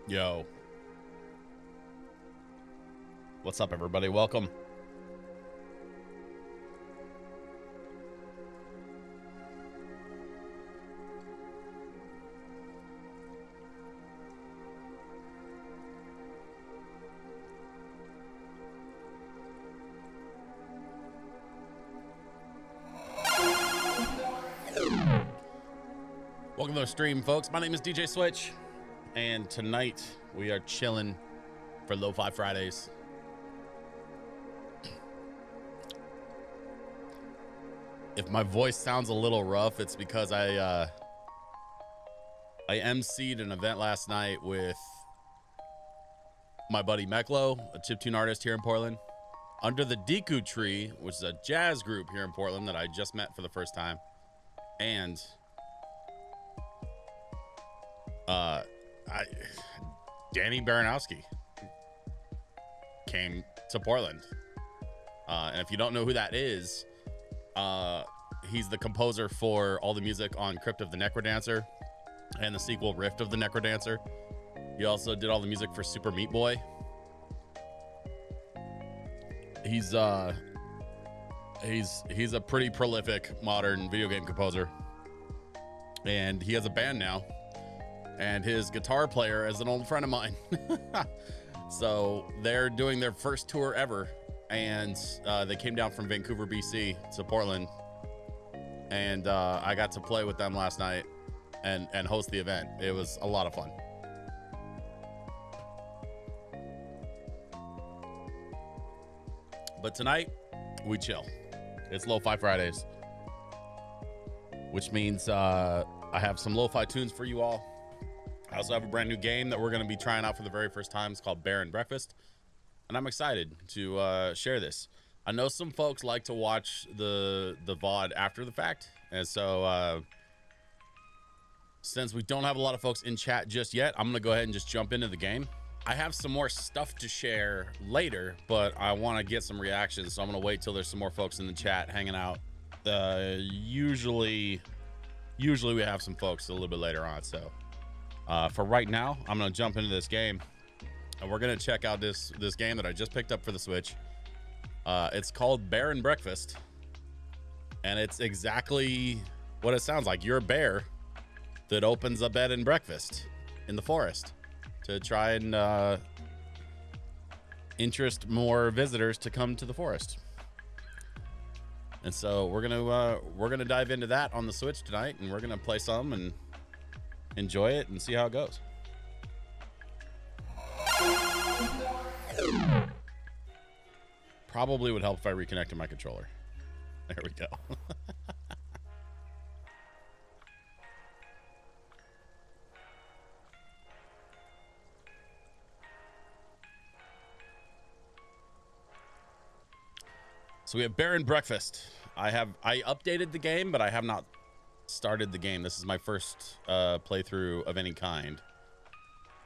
Yo. What's up, everybody? Welcome. Welcome to the stream, folks. My name is DJ Switch, and tonight we are chilling for LoFi Fridays. If my voice sounds a little rough, it's because I emceed an event last night with my buddy Meklo, a chiptune artist here in Portland, under the Deku Tree, which is a jazz group here in Portland that I just met for the first time, and Danny Baranowski came to Portland. And if you don't know who that is, he's the composer for all the music on Crypt of the Necrodancer and the sequel Rift of the Necrodancer. He also did all the music for Super Meat Boy. He's a pretty prolific modern video game composer, and he has a band now. And his guitar player is an old friend of mine. So they're doing their first tour ever. And they came down from Vancouver, BC to Portland. And I got to play with them last night and host the event. It was a lot of fun. But tonight, we chill. It's Lo-Fi Fridays. Which means I have some lo-fi tunes for you all. I also have a brand new game that we're going to be trying out for the very first time. It's called Bear and Breakfast, and I'm excited to share this. I know some folks like to watch the VOD after the fact, and so since we don't have a lot of folks in chat just yet, I'm going to go ahead and just jump into the game. I have some more stuff to share later, but I want to get some reactions, so I'm going to wait till there's some more folks in the chat hanging out. Usually we have some folks a little bit later on, so for right now, I'm going to jump into this game, and we're going to check out this game that I just picked up for the Switch. It's called Bear and Breakfast, and it's exactly what it sounds like. You're a bear that opens a bed and breakfast in the forest to try and interest more visitors to come to the forest. And so we're gonna dive into that on the Switch tonight, and we're gonna play some and enjoy it and see how it goes. Probably would help if I reconnected my controller. There we go. So we have Bear and Breakfast. I updated the game, but I have not started the game. This is my first playthrough of any kind.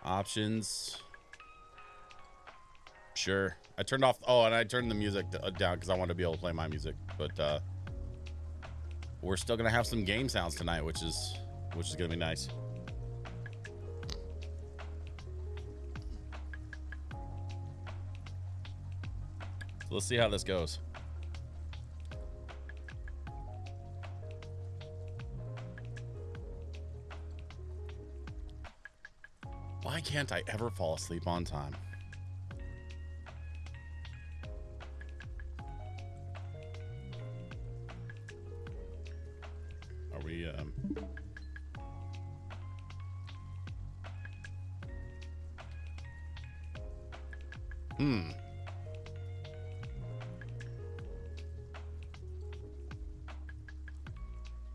Options. Sure. I turned off. Oh, and I turned the music down because I wanted to be able to play my music. But we're still gonna have some game sounds tonight, which is gonna be nice. So let's see how this goes. Why can't I ever fall asleep on time? Are we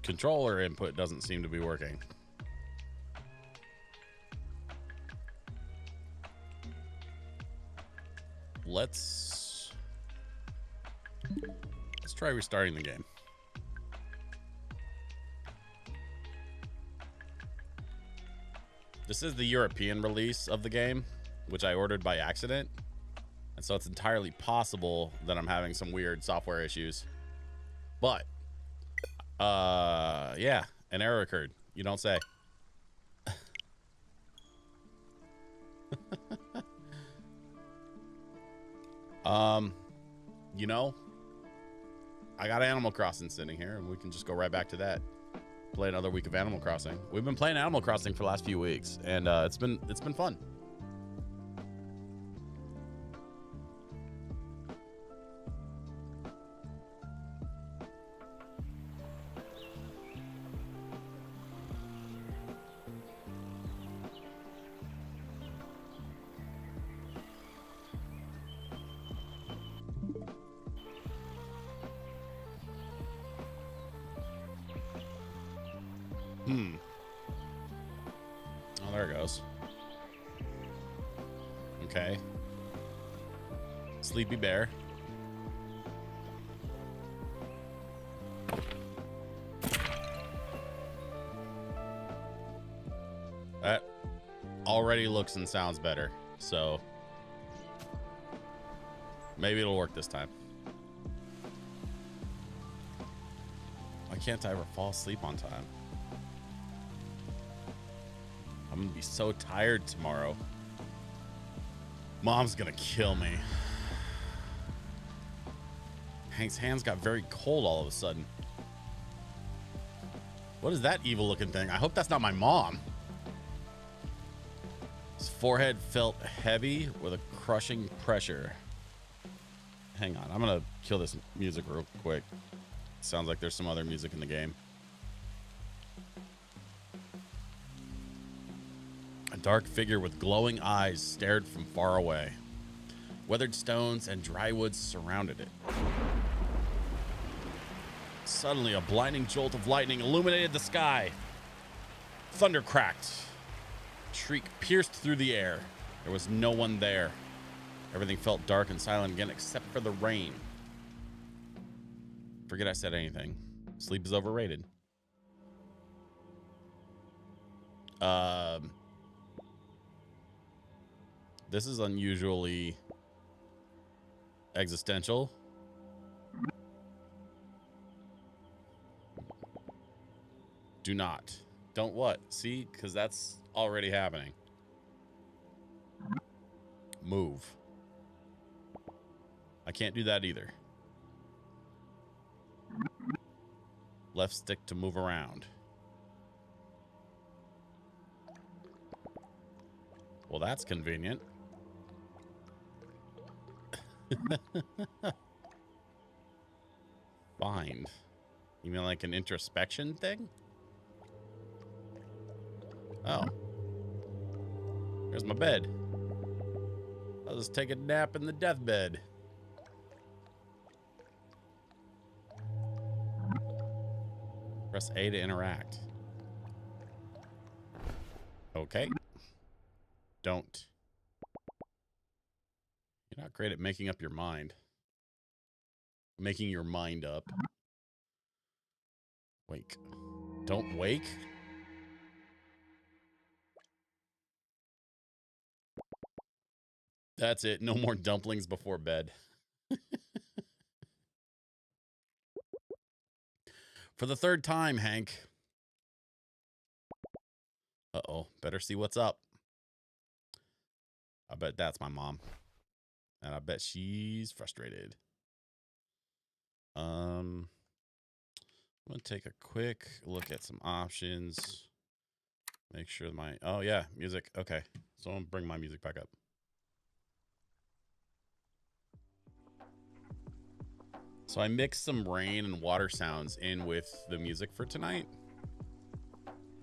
Controller input doesn't seem to be working. Let's try restarting the game. This is the European release of the game, which I ordered by accident. And so it's entirely possible that I'm having some weird software issues. But, yeah, an error occurred. You don't say. You know, I got Animal Crossing sitting here, and we can just go right back to that. Play another week of Animal Crossing. We've been playing Animal Crossing for the last few weeks, and it's been fun. Oh, there it goes. Okay. Sleepy Bear. That already looks and sounds better, so maybe it'll work this time. Why can't I ever fall asleep on time? I'm gonna be so tired tomorrow. Mom's gonna kill me. Hank's hands got very cold all of a sudden. What is that evil looking thing? I hope that's not my mom. His forehead felt heavy with a crushing pressure. Hang on, I'm gonna kill this music real quick. Sounds like there's some other music in the game. A dark figure with glowing eyes stared from far away. Weathered stones and dry woods surrounded it. Suddenly, a blinding jolt of lightning illuminated the sky. Thunder cracked. A shriek pierced through the air. There was no one there. Everything felt dark and silent again except for the rain. Forget I said anything. Sleep is overrated. This is unusually existential. Do not. Don't what? See? Because that's already happening. Move. I can't do that either. Left stick to move around. Well, that's convenient. Find. You mean like an introspection thing? Oh. Here's my bed. I'll just take a nap in the deathbed. Press A to interact. Okay. Don't. You're not great at making up your mind. Making your mind up. Wake. Don't wake? That's it. No more dumplings before bed. For the third time, Hank. Uh-oh. Better see what's up. I bet that's my mom. And I bet she's frustrated. I'm going to take a quick look at some options. Make sure my... Oh, yeah. Music. Okay. So I'm going to bring my music back up. So I mixed some rain and water sounds in with the music for tonight.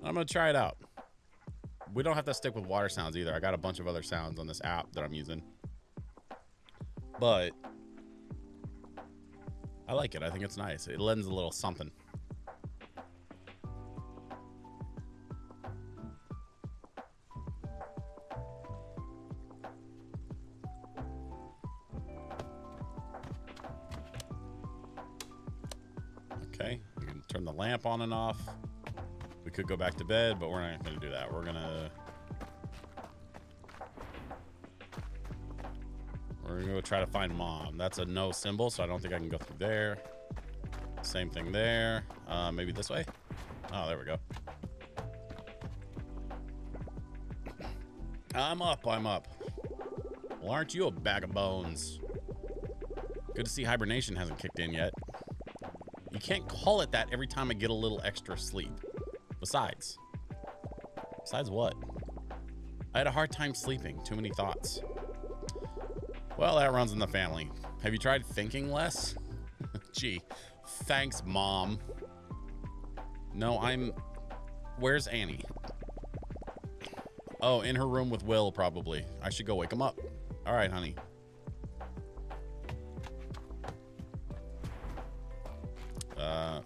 I'm going to try it out. We don't have to stick with water sounds either. I got a bunch of other sounds on this app that I'm using. But I like it. I think it's nice. It lends a little something. Okay, we can turn the lamp on and off. We could go back to bed, but we're not going to do that. We're going to go try to find mom. That's a no symbol, so I don't think I can go through there. Same thing there. Maybe this way. Oh, there we go. I'm up. I'm up. Well, aren't you a bag of bones? Good to see hibernation hasn't kicked in yet. You can't call it that every time I get a little extra sleep. Besides what? I had a hard time sleeping. Too many thoughts. Well, that runs in the family. Have you tried thinking less? Gee, thanks, Mom. No, Where's Annie? Oh, in her room with Will, probably. I should go wake him up. All right, honey.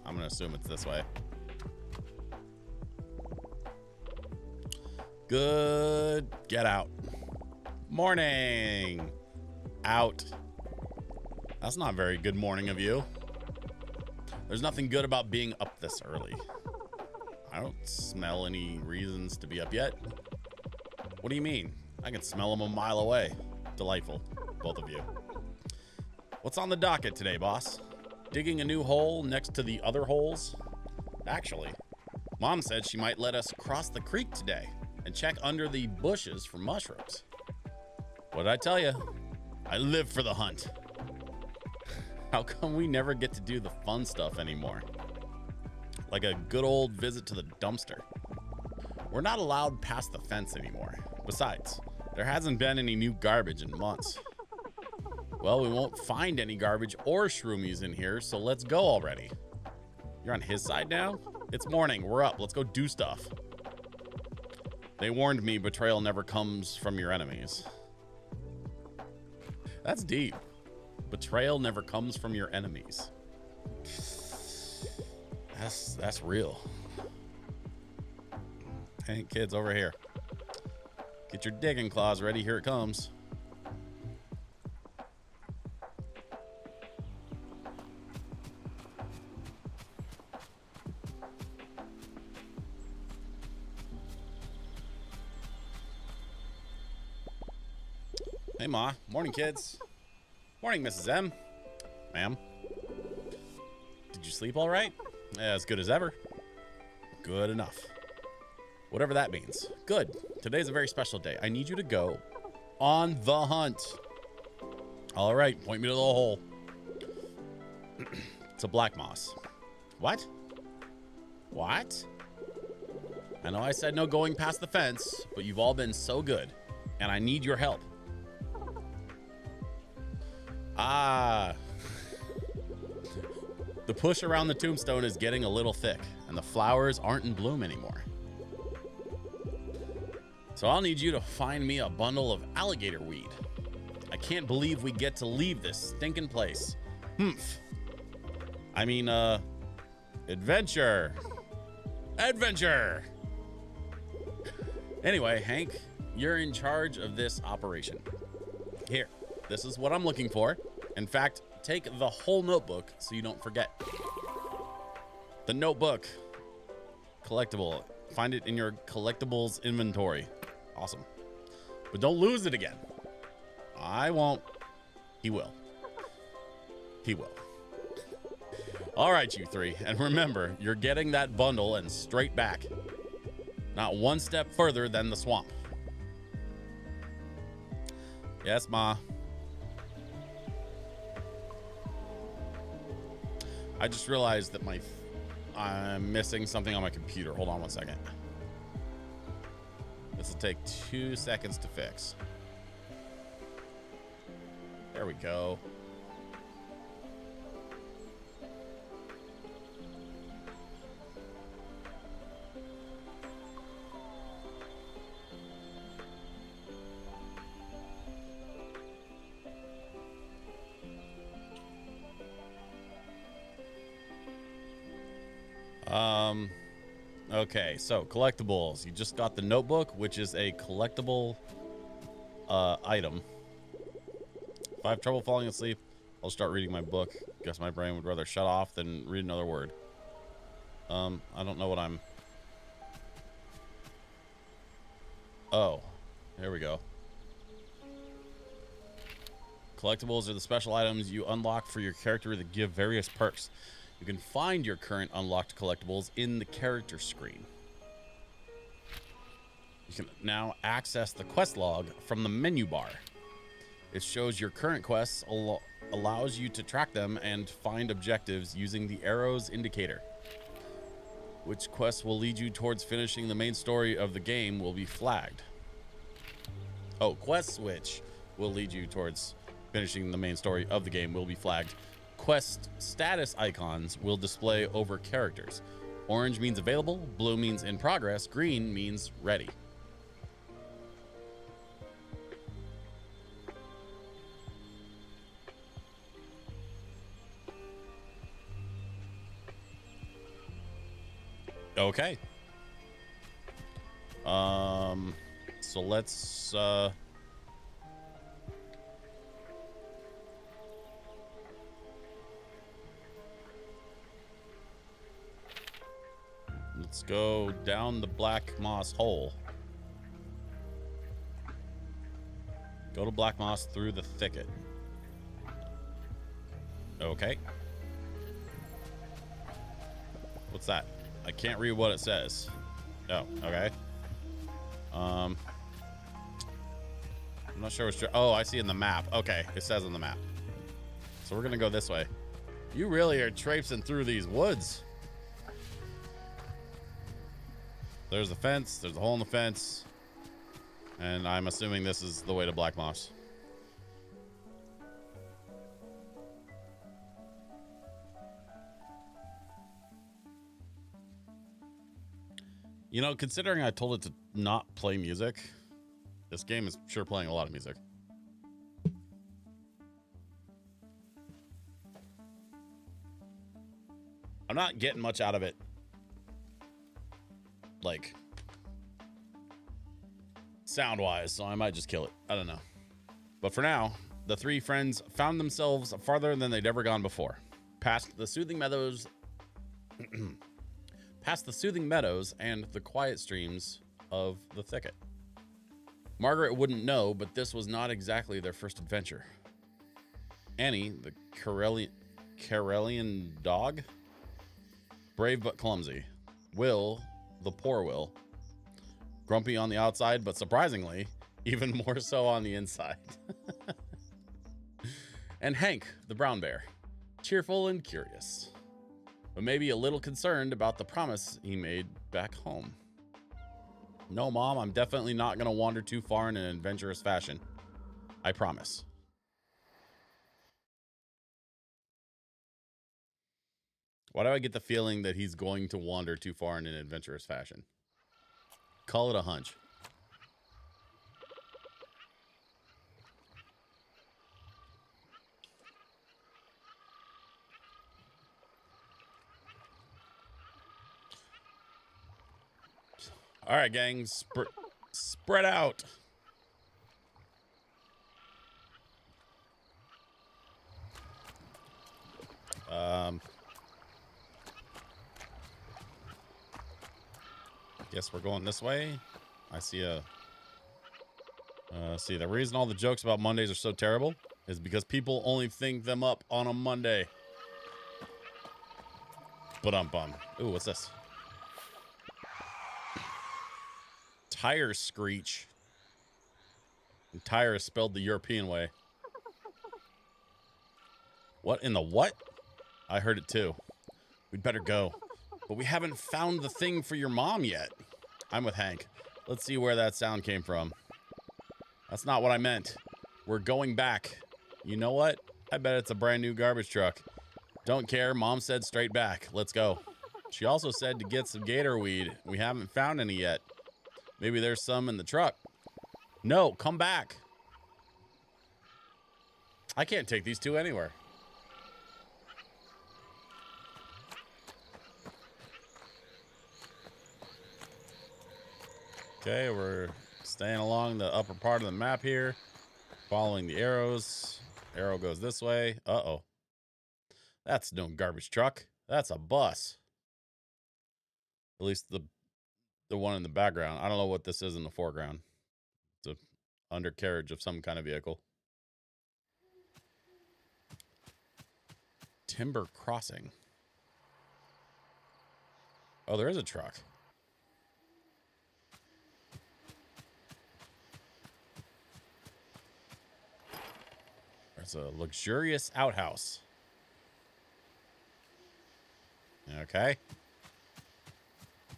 I'm gonna assume it's this way. Good. Get out. Morning. Out. That's not very good morning of you. There's nothing good about being up this early. I don't smell any reasons to be up yet. What do you mean? I can smell them a mile away. Delightful, both of you. What's on the docket today, boss? Digging a new hole next to the other holes? Actually, Mom said she might let us cross the creek today and check under the bushes for mushrooms. What did I tell you? I live for the hunt. How come we never get to do the fun stuff anymore? Like a good old visit to the dumpster. We're not allowed past the fence anymore. Besides, there hasn't been any new garbage in months. Well, we won't find any garbage or shroomies in here, so let's go already. You're on his side now? It's morning. We're up. Let's go do stuff. They warned me betrayal never comes from your enemies. That's deep. Betrayal never comes from your enemies. That's real. Hey, kids, over here. Get your digging claws ready. Here it comes. Hey, Ma. Morning, kids. Morning, Mrs. M. Ma'am. Did you sleep all right? Yeah, as good as ever. Good enough. Whatever that means. Good. Today's a very special day. I need you to go on the hunt. All right, point me to the hole. It's a black moss. What? What? I know I said no going past the fence, but you've all been so good, and I need your help. The push around the tombstone is getting a little thick, and the flowers aren't in bloom anymore. So I'll need you to find me a bundle of alligator weed. I can't believe we get to leave this stinking place. I mean, adventure. Adventure! Anyway, Hank, you're in charge of this operation. Here, this is what I'm looking for. In fact, take the whole notebook so you don't forget. The notebook. Collectible. Find it in your collectibles inventory. Awesome. But don't lose it again. I won't. He will. He will. All right, you three. And remember, you're getting that bundle and straight back. Not one step further than the swamp. Yes, Ma. I just realized that I'm missing something on my computer. Hold on one second. This will take 2 seconds to fix. There we go. Okay, so collectibles. You just got the notebook, which is a collectible item. If I have trouble falling asleep, I'll start reading my book. Guess my brain would rather shut off than read another word. I don't know what I'm... Oh, there we go. Collectibles are the special items you unlock for your character that give various perks. You can find your current unlocked collectibles in the character screen. You can now access the quest log from the menu bar. It shows your current quests, allows you to track them and find objectives using the arrows indicator. Which quests will lead you towards finishing the main story of the game will be flagged. Oh, quests which will lead you towards finishing the main story of the game will be flagged. Quest status icons will display over characters. Orange means available, blue means in progress, green means ready. Okay. So let's go down the black moss hole. Go to black moss through the thicket. Okay. What's that? I can't read what it says. Oh, okay. I'm not sure what's... Oh, I see in the map. Okay, it says on the map. So we're gonna go this way. You really are traipsing through these woods. There's the fence. There's a hole in the fence. And I'm assuming this is the way to Black Moss. You know, considering I told it to not play music, this game is sure playing a lot of music. I'm not getting much out of it. Like, sound-wise, so I might just kill it. I don't know. But for now, the three friends found themselves farther than they'd ever gone before. Past the soothing meadows... past the soothing meadows and the quiet streams of the thicket. Margaret wouldn't know, but this was not exactly their first adventure. Annie, the Karelian dog, brave but clumsy. Will, the poor Will, grumpy on the outside, but surprisingly, even more so on the inside. And Hank, the brown bear, cheerful and curious, but maybe a little concerned about the promise he made back home. No, Mom, I'm definitely not going to wander too far in an adventurous fashion. I promise. Why do I get the feeling that he's going to wander too far in an adventurous fashion? Call it a hunch. All right, gang, spread out. Guess we're going this way. I see a... see, the reason all the jokes about Mondays are so terrible is because people only think them up on a Monday. Ba-dum-bum. Ooh, what's this? Tire screech. And tire is spelled the European way. What in the what? I heard it too. We'd better go. But we haven't found the thing for your mom yet. I'm with Hank. Let's see where that sound came from. That's not what I meant. We're going back. You know what? I bet it's a brand new garbage truck. Don't care. Mom said straight back. Let's go. She also said to get some gator weed. We haven't found any yet. Maybe there's some in the truck. No, come back. I can't take these two anywhere. Okay, we're staying along the upper part of the map here, following the arrows. Arrow goes this way. Uh-oh. That's no garbage truck. That's a bus. At least the one in the background. I don't know what this is in the foreground. It's an undercarriage of some kind of vehicle. Timber crossing. Oh, there is a truck. It's a luxurious outhouse. Okay.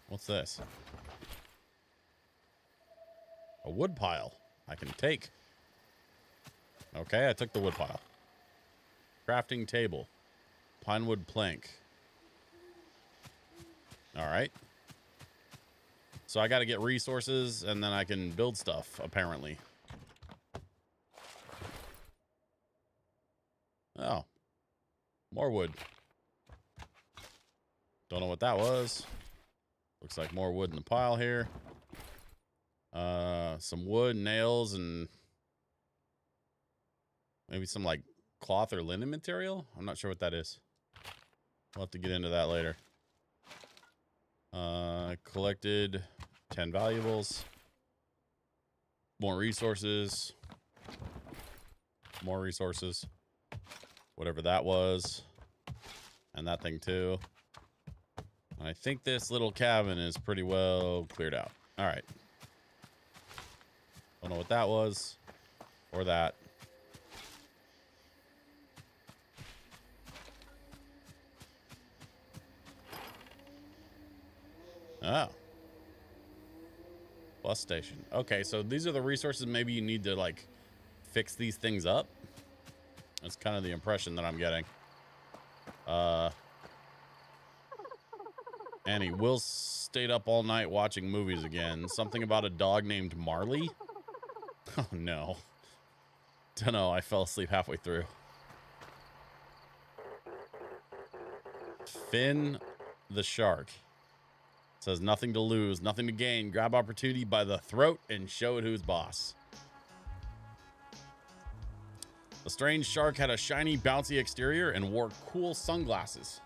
What's this? A wood pile I can take. Okay, I took the wood pile. Crafting table. Pinewood plank. All right. So I got to get resources and then I can build stuff, apparently. Oh. More wood. Don't know what that was. Looks like more wood in the pile here. Some wood, nails, and maybe some like cloth or linen material. I'm not sure what that is. We'll have to get into that later. Collected 10 valuables. More resources. More resources. Whatever that was. And that thing too. I think this little cabin is pretty well cleared out. All right. Don't know what that was. Or that. Oh. Bus station. Okay, so these are the resources maybe you need to, like, fix these things up. That's kind of the impression that I'm getting. Annie, Will stayed up all night watching movies again. Something about a dog named Marley? Oh, no. Don't know. I fell asleep halfway through. Finn the shark. Says nothing to lose, nothing to gain. Grab opportunity by the throat and show it who's boss. The strange shark had a shiny, bouncy exterior and wore cool sunglasses.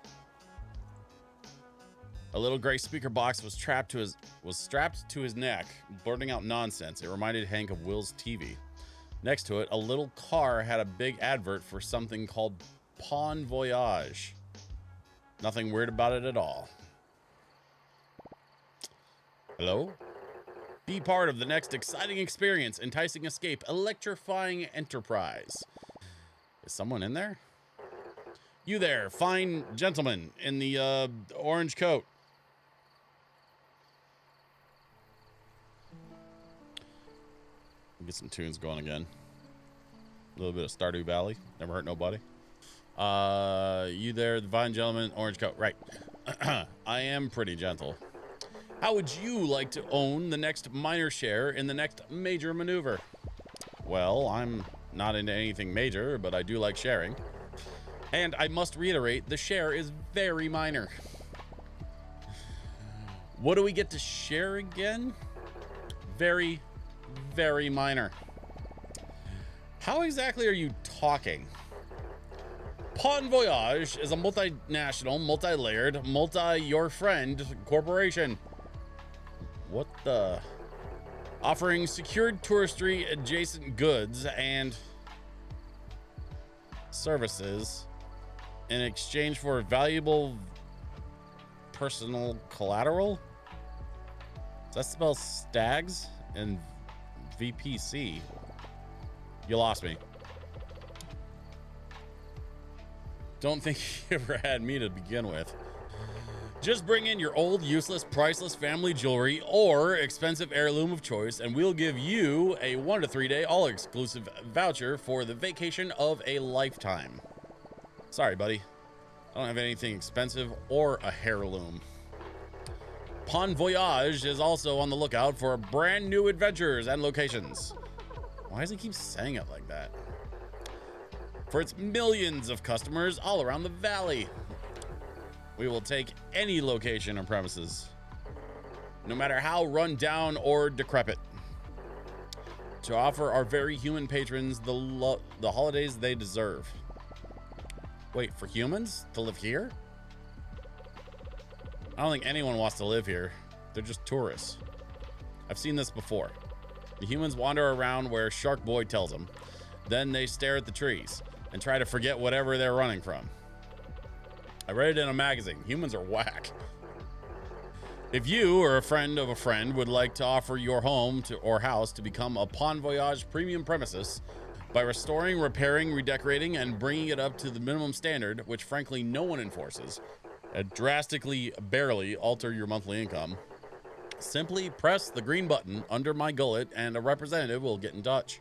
A little gray speaker box was strapped to his neck, blurting out nonsense. It reminded Hank of Will's TV. Next to it, a little car had a big advert for something called Pawn Voyage. Nothing weird about it at all. Hello? Be part of the next exciting experience, enticing escape, electrifying enterprise. Is someone in there? You there, fine gentleman in the orange coat. Get some tunes going again. A little bit of Stardew Valley. Never hurt nobody. You there, the fine gentleman, orange coat. Right. I am pretty gentle. How would you like to own the next minor share in the next major maneuver? Well, I'm not into anything major, but I do like sharing. And I must reiterate, the share is very minor. What do we get to share again? Very, very minor. How exactly are you talking? Pawn Voyage is a multinational, multi-layered, multi-your-friend corporation. What the? Offering secured touristry adjacent goods and services in exchange for valuable personal collateral? Does that spell stags and VPC? You lost me. Don't think you ever had me to begin with. Just bring in your old, useless, priceless family jewelry or expensive heirloom of choice, and we'll give you a 1 to 3 day all-exclusive voucher for the vacation of a lifetime. Sorry, buddy. I don't have anything expensive or a heirloom. Pawn Voyage is also on the lookout for brand new adventures and locations. Why does he keep saying it like that? For its millions of customers all around the valley. We will take any location or premises, no matter how run down or decrepit, to offer our very human patrons the holidays they deserve. Wait, for humans to live here? I don't think anyone wants to live here. They're just tourists. I've seen this before. The humans wander around where Shark Boy tells them. Then they stare at the trees and try to forget whatever they're running from. I read it in a magazine. Humans are whack. If you or a friend of a friend would like to offer your home or house to become a Pawn Voyage premium premises, by restoring, repairing, redecorating, and bringing it up to the minimum standard, which frankly no one enforces, and drastically barely alter your monthly income. Simply press the green button under my gullet and a representative will get in touch.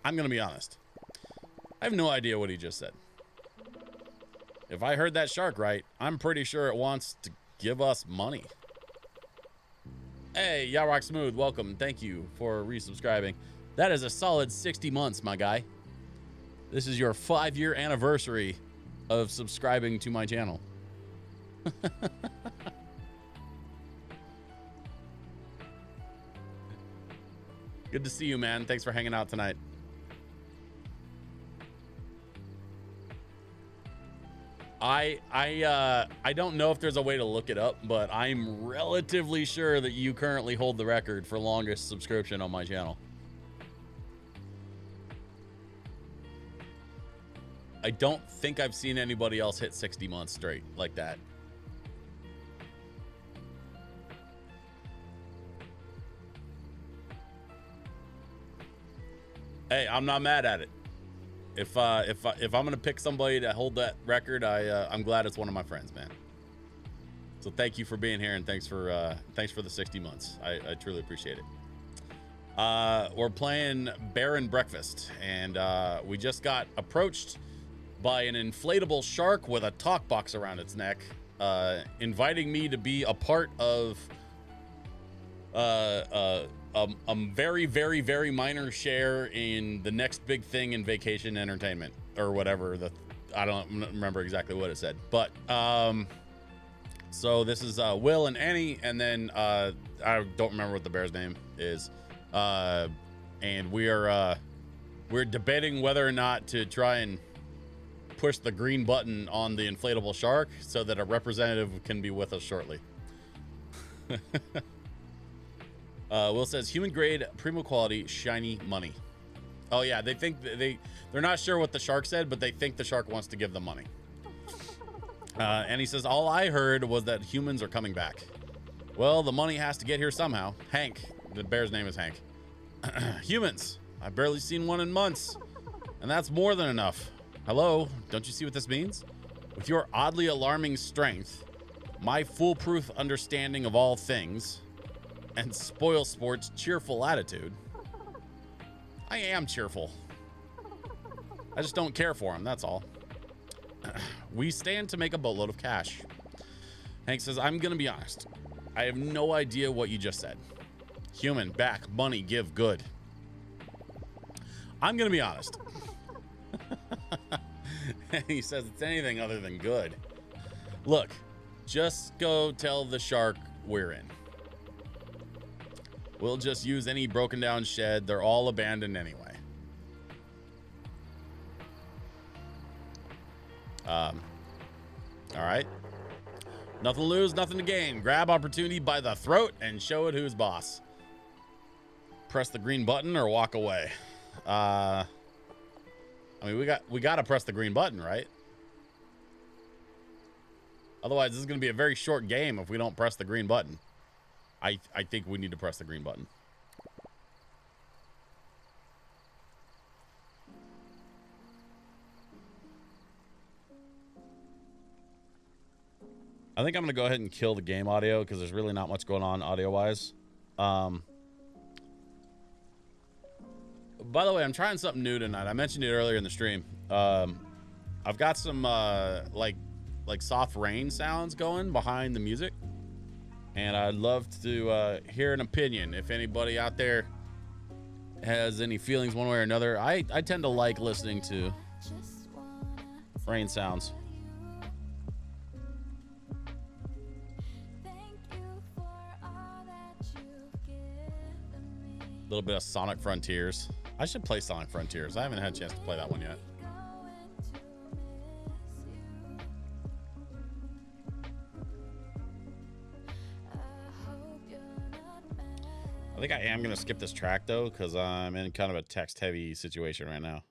I'm going to be honest. I have no idea what he just said. If I heard that shark right, I'm pretty sure it wants to give us money. Hey, Yarrock Smooth, welcome. Thank you for resubscribing. That is a solid 60 months, my guy. This is your 5-year anniversary of subscribing to my channel. Good to see you, man. Thanks for hanging out tonight. I don't know if there's a way to look it up, but I'm relatively sure that you currently hold the record for longest subscription on my channel. I don't think I've seen anybody else hit 60 months straight like that. Hey, I'm not mad at it. If I'm gonna pick somebody to hold that record, I'm glad it's one of my friends, man. So thank you for being here, and thanks for the 60 months. I truly appreciate it. We're playing Bear and Breakfast, and we just got approached by an inflatable shark with a talk box around its neck, inviting me to be a part of a very, very, very minor share in the next big thing in vacation entertainment or whatever. I don't remember exactly what it said, but so this is Will and Annie, and then I don't remember what the bear's name is, and we're debating whether or not to try and push the green button on the inflatable shark so that a representative can be with us shortly. Will says human grade, primo quality, shiny money. Oh yeah, they think they're not sure what the shark said, but they think the shark wants to give them money. And he says all I heard was that humans are coming back. Well, the money has to get here somehow. Hank, the bear's name is Hank. Humans, I've barely seen one in months, and that's more than enough. Hello, don't you see what this means? With your oddly alarming strength, my foolproof understanding of all things, and Spoil Sport's cheerful attitude. I am cheerful. I just don't care for him, that's all. We stand to make a boatload of cash. Hank says, I'm gonna be honest. I have no idea what you just said. Human, back, money, give, good. I'm gonna be honest. He says it's anything other than good. Look, just go tell the shark we're in. We'll just use any broken down shed. They're all abandoned anyway. All right. Nothing to lose, nothing to gain. Grab opportunity by the throat and show it who's boss. Press the green button or walk away. I mean, we got to press the green button, right? Otherwise, this is going to be a very short game if we don't press the green button. I think we need to press the green button. I think I'm going to go ahead and kill the game audio because there's really not much going on audio-wise. By the way, I'm trying something new tonight. I mentioned it earlier in the stream. I've got some like soft rain sounds going behind the music, and I'd love to hear an opinion. If anybody out there has any feelings one way or another, I tend to like listening to rain sounds. A little bit of Sonic Frontiers. I should play Sonic Frontiers. I haven't had a chance to play that one yet. I think I am going to skip this track, though, because I'm in kind of a text-heavy situation right now.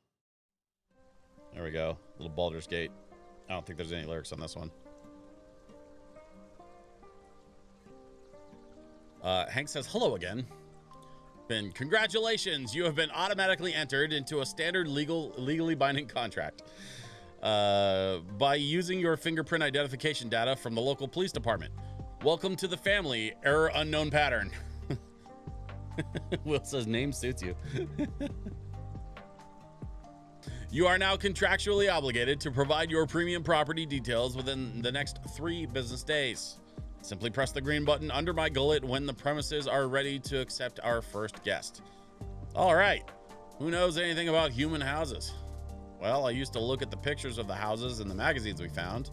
There we go. Little Baldur's Gate. I don't think there's any lyrics on this one. Hank says, hello again. Ben, congratulations, you have been automatically entered into a standard legally binding contract by using your fingerprint identification data from the local police department. Welcome to the family. Error unknown pattern. Will says name suits you. You are now contractually obligated to provide your premium property details within the next 3 business days. Simply press the green button under my gullet when the premises are ready to accept our first guest. All right. Who knows anything about human houses? Well, I used to look at the pictures of the houses in the magazines we found.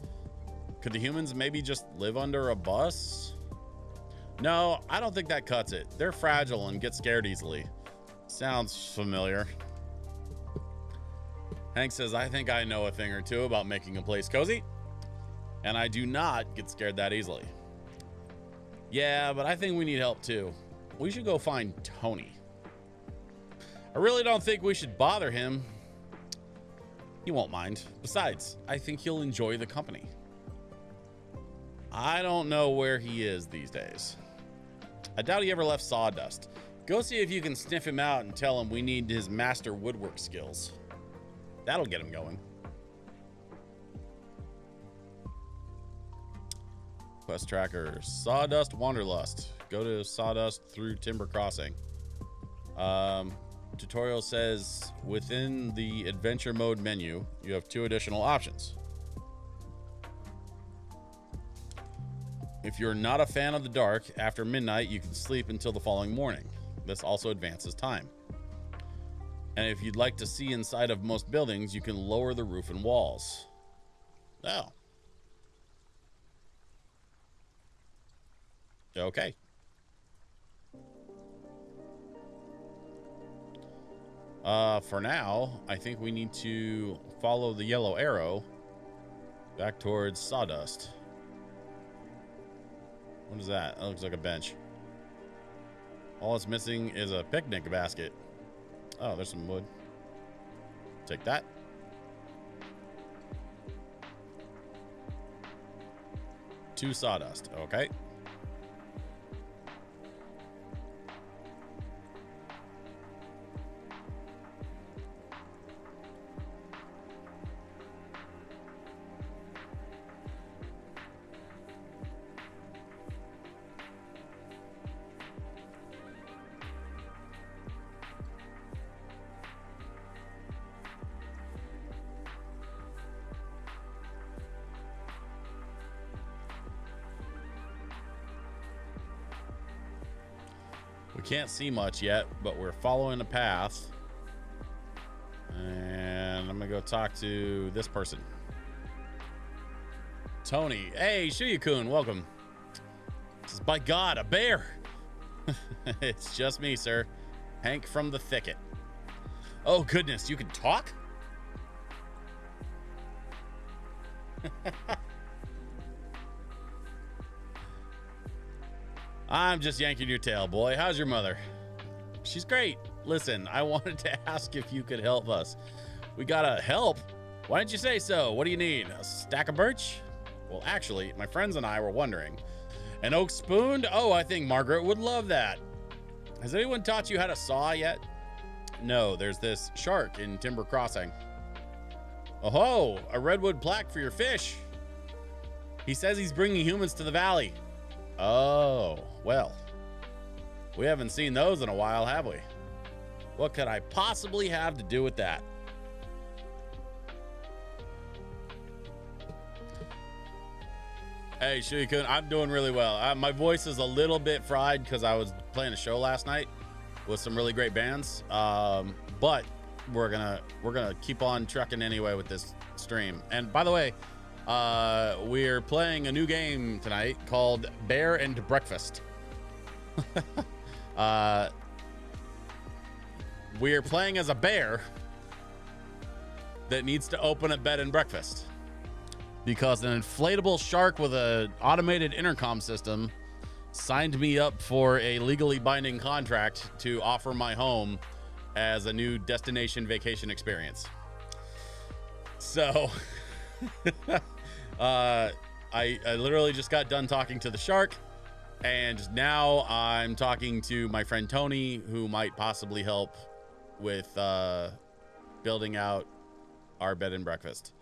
Could the humans maybe just live under a bus? No, I don't think that cuts it. They're fragile and get scared easily. Sounds familiar. Hank says, I think I know a thing or two about making a place cozy. And I do not get scared that easily. Yeah, but I think we need help too. We should go find Tony. I really don't think we should bother him. He won't mind. Besides, I think he'll enjoy the company. I don't know where he is these days. I doubt he ever left Sawdust. Go see if you can sniff him out and tell him we need his master woodwork skills. That'll get him going. Quest tracker, Sawdust Wanderlust. Go to Sawdust through Timber Crossing. Tutorial says within the adventure mode menu, you have 2 additional options. If you're not a fan of the dark, after midnight, you can sleep until the following morning. This also advances time. And if you'd like to see inside of most buildings, you can lower the roof and walls. Oh. Okay. For now, I think we need to follow the yellow arrow back towards Sawdust. What is that? That looks like a bench. All it's missing is a picnic basket. Oh, there's some wood. Take that. To Sawdust. Okay. We can't see much yet, but we're following a path. And I'm gonna go talk to this person. Tony. Hey, Shuyukun, welcome. This is, by God, a bear. It's just me, sir. Hank from the thicket. Oh, goodness, you can talk? I'm just yanking your tail, boy. How's your mother? She's great. Listen, I wanted to ask if you could help us. We gotta help. Why didn't you say so? What do you need? A stack of birch? Well, actually, my friends and I were wondering. An oak spoon? Oh, I think Margaret would love that. Has anyone taught you how to saw yet? No, there's this shark in Timber Crossing. Oh, a redwood plaque for your fish. He says he's bringing humans to the valley. Oh, well, we haven't seen those in a while, have we? What could I possibly have to do with that? Hey, Shuyukun, I'm doing really well. My voice is a little bit fried because I was playing a show last night with some really great bands. But we're gonna keep on trucking anyway with this stream. And by the way, we're playing a new game tonight called Bear and Breakfast. We're playing as a bear that needs to open a bed and breakfast because an inflatable shark with an automated intercom system signed me up for a legally binding contract to offer my home as a new destination vacation experience. So I literally just got done talking to the shark, And now I'm talking to my friend Tony, who might possibly help with building out our bed and breakfast.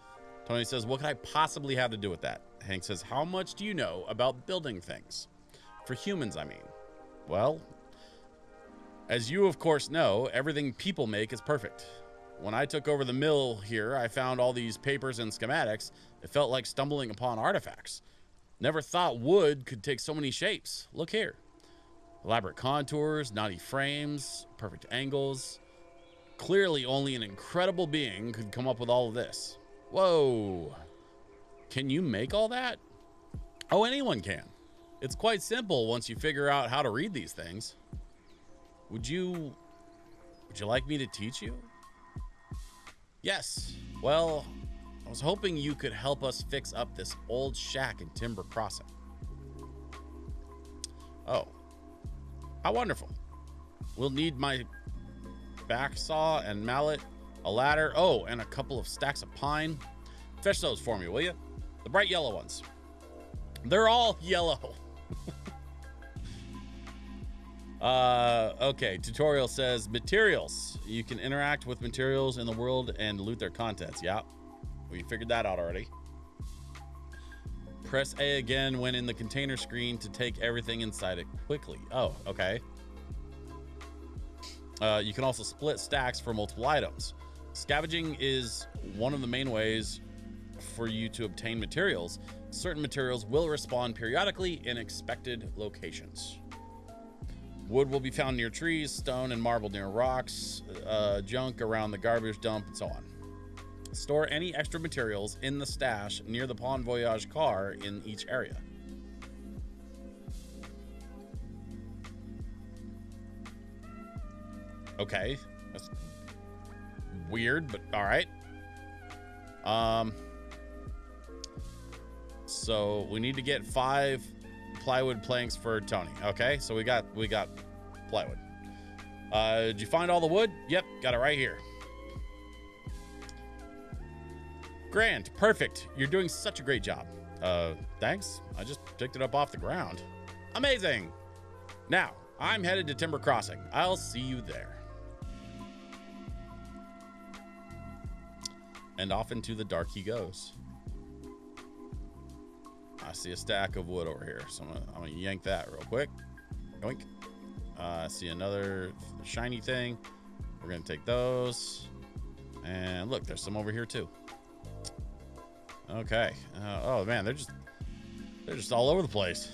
Tony says, what could I possibly have to do with that? Hank says, how much do you know about building things? For humans, I mean. Well, as you of course know, everything people make is perfect. When I took over the mill here, I found all these papers and schematics. It felt like stumbling upon artifacts. Never thought wood could take so many shapes. Look here. Elaborate contours, knotty frames, perfect angles. Clearly only an incredible being could come up with all of this. Whoa. Can you make all that? Oh, anyone can. It's quite simple once you figure out how to read these things. Would you like me to teach you? Yes. Well, I was hoping you could help us fix up this old shack in Timber Crossing. Oh, how wonderful. We'll need my back saw and mallet, a ladder, oh, and a couple of stacks of pine. Fetch those for me, will you? The bright yellow ones. They're all yellow. Okay, tutorial says materials. You can interact with materials in the world and loot their contents. Yeah, we figured that out already. Press A again when in the container screen to take everything inside it quickly. Oh, okay. You can also split stacks for multiple items. Scavenging is one of the main ways for you to obtain materials. Certain materials will respawn periodically in expected locations. Wood will be found near trees, stone and marble near rocks, junk around the garbage dump, and so on. Store any extra materials in the stash near the Pawn Voyage car in each area. Okay, that's weird, but all right. So we need to get 5 plywood planks for Tony. Okay, so we got plywood. Did you find all the wood? Yep, got it right here. Grand, perfect. You're doing such a great job. Thanks. I just picked it up off the ground. Amazing. Now, I'm headed to Timber Crossing. I'll see you there. And off into the dark he goes. I see a stack of wood over here, so I'm gonna yank that real quick. Yoink. I see another shiny thing. We're gonna take those. And look, there's some over here too. Okay. Oh man, they're just all over the place.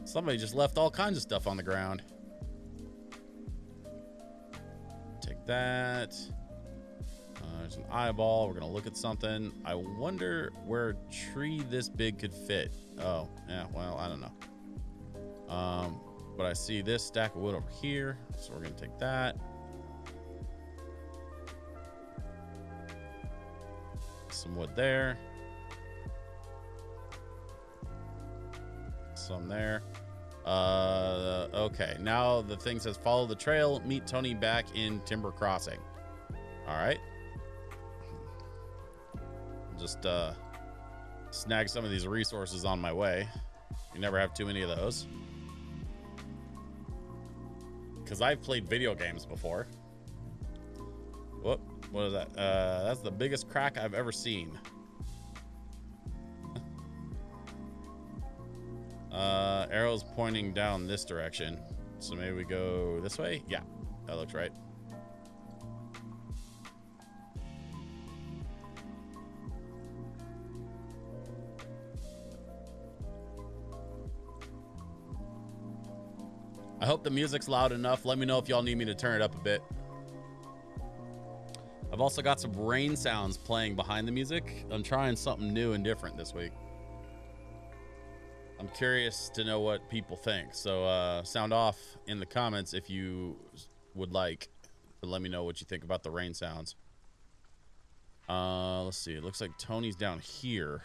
Somebody just left all kinds of stuff on the ground. Take that. There's an eyeball. We're gonna look at something. I wonder where a tree this big could fit. Oh, yeah, well, I don't know. But I see this stack of wood over here, so we're gonna take that. Some wood there. Some there. Okay, now the thing says follow the trail, meet Tony back in Timber Crossing. All right. Just snag some of these resources on my way. You never have too many of those. Because I've played video games before. Whoop, what is that? That's the biggest crack I've ever seen. Arrows pointing down this direction. So maybe we go this way? Yeah, that looks right. I hope the music's loud enough. Let me know if y'all need me to turn it up a bit. I've also got some rain sounds playing behind the music. I'm trying something new and different this week. I'm curious to know what people think. So sound off in the comments if you would like. But let me know what you think about the rain sounds. Let's see. It looks like Tony's down here.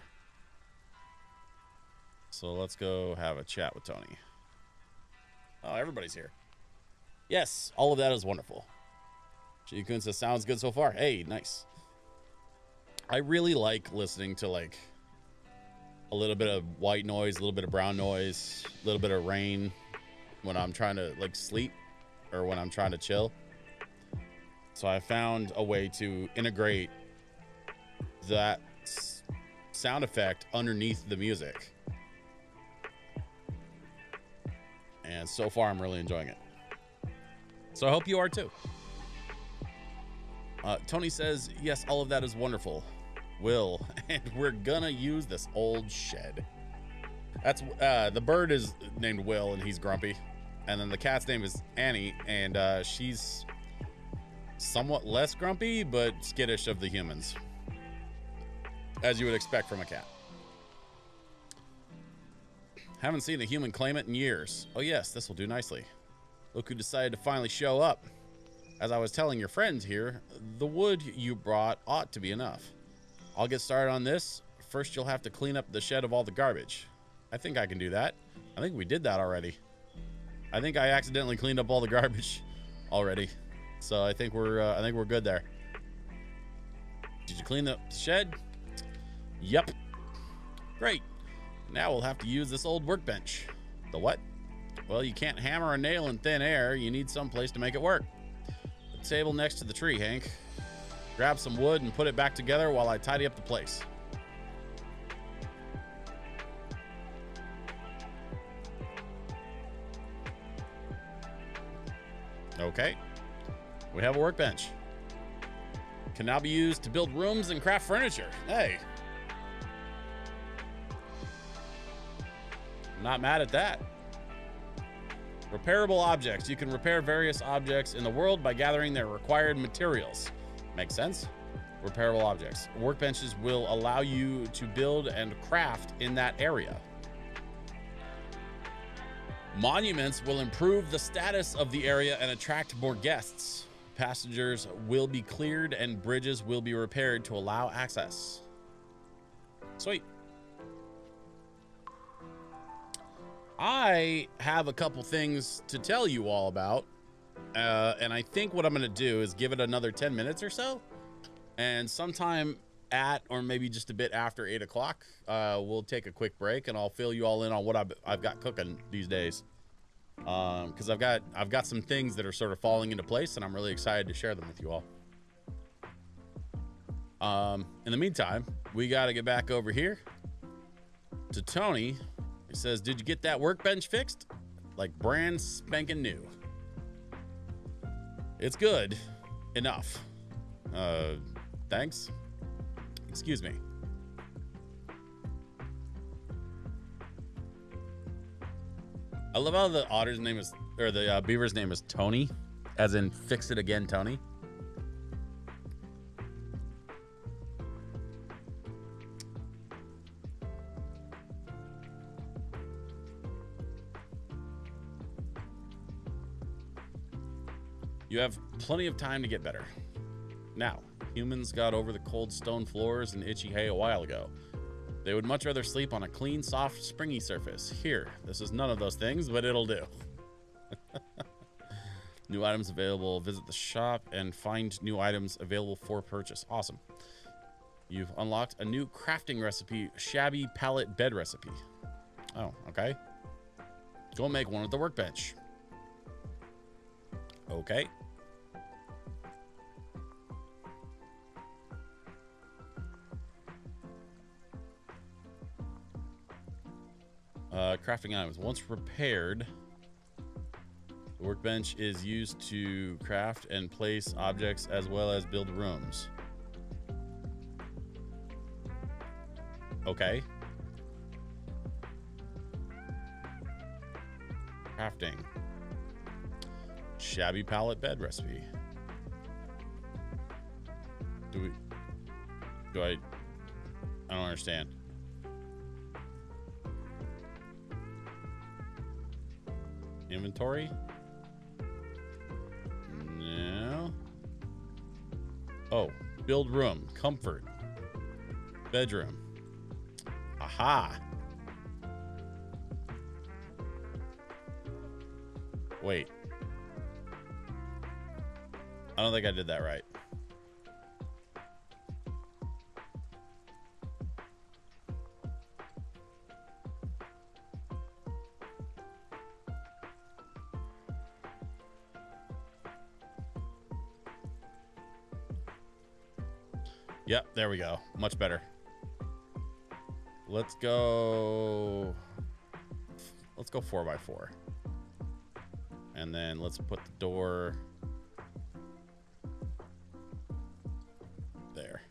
So let's go have a chat with Tony. Oh, everybody's here. Yes, all of that is wonderful. Jikun says, sounds good so far. Hey, nice. I really like listening to like a little bit of white noise, a little bit of brown noise, a little bit of rain when I'm trying to like sleep or when I'm trying to chill. So I found a way to integrate that sound effect underneath the music. And so far, I'm really enjoying it. So I hope you are too. Tony says, yes, all of that is wonderful. Will, and we're gonna use this old shed. That's the bird is named Will and he's grumpy. And then the cat's name is Annie, and she's somewhat less grumpy, but skittish of the humans, as you would expect from a cat. Haven't seen a human claimant in years. Oh yes, this will do nicely. Look who decided to finally show up. As I was telling your friends here, the wood you brought ought to be enough. I'll get started on this. First, you'll have to clean up the shed of all the garbage. I think I can do that. I think we did that already. I think I accidentally cleaned up all the garbage already. So I think we're good there. Did you clean the shed? Yep. Great. Now we'll have to use this old workbench. The what? Well, you can't hammer a nail in thin air. You need some place to make it work. The table next to the tree, Hank. Grab some wood and put it back together while I tidy up the place. Okay. We have a workbench. Can now be used to build rooms and craft furniture. Hey. I'm not mad at that. Repairable objects. You can repair various objects in the world by gathering their required materials. Makes sense. Repairable objects. Workbenches will allow you to build and craft in that area. Monuments will improve the status of the area and attract more guests. Passengers will be cleared and bridges will be repaired to allow access. Sweet. I have a couple things to tell you all about. And I think what I'm going to do is give it another 10 minutes or so. And sometime at, or maybe just a bit after 8 o'clock, we'll take a quick break and I'll fill you all in on what I've got cooking these days. Because I've got some things that are sort of falling into place and I'm really excited to share them with you all. In the meantime, we got to get back over here to Tony. He says, did you get that workbench fixed? Like brand spanking new. It's good enough. Thanks. Excuse me. I love how the otter's name is, or the beaver's name is Tony, as in fix it again, Tony. You have plenty of time to get better. Now, humans got over the cold stone floors and itchy hay a while ago. They would much rather sleep on a clean, soft, springy surface. Here, this is none of those things, but it'll do. New items available. Visit the shop and find new items available for purchase. Awesome. You've unlocked a new crafting recipe, shabby pallet bed recipe. Oh, okay. Go make one at the workbench. Okay. Crafting items. Once repaired, the workbench is used to craft and place objects as well as build rooms. Okay. Crafting. Shabby pallet bed recipe. I don't understand. Inventory? No. Oh, build room, comfort, bedroom. Aha. Wait. I don't think I did that right. Yep, there we go. Much better. Let's go 4x4. And then let's put the door there.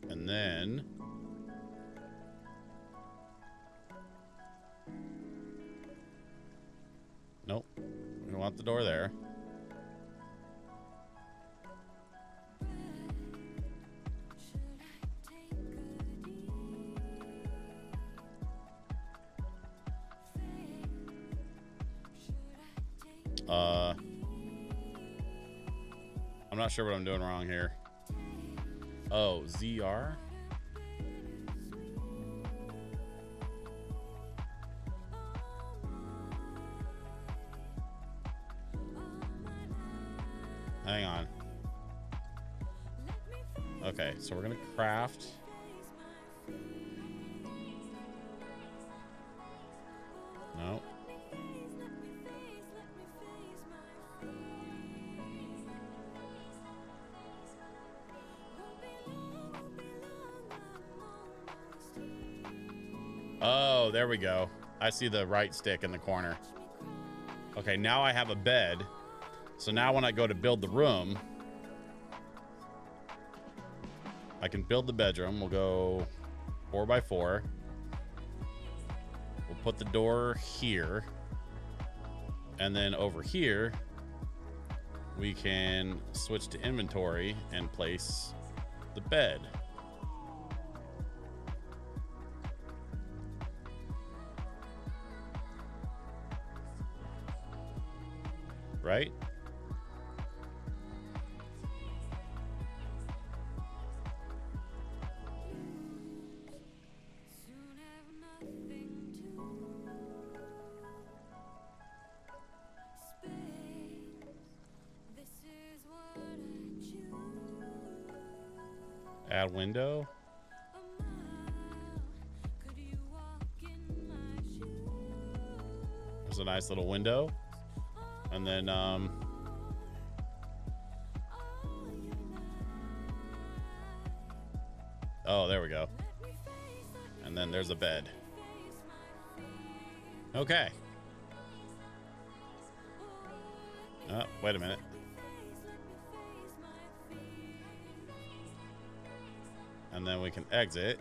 And then nope, we don't want the door there. I'm not sure what I'm doing wrong here. Oh, ZR? Hang on. Okay, so we're gonna craft. No. Oh, there we go. I see the right stick in the corner. Okay, now I have a bed. So now when I go to build the room, I can build the bedroom. We'll go 4x4. We'll put the door here. And then over here, we can switch to inventory and place the bed. Right? Add window. There's a nice little window. And then oh, there we go. And then there's a bed. Okay. Oh, wait a minute. And then we can exit.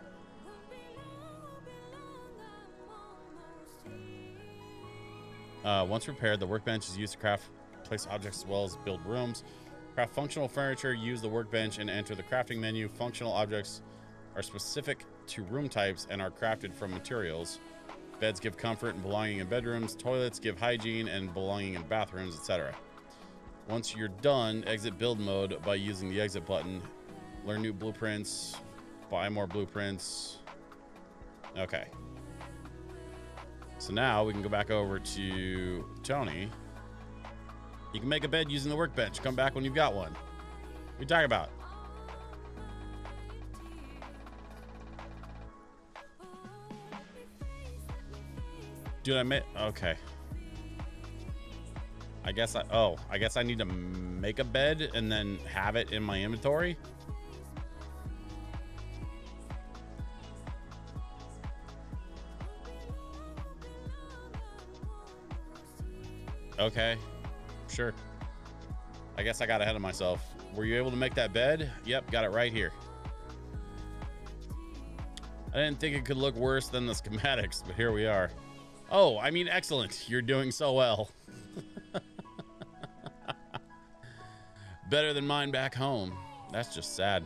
Once repaired, the workbench is used to craft, place objects as well as build rooms. Craft functional furniture, use the workbench and enter the crafting menu. Functional objects are specific to room types and are crafted from materials. Beds give comfort and belonging in bedrooms. Toilets give hygiene and belonging in bathrooms, etc. Once you're done, exit build mode by using the exit button. Learn new blueprints. Buy more blueprints. Okay. So now we can go back over to Tony. You can make a bed using the workbench. Come back when you've got one. What are you talking about? Dude, I made... Okay. I guess I need to make a bed and then have it in my inventory. Okay, sure. I guess I got ahead of myself. Were you able to make that bed? Yep, got it right here. I didn't think it could look worse than the schematics, but here we are. Oh, I mean, excellent. You're doing so well. Better than mine back home. That's just sad.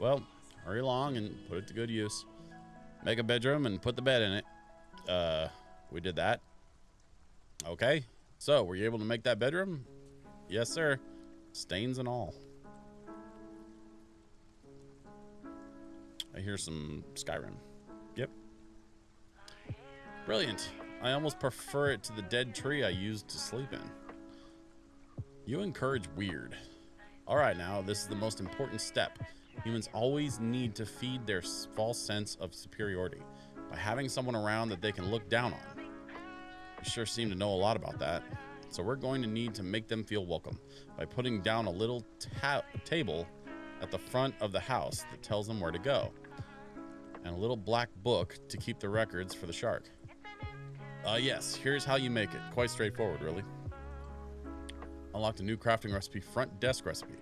Well, hurry along and put it to good use. Make a bedroom and put the bed in it. We did that. Okay. So, were you able to make that bedroom? Yes, sir. Stains and all. I hear some Skyrim. Yep. Brilliant. I almost prefer it to the dead tree I used to sleep in. You encourage weird. All right, now, this is the most important step. Humans always need to feed their false sense of superiority by having someone around that they can look down on. You sure seem to know a lot about that. So we're going to need to make them feel welcome by putting down a little table at the front of the house that tells them where to go, and a little black book to keep the records for the shark. Yes, here's how you make it. Quite straightforward, really. Unlocked a new crafting recipe, front desk recipe.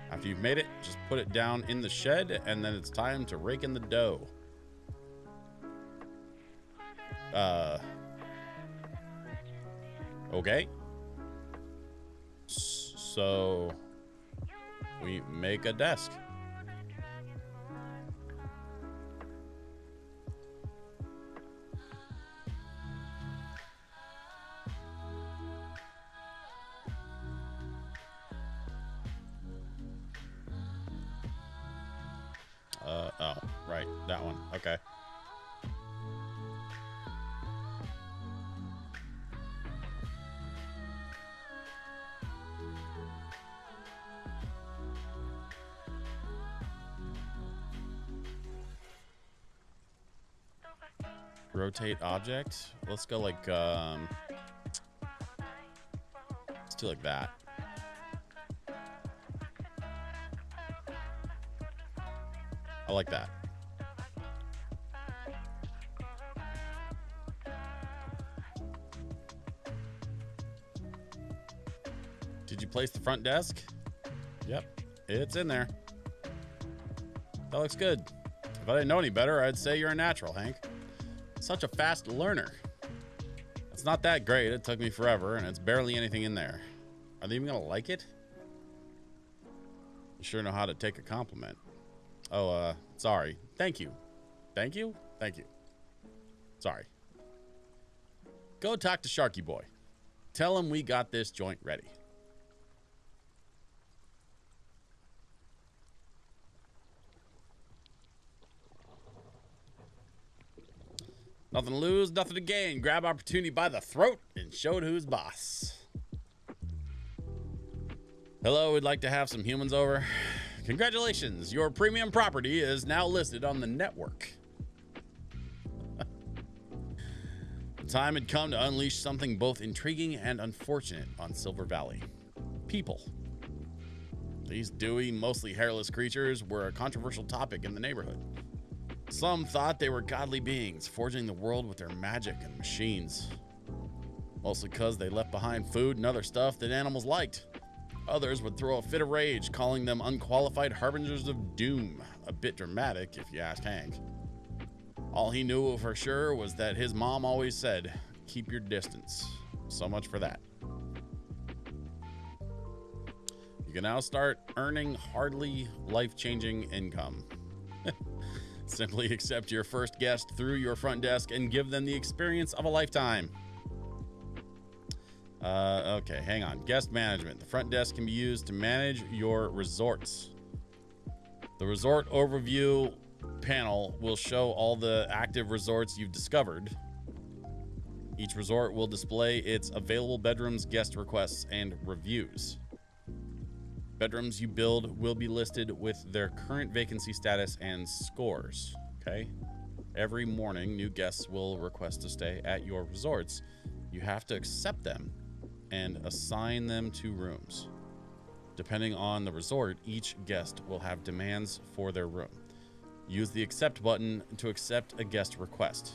After you've made it, just put it down in the shed, and then it's time to rake in the dough. Okay. So we make a desk. Oh, right, that one. Okay. Rotate object. Let's go like let's do like that. I like that. Did you place the front desk? Yep, it's in there. That looks good. If I didn't know any better, I'd say you're a natural, Hank. Such a fast learner. It's not that great. It took me forever, and it's barely anything in there. Are they even gonna like it? You sure know how to take a compliment. Oh, sorry. Thank you. Thank you? Thank you. Sorry. Go talk to Sharky Boy. Tell him we got this joint ready. Nothing to lose, nothing to gain. Grab opportunity by the throat and show it who's boss. Hello, we'd like to have some humans over. Congratulations, your premium property is now listed on the network. The time had come to unleash something both intriguing and unfortunate on Silver Valley. People. These dewy, mostly hairless creatures were a controversial topic in the neighborhood. Some thought they were godly beings, forging the world with their magic and machines. Mostly because they left behind food and other stuff that animals liked. Others would throw a fit of rage, calling them unqualified harbingers of doom. A bit dramatic, if you ask Hank. All he knew for sure was that his mom always said, keep your distance. So much for that. You can now start earning hardly life-changing income. Simply accept your first guest through your front desk and give them the experience of a lifetime. Okay, hang on. Guest management. The front desk can be used to manage your resorts. The resort overview panel will show all the active resorts you've discovered. Each resort will display its available bedrooms, guest requests, and reviews. Bedrooms you build will be listed with their current vacancy status and scores. Okay? Every morning, new guests will request to stay at your resorts. You have to accept them and assign them to rooms. Depending on the resort, each guest will have demands for their room. Use the accept button to accept a guest request.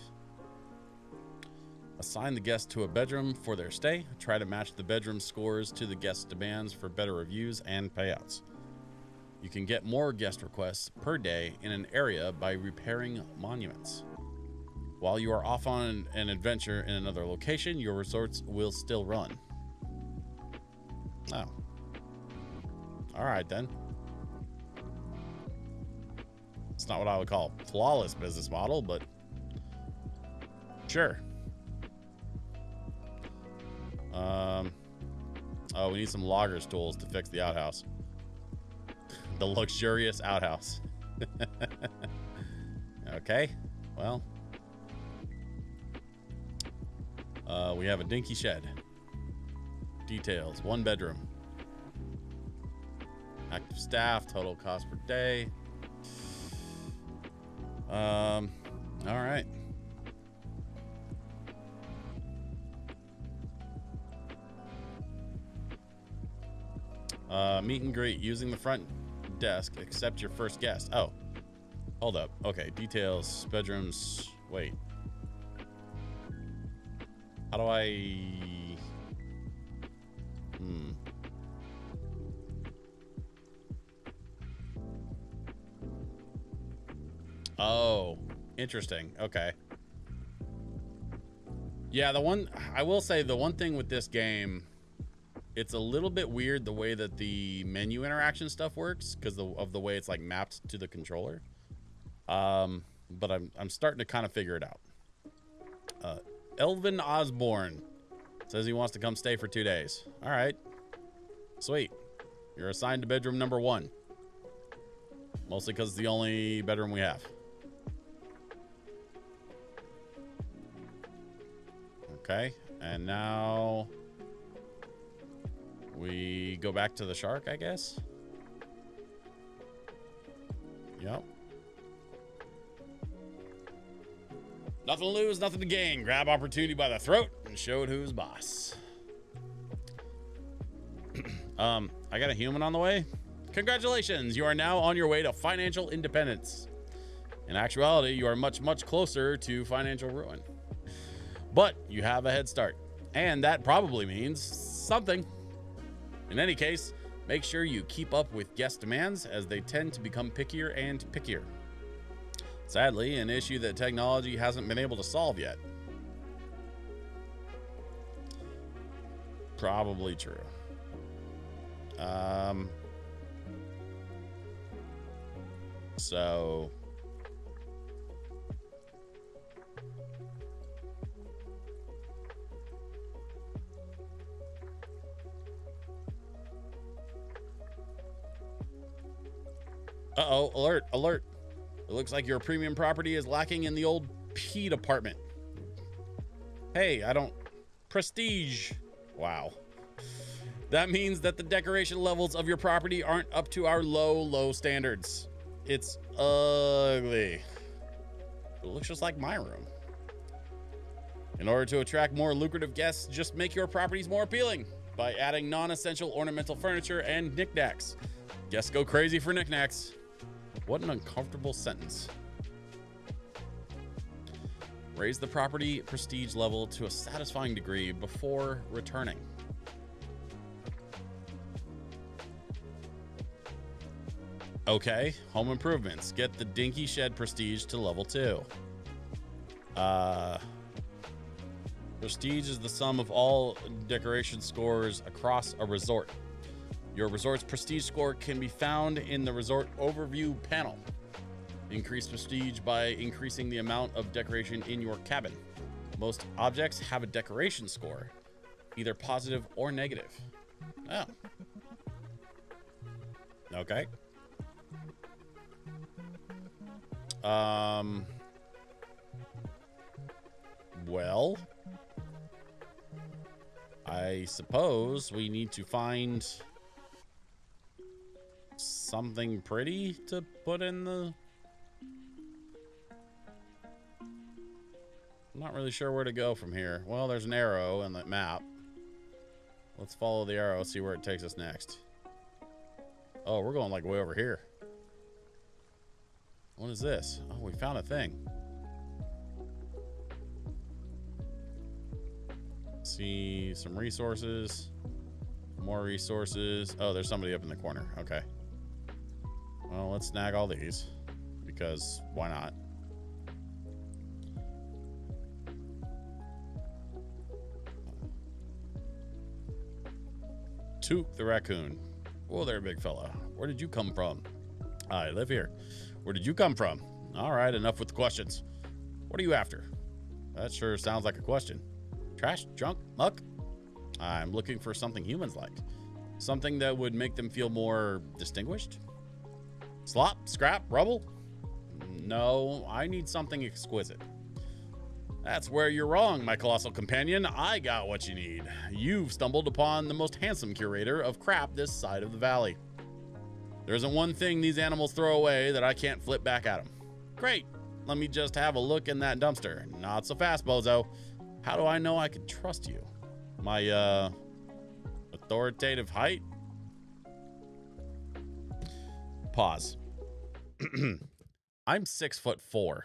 Assign the guest to a bedroom for their stay. Try to match the bedroom scores to the guest's demands for better reviews and payouts. You can get more guest requests per day in an area by repairing monuments. While you are off on an adventure in another location, your resorts will still run. Oh. All right, then. It's not what I would call a flawless business model, but sure. Oh, we need some loggers tools to fix the outhouse. The luxurious outhouse. Okay, well. We have a dinky shed. Details, 1 bedroom. Active staff, total cost per day. All right. Meet and greet using the front desk. Accept your first guest. Oh, hold up. Okay, details, bedrooms. Wait. How do I... Oh, interesting. Okay. Yeah, I will say the one thing with this game, it's a little bit weird the way that the menu interaction stuff works because of the way it's like mapped to the controller. But I'm starting to kind of figure it out. Elvin Osborne says he wants to come stay for 2 days. All right, sweet. You're assigned to bedroom number 1. Mostly because it's the only bedroom we have. Okay, and now we go back to the shark, I guess. Yep. Nothing to lose, nothing to gain. Grab opportunity by the throat and show it who's boss. I got a human on the way. Congratulations, you are now on your way to financial independence. In actuality, you are much, much closer to financial ruin. But you have a head start, and that probably means something. In any case, make sure you keep up with guest demands as they tend to become pickier and pickier. Sadly, an issue that technology hasn't been able to solve yet. Probably true. So... Uh-oh, alert, alert. It looks like your premium property is lacking in the old P department. Hey, I don't... Prestige. Wow. That means that the decoration levels of your property aren't up to our low standards. It's ugly. It looks just like my room. In order to attract more lucrative guests, just make your properties more appealing by adding non-essential ornamental furniture and knickknacks. Guests go crazy for knickknacks. What an uncomfortable sentence. Raise the property prestige level to a satisfying degree before returning. Okay, home improvements. Get the dinky shed prestige to level 2. Prestige is the sum of all decoration scores across a resort. Your resort's prestige score can be found in the resort overview panel. Increase prestige by increasing the amount of decoration in your cabin. Most objects have a decoration score, either positive or negative. Oh. Okay. Well, I suppose we need to find something pretty to put in the... I'm not really sure where to go from here. Well, there's an arrow in the map. Let's follow the arrow, see where it takes us next. Oh, we're going like way over here. What is this? Oh, we found a thing. See some resources. More resources. Oh, there's somebody up in the corner. Okay. Well, let's snag all these because why not? Took the raccoon. Whoa there, big fella. Where did you come from? I live here. Where did you come from? All right, enough with the questions. What are you after? That sure sounds like a question. Trash, junk, muck? I'm looking for something humans like. Something that would make them feel more distinguished? Slop, scrap, rubble? No, I need something exquisite. That's where you're wrong, my colossal companion. I got what you need. You've stumbled upon the most handsome curator of crap this side of the valley. There isn't one thing these animals throw away that I can't flip back at them. Great. Let me just have a look in that dumpster. Not so fast, bozo. How do I know I can trust you? My, authoritative height? pause. I'm 6'4",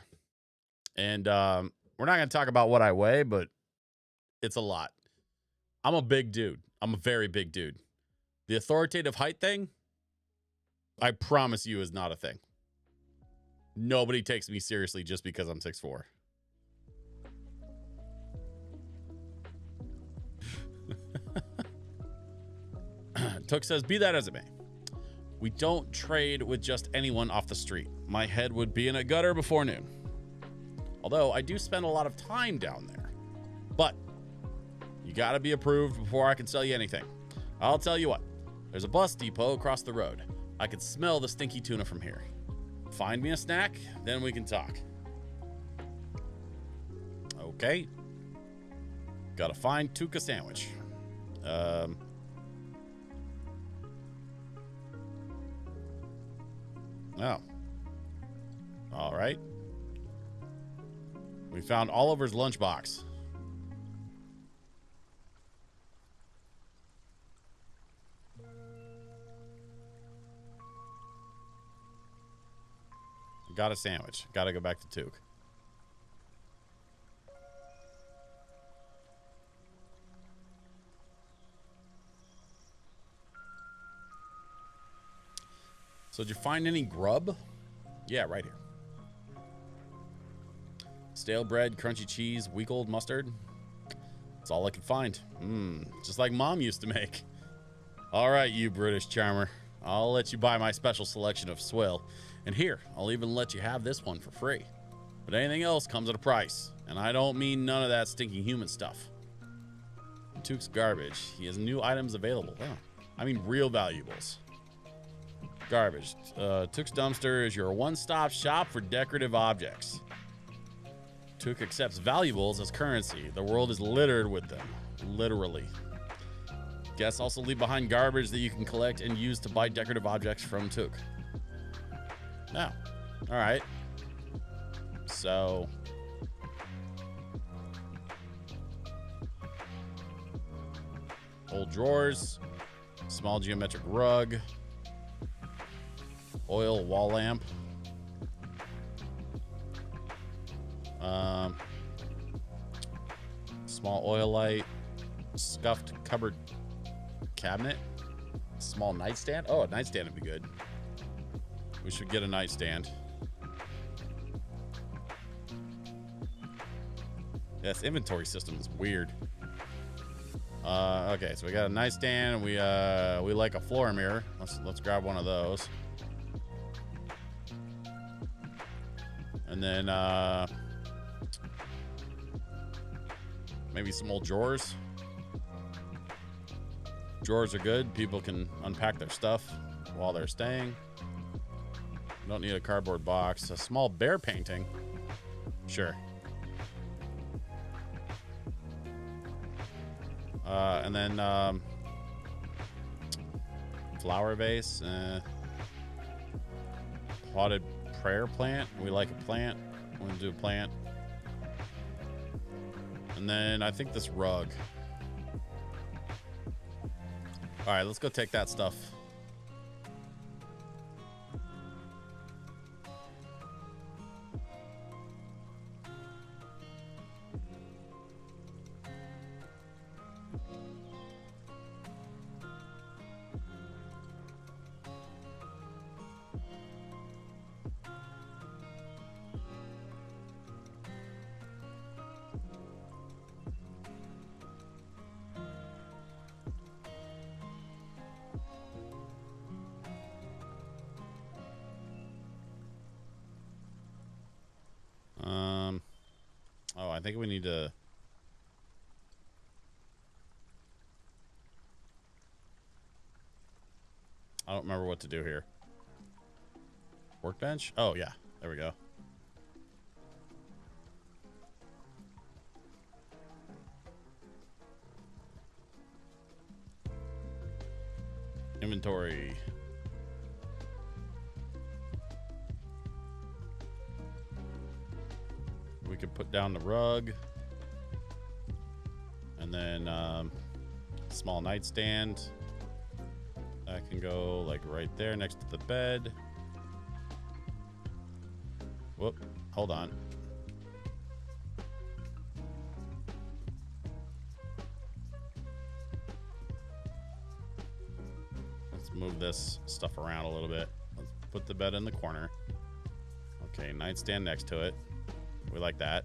and we're not going to talk about what I weigh, but it's a lot. I'm a big dude. I'm a very big dude. The authoritative height thing, I promise you, is not a thing. Nobody takes me seriously just because I'm 6'4". Took says, be that as it may, we don't trade with just anyone off the street. My head would be in a gutter before noon. Although I do spend a lot of time down there. But you got to be approved before I can sell you anything. I'll tell you what, there's a bus depot across the road. I can smell the stinky tuna from here. Find me a snack, then we can talk. Okay. Gotta find Tuca sandwich. Oh. All right. We found Oliver's lunchbox. Got a sandwich. Got to go back to Took. So did you find any grub? Yeah, right here. Stale bread, crunchy cheese, week old mustard. That's all I could find. Just like Mom used to make. All right, you British charmer. I'll let you buy my special selection of swill. And here, I'll even let you have this one for free. But anything else comes at a price. And I don't mean none of that stinking human stuff. Took's garbage. He has new items available. Oh, I mean real valuables. Garbage. Took's dumpster is your one-stop shop for decorative objects. Took accepts valuables as currency. The world is littered with them. Literally. Guests also leave behind garbage that you can collect and use to buy decorative objects from Took. Now, all right. So, old drawers, small geometric rug, oil wall lamp, small oil light, scuffed cupboard cabinet, small nightstand. Oh, a nightstand would be good. We should get a nightstand. Yes, inventory system is weird. Okay, so we got a nightstand, and we like a floor mirror. Let's grab one of those. And then maybe some old drawers. Drawers are good. People can unpack their stuff while they're staying. Don't need a cardboard box. A small bear painting. Sure. And then flower vase. Potted prayer plant. We like a plant. We're going to do a plant. And then I think this rug. All right, let's go take that stuff. Oh, I think we need to. I don't remember what to do here. Workbench? Oh, yeah. There we go. Inventory. We could put down the rug. And then small nightstand. That can go like right there next to the bed. Whoop, hold on. Let's move this stuff around a little bit. Let's put the bed in the corner. Okay, nightstand next to it. We like that.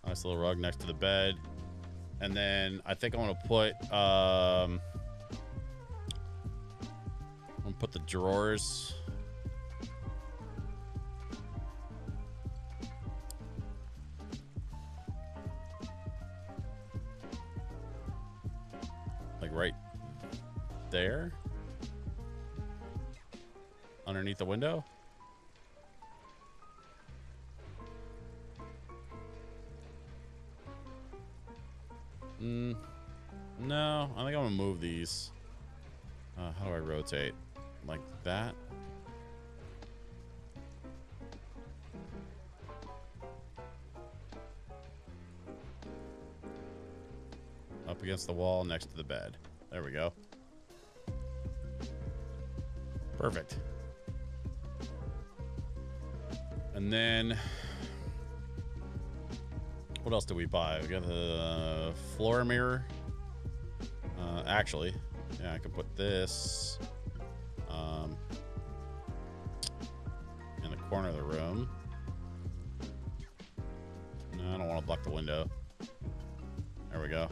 Nice little rug next to the bed. And then I think I want to put I'm gonna put the drawers like right there underneath the window. No, I think I'm gonna move these. How do I rotate? Like that? Up against the wall next to the bed. There we go. Perfect. And then what else did we buy? We got the floor mirror. Actually, yeah, I could put this in the corner of the room. No, I don't want to block the window. There we go.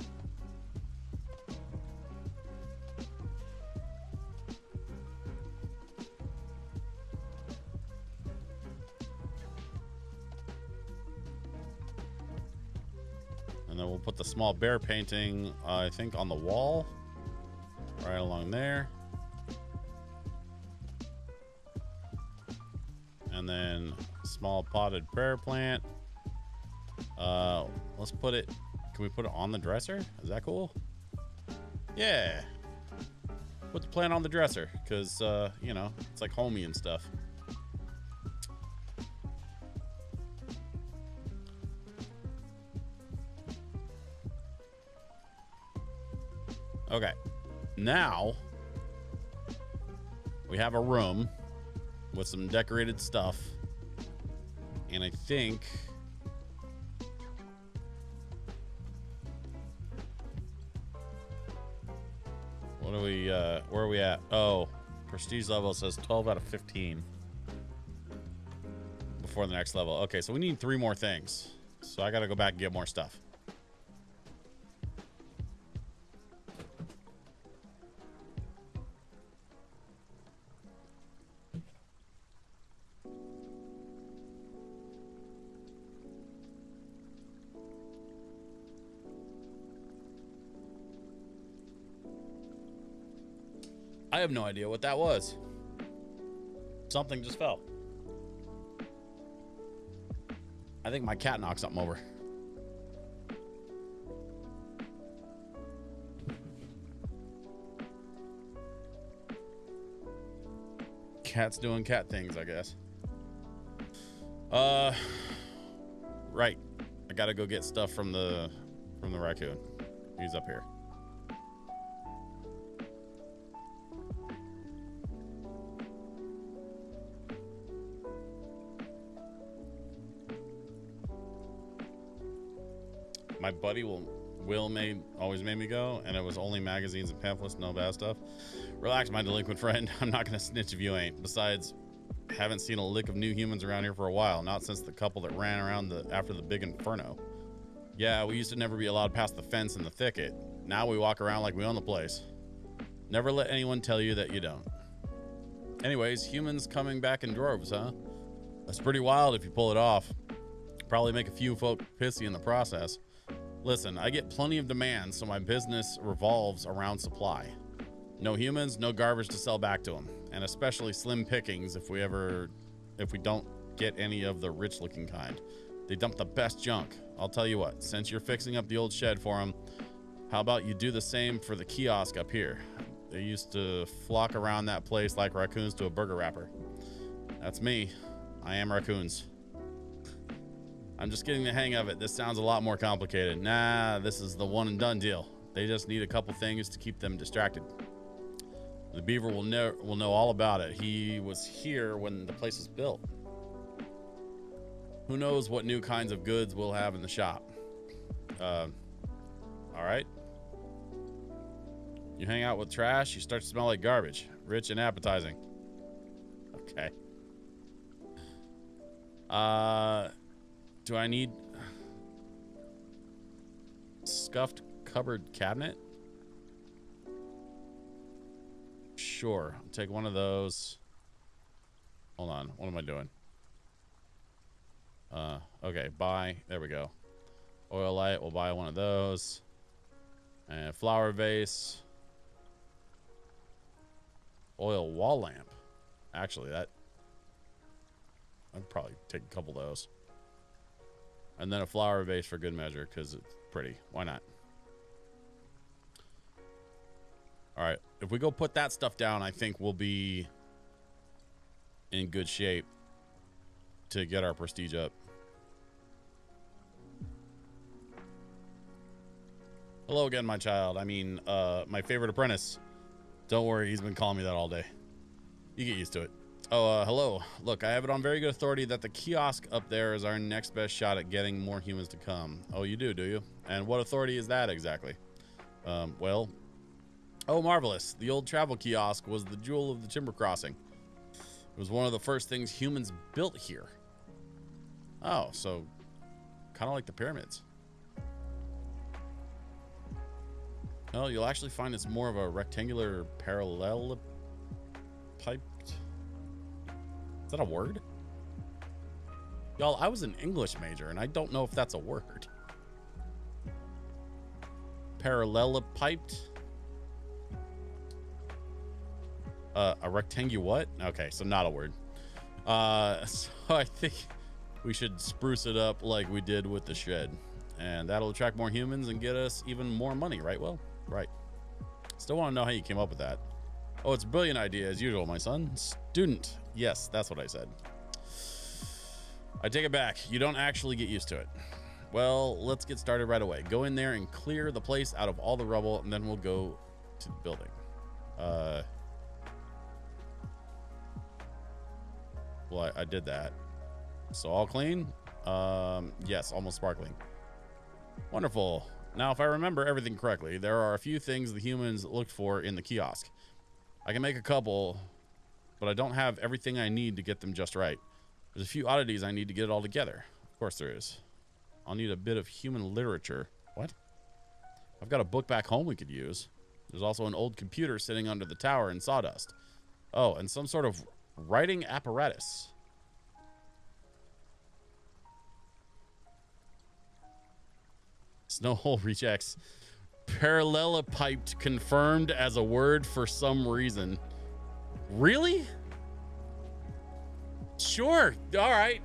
And then we'll put the small bear painting, I think, on the wall. Right along there. And then small potted prayer plant. Let's put it, can we put it on the dresser? Is that cool? Yeah. Put the plant on the dresser because, you know, it's like homey and stuff. Okay. Now we have a room with some decorated stuff, and I think what are we where are we at? Oh, prestige level says 12 out of 15 before the next level. Okay, so we need 3 more things, so I gotta go back and get more stuff. I have no idea what that was. Something just fell. I think my cat knocked something over. Cat's doing cat things, I guess. Right. I gotta go get stuff from the raccoon. He's up here. My buddy always made me go, and it was only magazines and pamphlets, no bad stuff. Relax, my delinquent friend. I'm not gonna snitch if you ain't. Besides, haven't seen a lick of new humans around here for a while. Not since the couple that ran around after the big inferno. Yeah, we used to never be allowed past the fence in the thicket. Now we walk around like we own the place. Never let anyone tell you that you don't. Anyways, humans coming back in droves, huh? That's pretty wild if you pull it off. Probably make a few folk pissy in the process. Listen, I get plenty of demand, so my business revolves around supply. No humans, no garbage to sell back to them, and especially slim pickings if we don't get any of the rich-looking kind. They dump the best junk. I'll tell you what, since you're fixing up the old shed for them, how about you do the same for the kiosk up here? They used to flock around that place like raccoons to a burger wrapper. That's me. I am raccoons. I'm just getting the hang of it. This sounds a lot more complicated. Nah, this is the one and done deal. They just need a couple things to keep them distracted. The beaver will know all about it. He was here when the place was built. Who knows what new kinds of goods we'll have in the shop. All right. You hang out with trash, you start to smell like garbage. Rich and appetizing. Okay. Do I need scuffed cupboard cabinet? Sure. I'll take one of those. Hold on. What am I doing? Okay, buy. There we go. Oil light. We'll buy one of those. And flower vase. Oil wall lamp. Actually, that I'd probably take a couple of those. And then a flower vase for good measure because it's pretty. Why not? All right. If we go put that stuff down, I think we'll be in good shape to get our prestige up. Hello again, my child. I mean, my favorite apprentice. Don't worry, he's been calling me that all day. You get used to it. Oh, hello. Look, I have it on very good authority that the kiosk up there is our next best shot at getting more humans to come. Oh, you do you? And what authority is that exactly? Well, oh, marvelous. The old travel kiosk was the jewel of the timber crossing. It was one of the first things humans built here. Oh, so kind of like the pyramids. Well, you'll actually find it's more of a rectangular parallelepiped. Is that a word? Y'all, I was an English major, and I don't know if that's a word. Parallelepiped? A rectangular what? Okay, so not a word. So I think we should spruce it up like we did with the shed. And that'll attract more humans and get us even more money, right? Well, right. Still want to know how you came up with that. Oh, it's a brilliant idea as usual, my son. Student. Yes, that's what I said. I take it back. You don't actually get used to it. Well, let's get started right away. Go in there and clear the place out of all the rubble, and then we'll go to the building. Well, I did that. So all clean? Yes, almost sparkling. Wonderful. Now, if I remember everything correctly, there are a few things the humans looked for in the kiosk. I can make a couple, but I don't have everything I need to get them just right. There's a few oddities I need to get it all together. Of course there is. I'll need a bit of human literature. What? I've got a book back home we could use. There's also an old computer sitting under the tower in sawdust. Oh, and some sort of writing apparatus. Snowhole rejects. Parallelepiped confirmed as a word for some reason. Really? Sure. All right.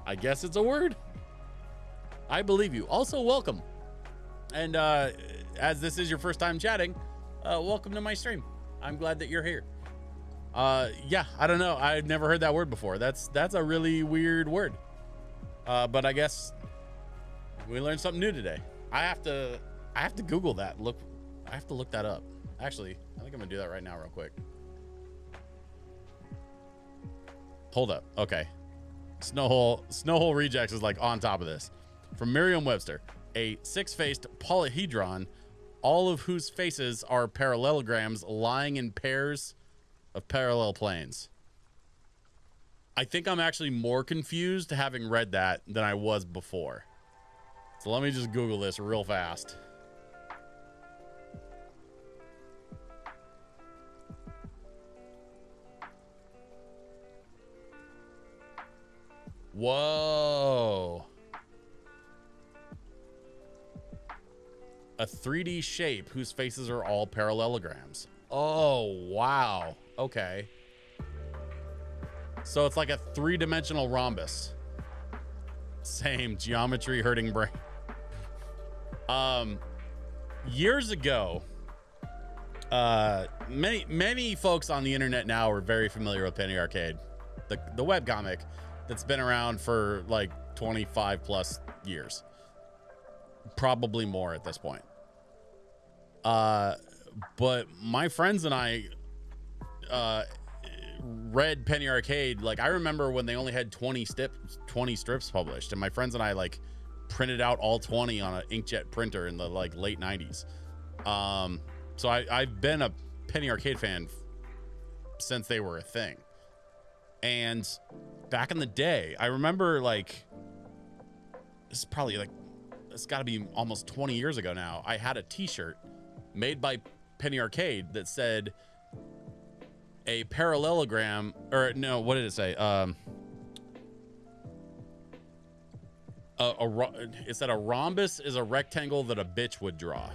I guess it's a word. I believe you. Also, welcome. And as this is your first time chatting, welcome to my stream. I'm glad that you're here. Yeah, I don't know. I've never heard that word before. That's a really weird word. But I guess we learned something new today. I have to Google that. I have to look that up. Actually, I think I'm gonna do that right now real quick. Hold up. Okay. Snowhole rejects is like on top of this. From Merriam-Webster, a six-faced polyhedron, all of whose faces are parallelograms lying in pairs of parallel planes. I think I'm actually more confused having read that than I was before. So let me just Google this real fast. Whoa. A 3D shape whose faces are all parallelograms. Oh, wow. Okay. So it's like a three-dimensional rhombus. Same geometry hurting brain. Years ago, many folks on the internet now are very familiar with Penny Arcade, the webcomic that's been around for like 25 plus years, probably more at this point. But my friends and I read Penny Arcade. Like, I remember when they only had 20 strips published, and my friends and I like printed out all 20 on an inkjet printer in the like late 90s. So I've been a Penny Arcade fan since they were a thing. And back in the day, I remember, like, this is probably like, it's got to be almost 20 years ago now. I had a t-shirt made by Penny Arcade that said a parallelogram, or no, what did it say? It said a rhombus is a rectangle that a bitch would draw.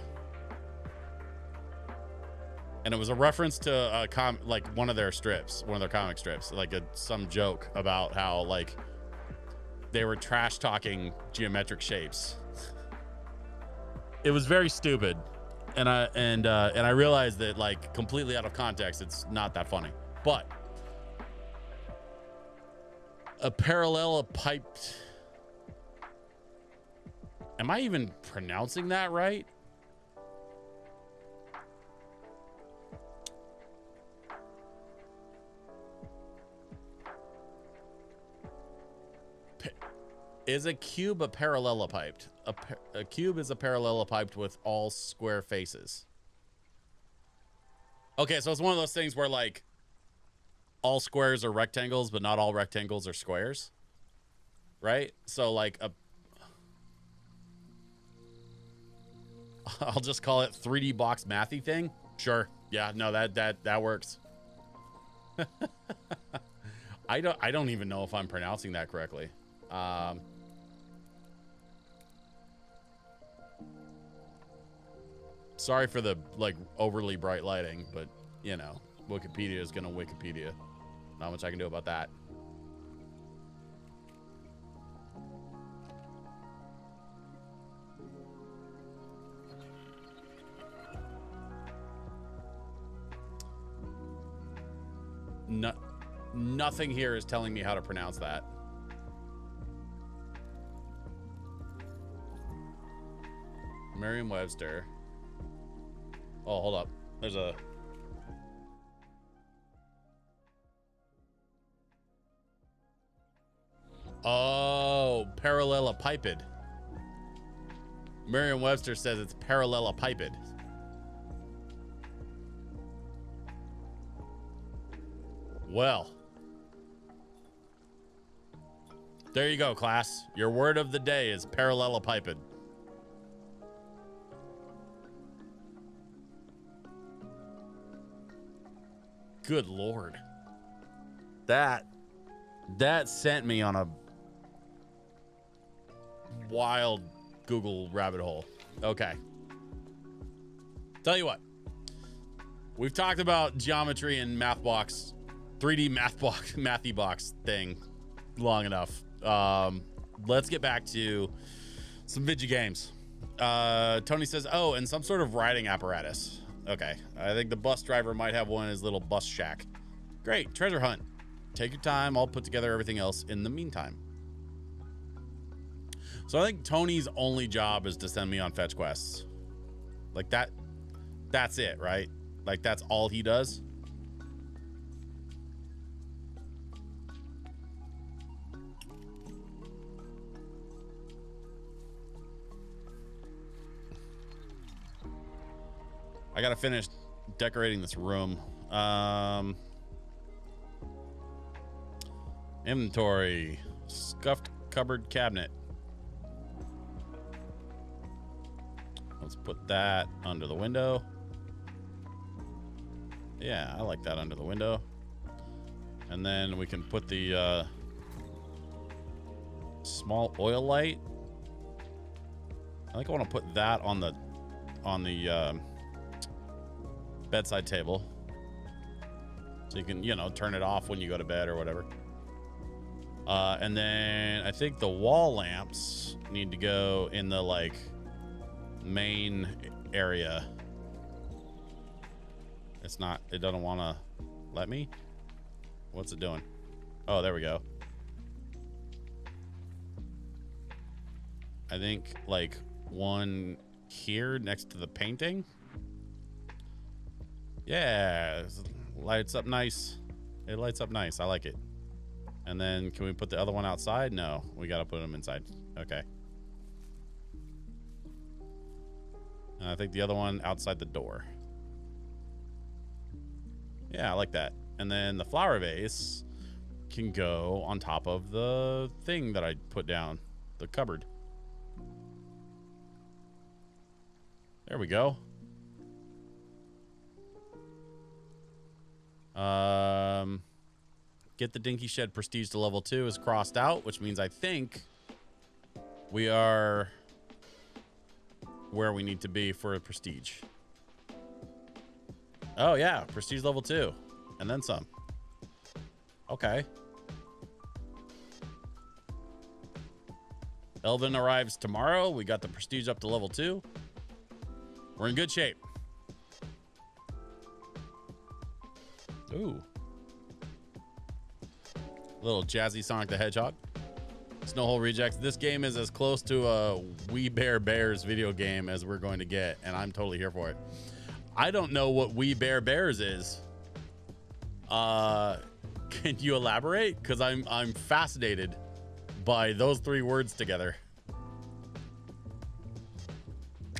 And it was a reference to like one of their strips, one of their comic strips, like some joke about how like they were trash talking geometric shapes. It was very stupid, and I realized that, like, completely out of context, it's not that funny. But a parallelepiped. Am I even pronouncing that right? Is a cube a parallelepiped? A cube is a parallelepiped with all square faces. Okay, so it's one of those things where, like, all squares are rectangles, but not all rectangles are squares, right? So, like, I'll just call it 3D box mathy thing. Sure, yeah, no, that works. I don't even know if I'm pronouncing that correctly. Sorry for the, like, overly bright lighting, but, you know, Wikipedia is gonna Wikipedia. Not much I can do about that. Nothing here is telling me how to pronounce that. Merriam-Webster. Oh, hold up. There's a... Oh, parallelepiped. Merriam-Webster says it's parallelepiped. Well, there you go, class. Your word of the day is parallelepiped. Good Lord. That sent me on a wild Google rabbit hole. Okay. Tell you what. We've talked about geometry and MathBox, 3D Mathy box thing long enough. Let's get back to some video games. Tony says, oh, and some sort of riding apparatus. Okay, I think the bus driver might have one in his little bus shack. Great, treasure hunt. Take your time. I'll put together everything else in the meantime. So I think Tony's only job is to send me on fetch quests. Like that's it, right? Like that's all he does. I gotta finish decorating this room. Inventory. Scuffed cupboard cabinet. Let's put that under the window. Yeah, I like that under the window. And then we can put the small oil light. I think I want to put that on the bedside table, so you can, you know, turn it off when you go to bed or whatever. And then I think the wall lamps need to go in the, like, main area. It's not, it doesn't want to let me. What's it doing? Oh, there we go. I think, like, one here next to the painting. Yeah, it lights up nice. It lights up nice. I like it. And then can we put the other one outside? No, we got to put them inside. Okay. And I think the other one outside the door. Yeah, I like that. And then the flower vase can go on top of the thing that I put down, the cupboard. There we go. Get the Dinky Shed Prestige to level 2 is crossed out, which means I think we are where we need to be for a Prestige. Oh, yeah. Prestige level 2. And then some. Okay. Elvin arrives tomorrow. We got the Prestige up to level 2. We're in good shape. Ooh. Little jazzy Sonic the Hedgehog. Snowhole Rejects. This game is as close to a We Bear Bears video game as we're going to get, and I'm totally here for it. I don't know what We Bear Bears is. Can you elaborate? Because I'm fascinated by those 3 words together.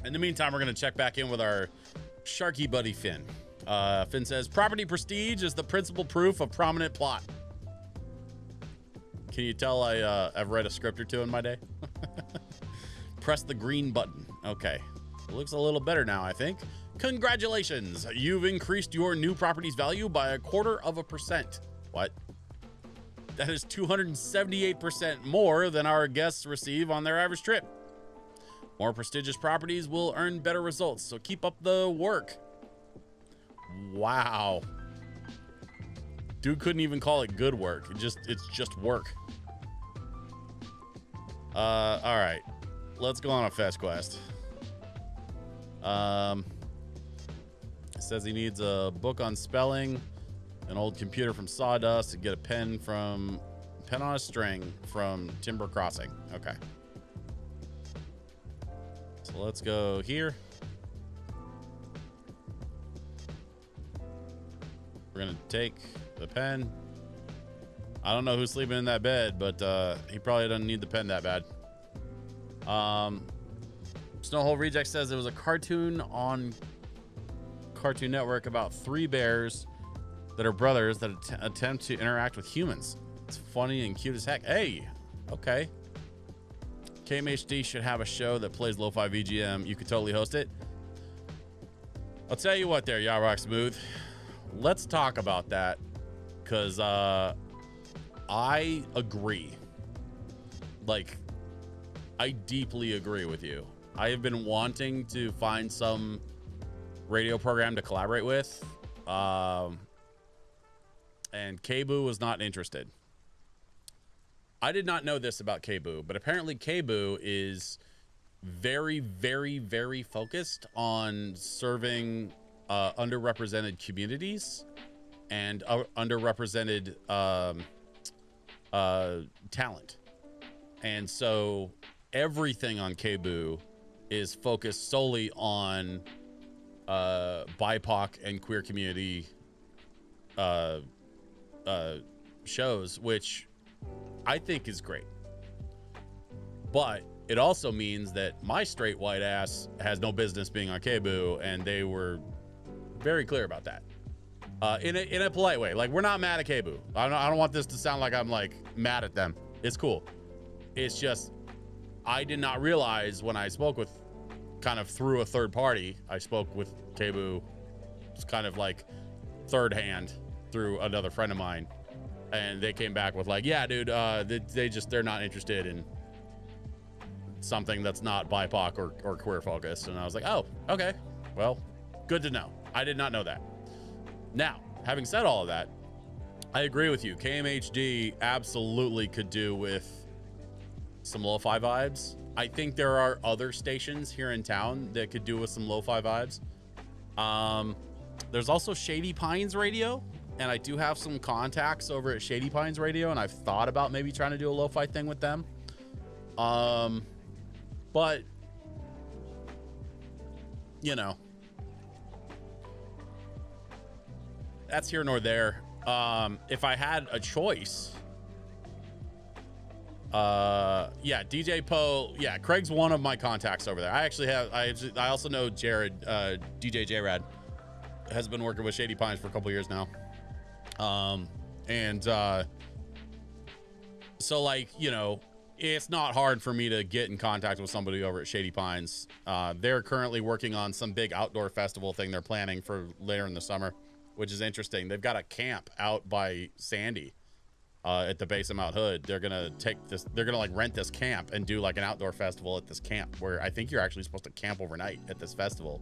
In the meantime, we're going to check back in with our Sharky buddy Finn. Finn says, property prestige is the principal proof of prominent plot. Can you tell I've read a script or 2 in my day? Press the green button. Okay. It looks a little better now, I think. Congratulations. You've increased your new property's value by 1/4%. What? That is 278% more than our guests receive on their average trip. More prestigious properties will earn better results, so keep up the work. Wow. Dude couldn't even call it good work. It's just work. All right. Let's go on a fetch quest. It says he needs a book on spelling, an old computer from Sawdust, and get a pen on a string from Timber Crossing. Okay. So let's go here. We're gonna take the pen. I don't know who's sleeping in that bed, but he probably doesn't need the pen that bad. Snowhole Reject says there was a cartoon on Cartoon Network about 3 bears that are brothers that attempt to interact with humans. It's funny and cute as heck. Hey, okay. KMHD should have a show that plays LoFi VGM. You could totally host it. I'll tell you what there, Yarrock Smooth. Let's talk about that, because I agree. Like, I deeply agree with you. I have been wanting to find some radio program to collaborate with, and Kboo was not interested. I did not know this about Kboo, but apparently Kboo is very, very, very focused on serving underrepresented communities and underrepresented talent. And so everything on Kboo is focused solely on BIPOC and queer community shows, which I think is great. But it also means that my straight white ass has no business being on Kboo, and they were very clear about that. In a polite way. Like, we're not mad at Kboo. I don't want this to sound like I'm like mad at them. It's cool. It's just, I did not realize when I spoke with, kind of through a third party, I spoke with Kboo, it's kind of like third hand through another friend of mine, and they came back with like, yeah, dude, they're not interested in something that's not BIPOC or queer focused. And I was like, oh, okay, well, good to know. I did not know that. Now, having said all of that, I agree with you. KMHD absolutely could do with some lo-fi vibes. I think there are other stations here in town that could do with some lo-fi vibes. There's also Shady Pines Radio, and I do have some contacts over at Shady Pines Radio, and I've thought about maybe trying to do a lo-fi thing with them. But, you know, that's here nor there. If I had a choice, yeah, DJ Poe, yeah, Craig's one of my contacts over there. I actually have, I also know Jared, DJ J-Rad has been working with Shady Pines for a couple years now. So like, you know, it's not hard for me to get in contact with somebody over at Shady Pines. They're currently working on some big outdoor festival thing they're planning for later in the summer, which is interesting. They've got a camp out by Sandy, at the base of Mount Hood. They're gonna like rent this camp and do like an outdoor festival at this camp, where I think you're actually supposed to camp overnight at this festival.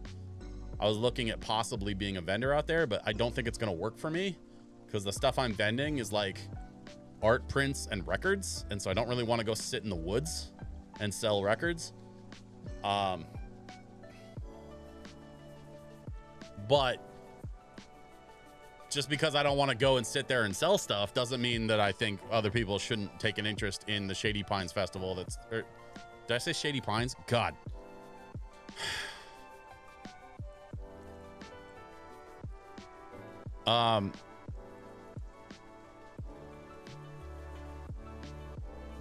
I was looking at possibly being a vendor out there, but I don't think it's gonna work for me because the stuff I'm vending is like art prints and records, and so I don't really want to go sit in the woods and sell records. But just because I don't want to go and sit there and sell stuff doesn't mean that I think other people shouldn't take an interest in the Shady Pines Festival. Did I say Shady Pines? God.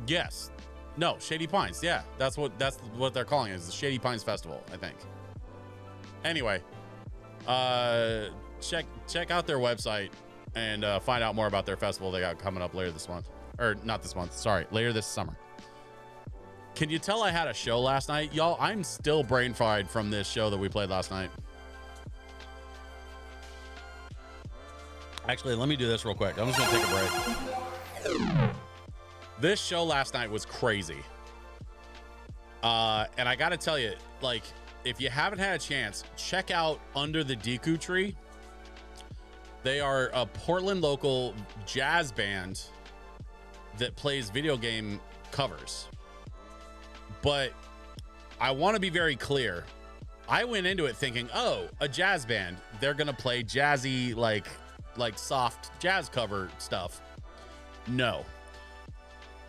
Yes. No, Shady Pines. Yeah, that's what they're calling it. It's the Shady Pines Festival, I think. Anyway, check out their website and find out more about their festival they got coming up later this month. Or not this month, sorry, later this summer. Can you tell I had a show last night? Y'all, I'm still brain fried from this show that we played last night. Actually, let me do this real quick. I'm just gonna take a break. This show last night was crazy. And I gotta tell you, like, if you haven't had a chance, check out Under the Deku Tree. They are a Portland local jazz band that plays video game covers. But I want to be very clear. I went into it thinking, oh, a jazz band. They're going to play jazzy, like soft jazz cover stuff. No.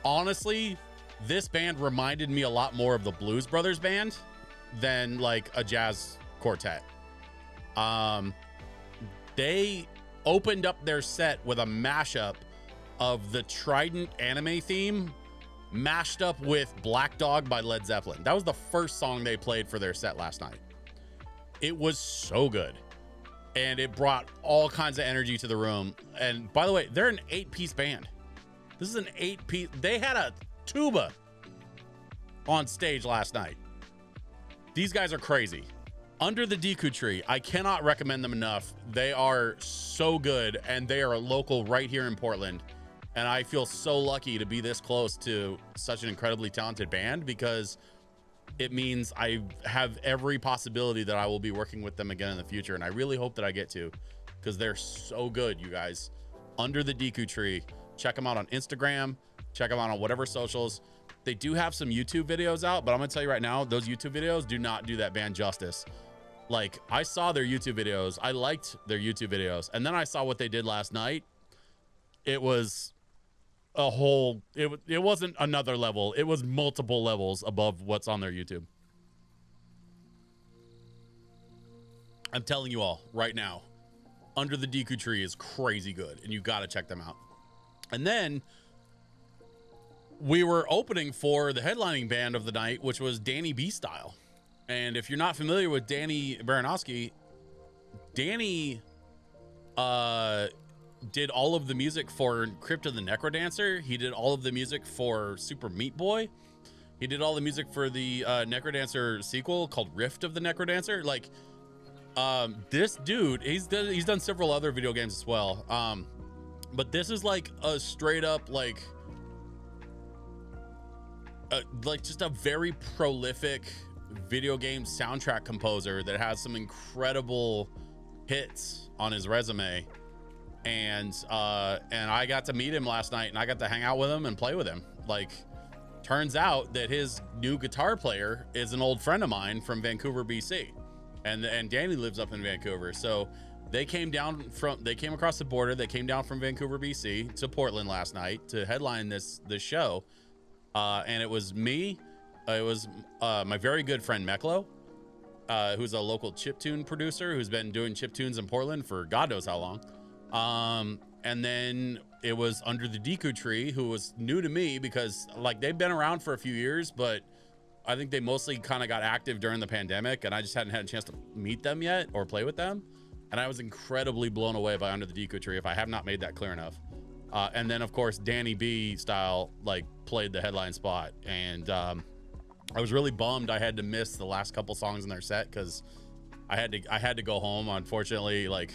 Honestly, this band reminded me a lot more of the Blues Brothers band than like a jazz quartet. They opened up their set with a mashup of the Trident anime theme mashed up with Black Dog by Led Zeppelin. That was the first song they played for their set last night. It was so good. And it brought all kinds of energy to the room. And by the way, they're an 8-piece band. This is an 8-piece. They had a tuba on stage last night. These guys are crazy. Under the Deku Tree, I cannot recommend them enough. They are so good, and they are a local right here in Portland. And I feel so lucky to be this close to such an incredibly talented band, because it means I have every possibility that I will be working with them again in the future. And I really hope that I get to, because they're so good, you guys. Under the Deku Tree. Check them out on Instagram. Check them out on whatever socials. They do have some YouTube videos out, but I'm gonna tell you right now, those YouTube videos do not do that band justice. Like, I saw their YouTube videos. I liked their YouTube videos. And then I saw what they did last night. It was a whole, it wasn't another level. It was multiple levels above what's on their YouTube. I'm telling you all right now, Under the Deku Tree is crazy good, and you got to check them out. And then we were opening for the headlining band of the night, which was Danny B Style. And if you're not familiar with Danny Baranowski, Danny did all of the music for Crypt of the Necrodancer. He did all of the music for Super Meat Boy. He did all the music for the Necrodancer sequel called Rift of the Necrodancer. Like, this dude, he's done several other video games as well. But this is like a straight up like just a very prolific video game soundtrack composer that has some incredible hits on his resume. And I got to meet him last night, and I got to hang out with him and play with him. Like, turns out that his new guitar player is an old friend of mine from Vancouver, BC, and Danny lives up in Vancouver. So they came across the border. They came down from Vancouver, BC to Portland last night to headline this show. And it was me. It was my very good friend Meklo, who's a local chiptune producer who's been doing chiptunes in Portland for God knows how long. And then it was Under the Deku Tree, who was new to me because like they've been around for a few years, but I think they mostly kind of got active during the pandemic, and I just hadn't had a chance to meet them yet or play with them. And I was incredibly blown away by Under the Deku Tree, if I have not made that clear enough. And then of course Danny B style like played the headline spot, and I was really bummed I had to miss the last couple songs in their set because I had to go home. Unfortunately, like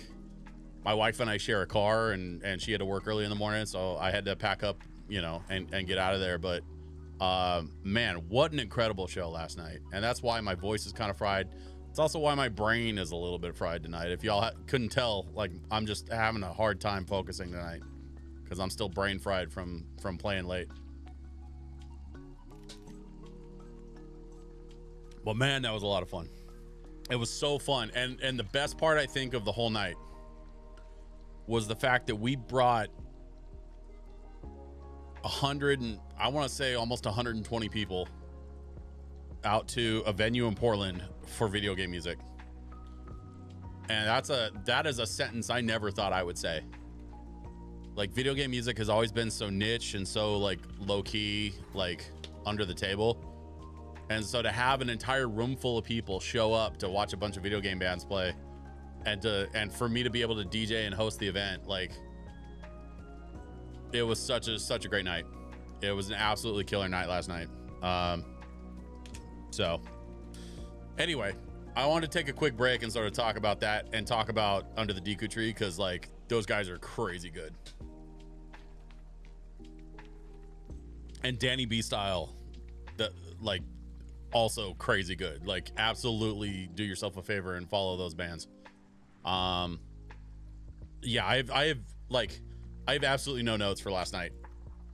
my wife and I share a car, and she had to work early in the morning, so I had to pack up, you know, and get out of there. But man, what an incredible show last night. And that's why my voice is kind of fried. It's also why my brain is a little bit fried tonight. If y'all couldn't tell, like I'm just having a hard time focusing tonight because I'm still brain fried from playing late. But man, that was a lot of fun. It was so fun. And the best part, I think, of the whole night was the fact that we brought 100 and I want to say almost 120 people out to a venue in Portland for video game music. And that is a sentence I never thought I would say. Like, video game music has always been so niche and so like low key, like under the table. And so to have an entire room full of people show up to watch a bunch of video game bands play, and for me to be able to DJ and host the event, like it was such a great night. It was an absolutely killer night last night. So anyway, I wanted to take a quick break and sort of talk about that and talk about Under the Deku Tree, because like those guys are crazy good. And Danny B style, like also crazy good. Like absolutely do yourself a favor and follow those bands. Yeah, I have absolutely no notes for last night.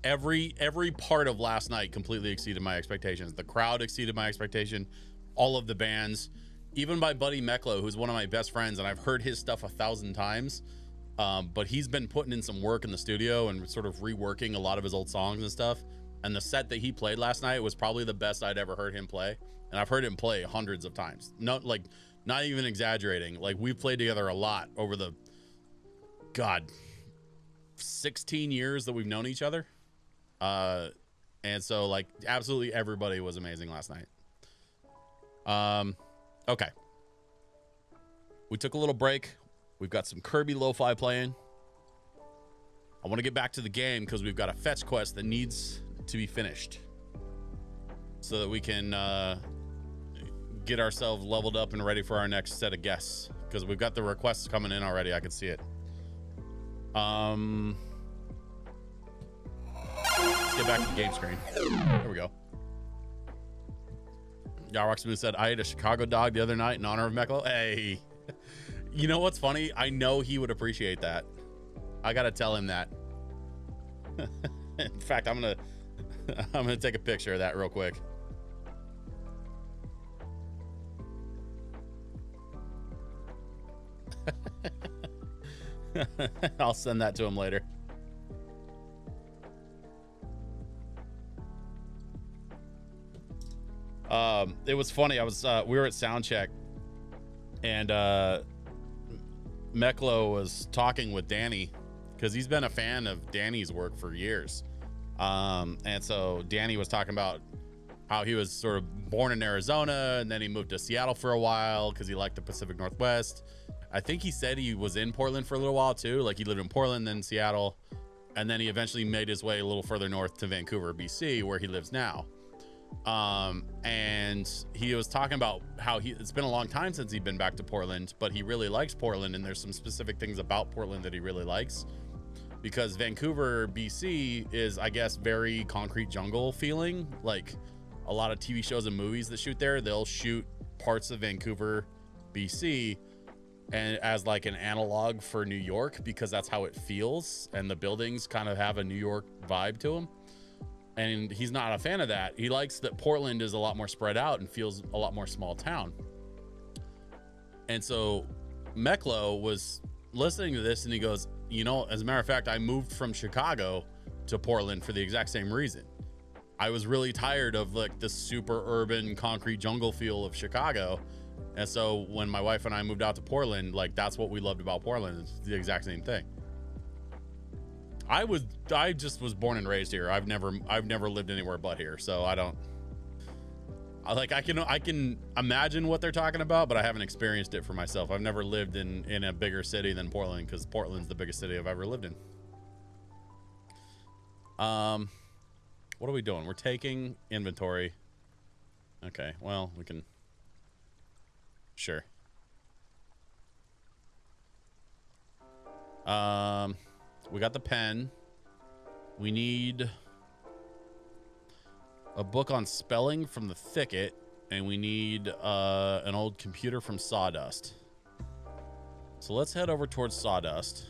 Every part of last night completely exceeded my expectations. The crowd exceeded my expectation. All of the bands, even my buddy Meklo, who's one of my best friends, and I've heard his stuff 1,000 times. But he's been putting in some work in the studio and sort of reworking a lot of his old songs and stuff. And the set that he played last night was probably the best I'd ever heard him play. And I've heard him play hundreds of times. Not even exaggerating. Like, we've played together a lot over the 16 years that we've known each other. And so like absolutely everybody was amazing last night. Okay. We took a little break. We've got some Kirby Lo-Fi playing. I want to get back to the game because we've got a fetch quest that needs to be finished so that we can get ourselves leveled up and ready for our next set of guests, because we've got the requests coming in already. I can see it. Let's get back to the game screen. There we go. Yarrock Smooth said, I ate a Chicago dog the other night in honor of Meklo. Hey, you know what's funny? I know he would appreciate that. I gotta tell him that. In fact, I'm gonna take a picture of that real quick. I'll send that to him later. It was funny. I was we were at sound check, and Meklo was talking with Danny because he's been a fan of Danny's work for years. And so Danny was talking about how he was sort of born in Arizona and then he moved to Seattle for a while because he liked the Pacific Northwest. I think he said he was in Portland for a little while too. Like, he lived in Portland, then Seattle, and then he eventually made his way a little further north to Vancouver, BC, where he lives now. And he was talking about how it's been a long time since he'd been back to Portland, but he really likes Portland, and there's some specific things about Portland that he really likes, because Vancouver, BC is, I guess, very concrete jungle feeling. Like, a lot of TV shows and movies that shoot there, they'll shoot parts of Vancouver, BC, and as like an analog for New York, because that's how it feels, and the buildings kind of have a New York vibe to them. And he's not a fan of that. He likes that Portland is a lot more spread out and feels a lot more small town. And so Meklo was listening to this and he goes, you know, as a matter of fact, I moved from Chicago to Portland for the exact same reason. I was really tired of like the super urban concrete jungle feel of Chicago. And so when my wife and I moved out to Portland, like, that's what we loved about Portland. It's the exact same thing. I just was born and raised here. I've never lived anywhere but here, so I don't. I can imagine what they're talking about, but I haven't experienced it for myself. I've never lived in a bigger city than Portland, because Portland's the biggest city I've ever lived in. What are we doing? We're taking inventory. Okay, well, we can. Sure. We got the pen. We need a book on spelling from the thicket, and we need an old computer from Sawdust. So let's head over towards Sawdust.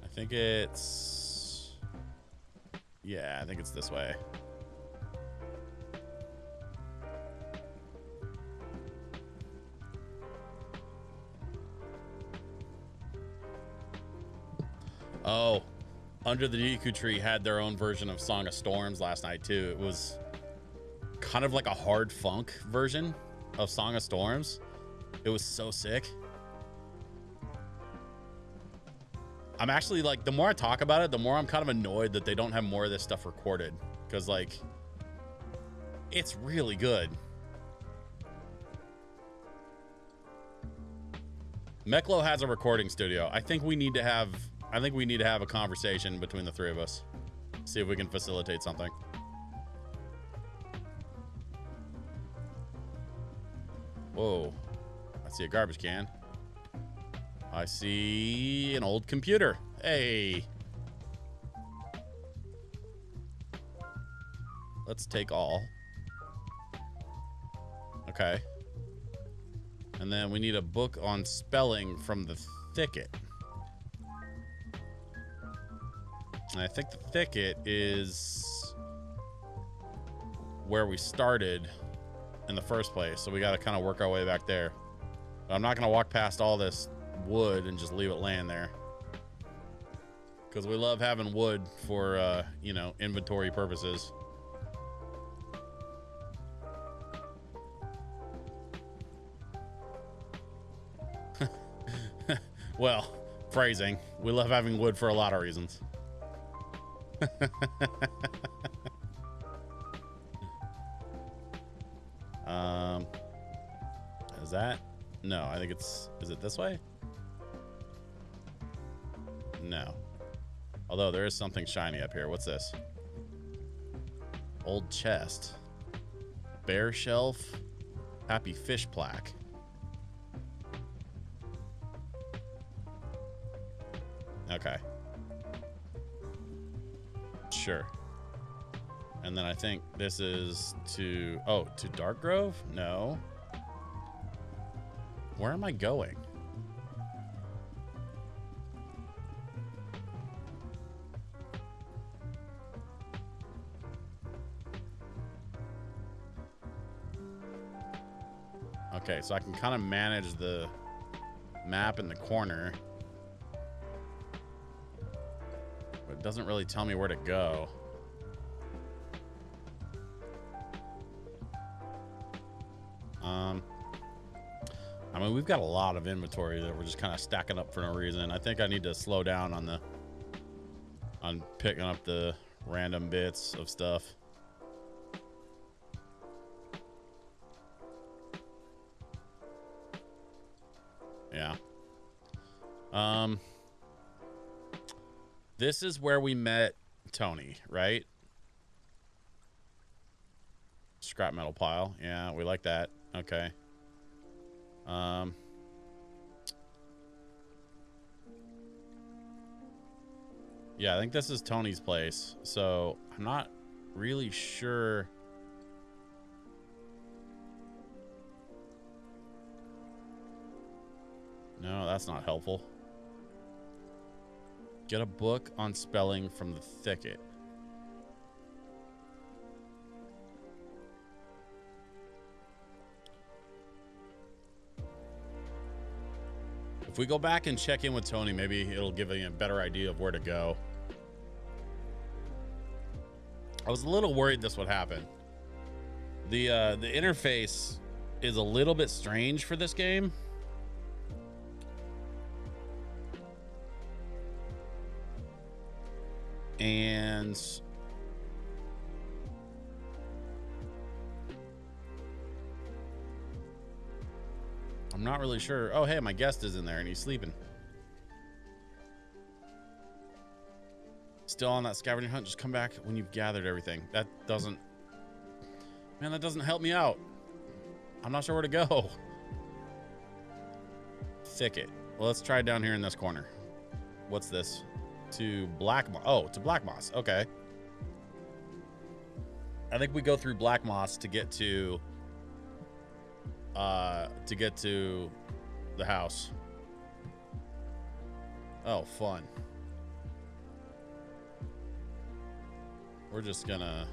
I think it's... Yeah, I think it's this way. Oh, Under the Deku Tree had their own version of Song of Storms last night too. It was kind of like a hard funk version of Song of Storms. It was so sick. I'm actually, like, the more I talk about it, the more I'm kind of annoyed that they don't have more of this stuff recorded, because, like, it's really good. Meklo has a recording studio. I think we need to have a conversation between the three of us. See if we can facilitate something. Whoa. I see a garbage can. I see an old computer. Hey. Let's take all. Okay. And then we need a book on spelling from the thicket. And I think the thicket is where we started in the first place. So we got to kind of work our way back there. But I'm not going to walk past all this wood and just leave it laying there, because we love having wood for you know, inventory purposes. Well, phrasing. We love having wood for a lot of reasons. Is that? No, I think it's... Is it this way? No. Although there is something shiny up here. What's this? Old chest. Bear shelf. Happy fish plaque. Okay. Sure. And then I think this is to... Oh, to Dark Grove? No. Where am I going? Okay, so I can kind of manage the map in the corner, but it doesn't really tell me where to go. I mean, we've got a lot of inventory that we're just kind of stacking up for no reason. I think I need to slow down on picking up the random bits of stuff. Yeah. This is where we met Tony, right? Scrap metal pile. Yeah, we like that. Okay. Yeah, I think this is Tony's place. So I'm not really sure. No, that's not helpful. Get a book on spelling from the thicket. If we go back and check in with Tony, maybe it'll give me a better idea of where to go. I was a little worried this would happen. The interface is a little bit strange for this game. And I'm not really sure. Oh, hey, my guest is in there and he's sleeping. Still on that scavenger hunt? Just come back when you've gathered everything. That doesn't... Man, that doesn't help me out. I'm not sure where to go. Thicket. Well, let's try down here in this corner. What's this? To Black Moss. Oh, to Black Moss. Okay. I think we go through Black Moss to get to the house. Oh, fun. We're just gonna...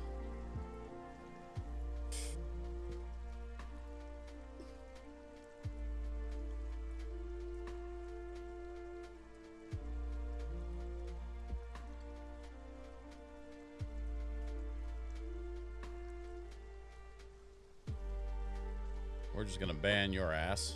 We're just gonna ban your ass.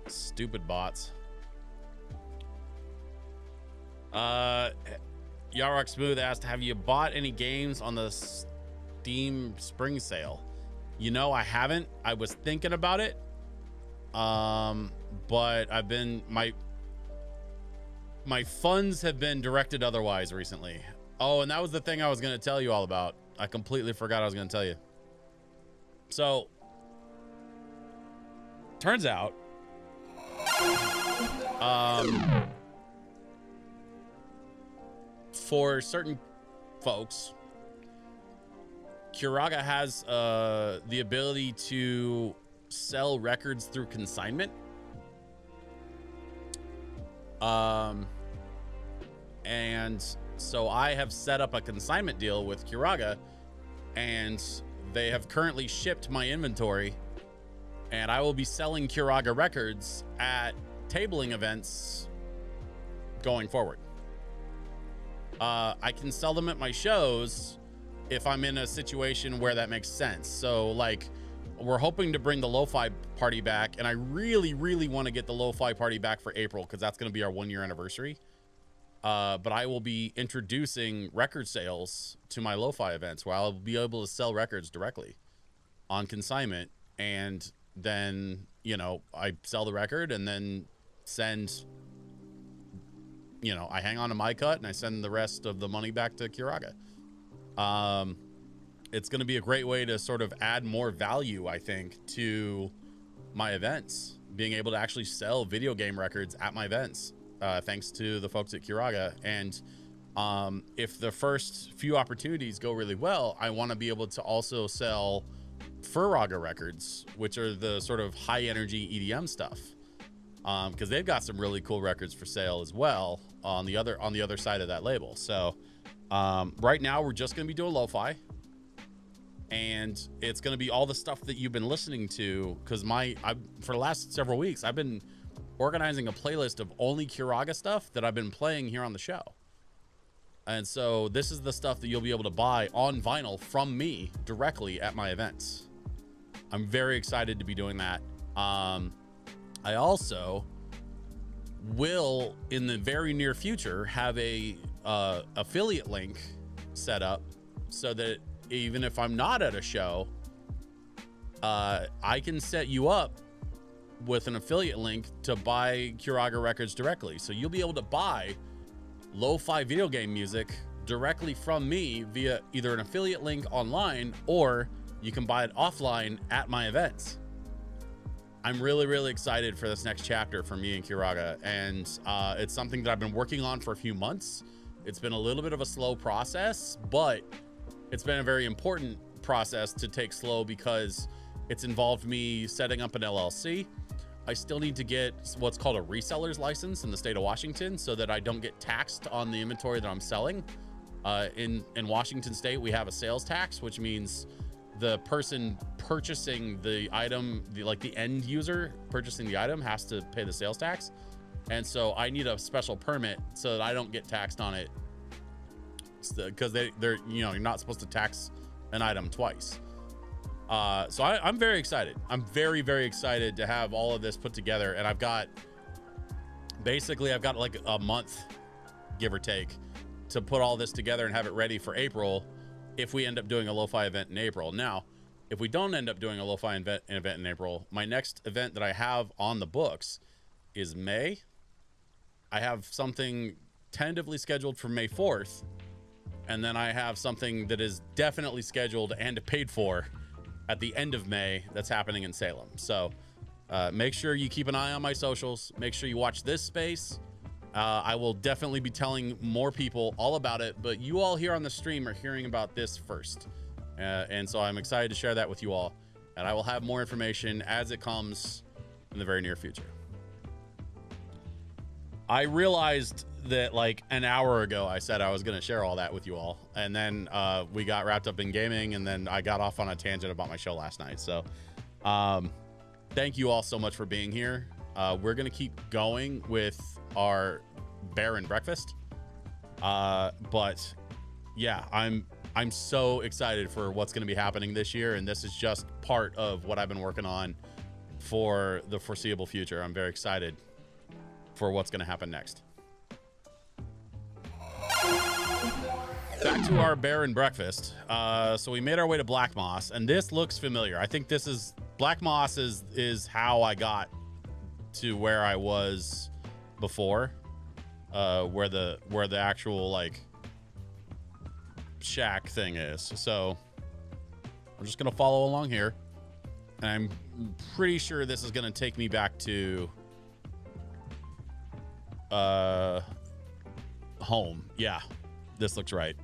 Stupid bots. Yarok Smooth asked, have you bought any games on the Steam spring sale? You know, I haven't. I was thinking about it. But I've been my funds have been directed otherwise recently. Oh, and that was the thing I was going to tell you all about. I completely forgot I was going to tell you. So, turns out, for certain folks, Curaga has the ability to sell records through consignment. And so I have set up a consignment deal with Curaga, and they have currently shipped my inventory, and I will be selling Curaga records at tabling events going forward. I can sell them at my shows if I'm in a situation where that makes sense. So like, we're hoping to bring the Lo-Fi party back, and I really, really want to get the Lo-Fi party back for April, because that's going to be our 1-year anniversary. But I will be introducing record sales to my Lo-Fi events, where I'll be able to sell records directly on consignment, and then, you know, I sell the record and then send, you know, I hang on to my cut and I send the rest of the money back to Curaga. It's going to be a great way to sort of add more value, I think, to my events, being able to actually sell video game records at my events, thanks to the folks at Curaga. And if the first few opportunities go really well, I want to be able to also sell Furaga records, which are the sort of high energy EDM stuff, because they've got some really cool records for sale as well on the other side of that label. So right now we're just going to be doing lo-fi, and it's going to be all the stuff that you've been listening to, because for the last several weeks I've been organizing a playlist of only Curaga stuff that I've been playing here on the show. And so this is the stuff that you'll be able to buy on vinyl from me directly at my events. I'm very excited to be doing that. I also will, in the very near future, have a affiliate link set up so that even if I'm not at a show, I can set you up with an affiliate link to buy Curaga records directly. So you'll be able to buy lo-fi video game music directly from me via either an affiliate link online, or you can buy it offline at my events. I'm really, really excited for this next chapter for me and Curaga, and it's something that I've been working on for a few months. It's been a little bit of a slow process, but it's been a very important process to take slow because it's involved me setting up an LLC. I still need to get what's called a reseller's license in the state of Washington so that I don't get taxed on the inventory that I'm selling. In Washington state, we have a sales tax, which means the person purchasing the item, the end user purchasing the item, has to pay the sales tax. And so I need a special permit so that I don't get taxed on it, because they're, you know, you're not supposed to tax an item twice. So I'm very excited. I'm very, very excited to have all of this put together. And I've got like a month, give or take, to put all this together and have it ready for April if we end up doing a LoFi event in April. Now, if we don't end up doing a LoFi event in April, my next event that I have on the books is May. I have something tentatively scheduled for May 4th. And then I have something that is definitely scheduled and paid for at the end of May that's happening in Salem. So make sure you keep an eye on my socials. Make sure you watch this space. I will definitely be telling more people all about it, but you all here on the stream are hearing about this first. And so I'm excited to share that with you all. And I will have more information as it comes in the very near future. I realized that like an hour ago, I said I was going to share all that with you all. And then we got wrapped up in gaming, and then I got off on a tangent about my show last night. So thank you all so much for being here. We're going to keep going with our bear and breakfast. But yeah, I'm so excited for what's going to be happening this year. And this is just part of what I've been working on for the foreseeable future. I'm very excited for what's going to happen next. Back to our bear and breakfast. So we made our way to Black Moss, and this looks familiar. I think this is Black Moss is how I got to where I was before, where the actual like shack thing is. So I'm just gonna follow along here, and I'm pretty sure this is gonna take me back to home. Yeah, this looks right.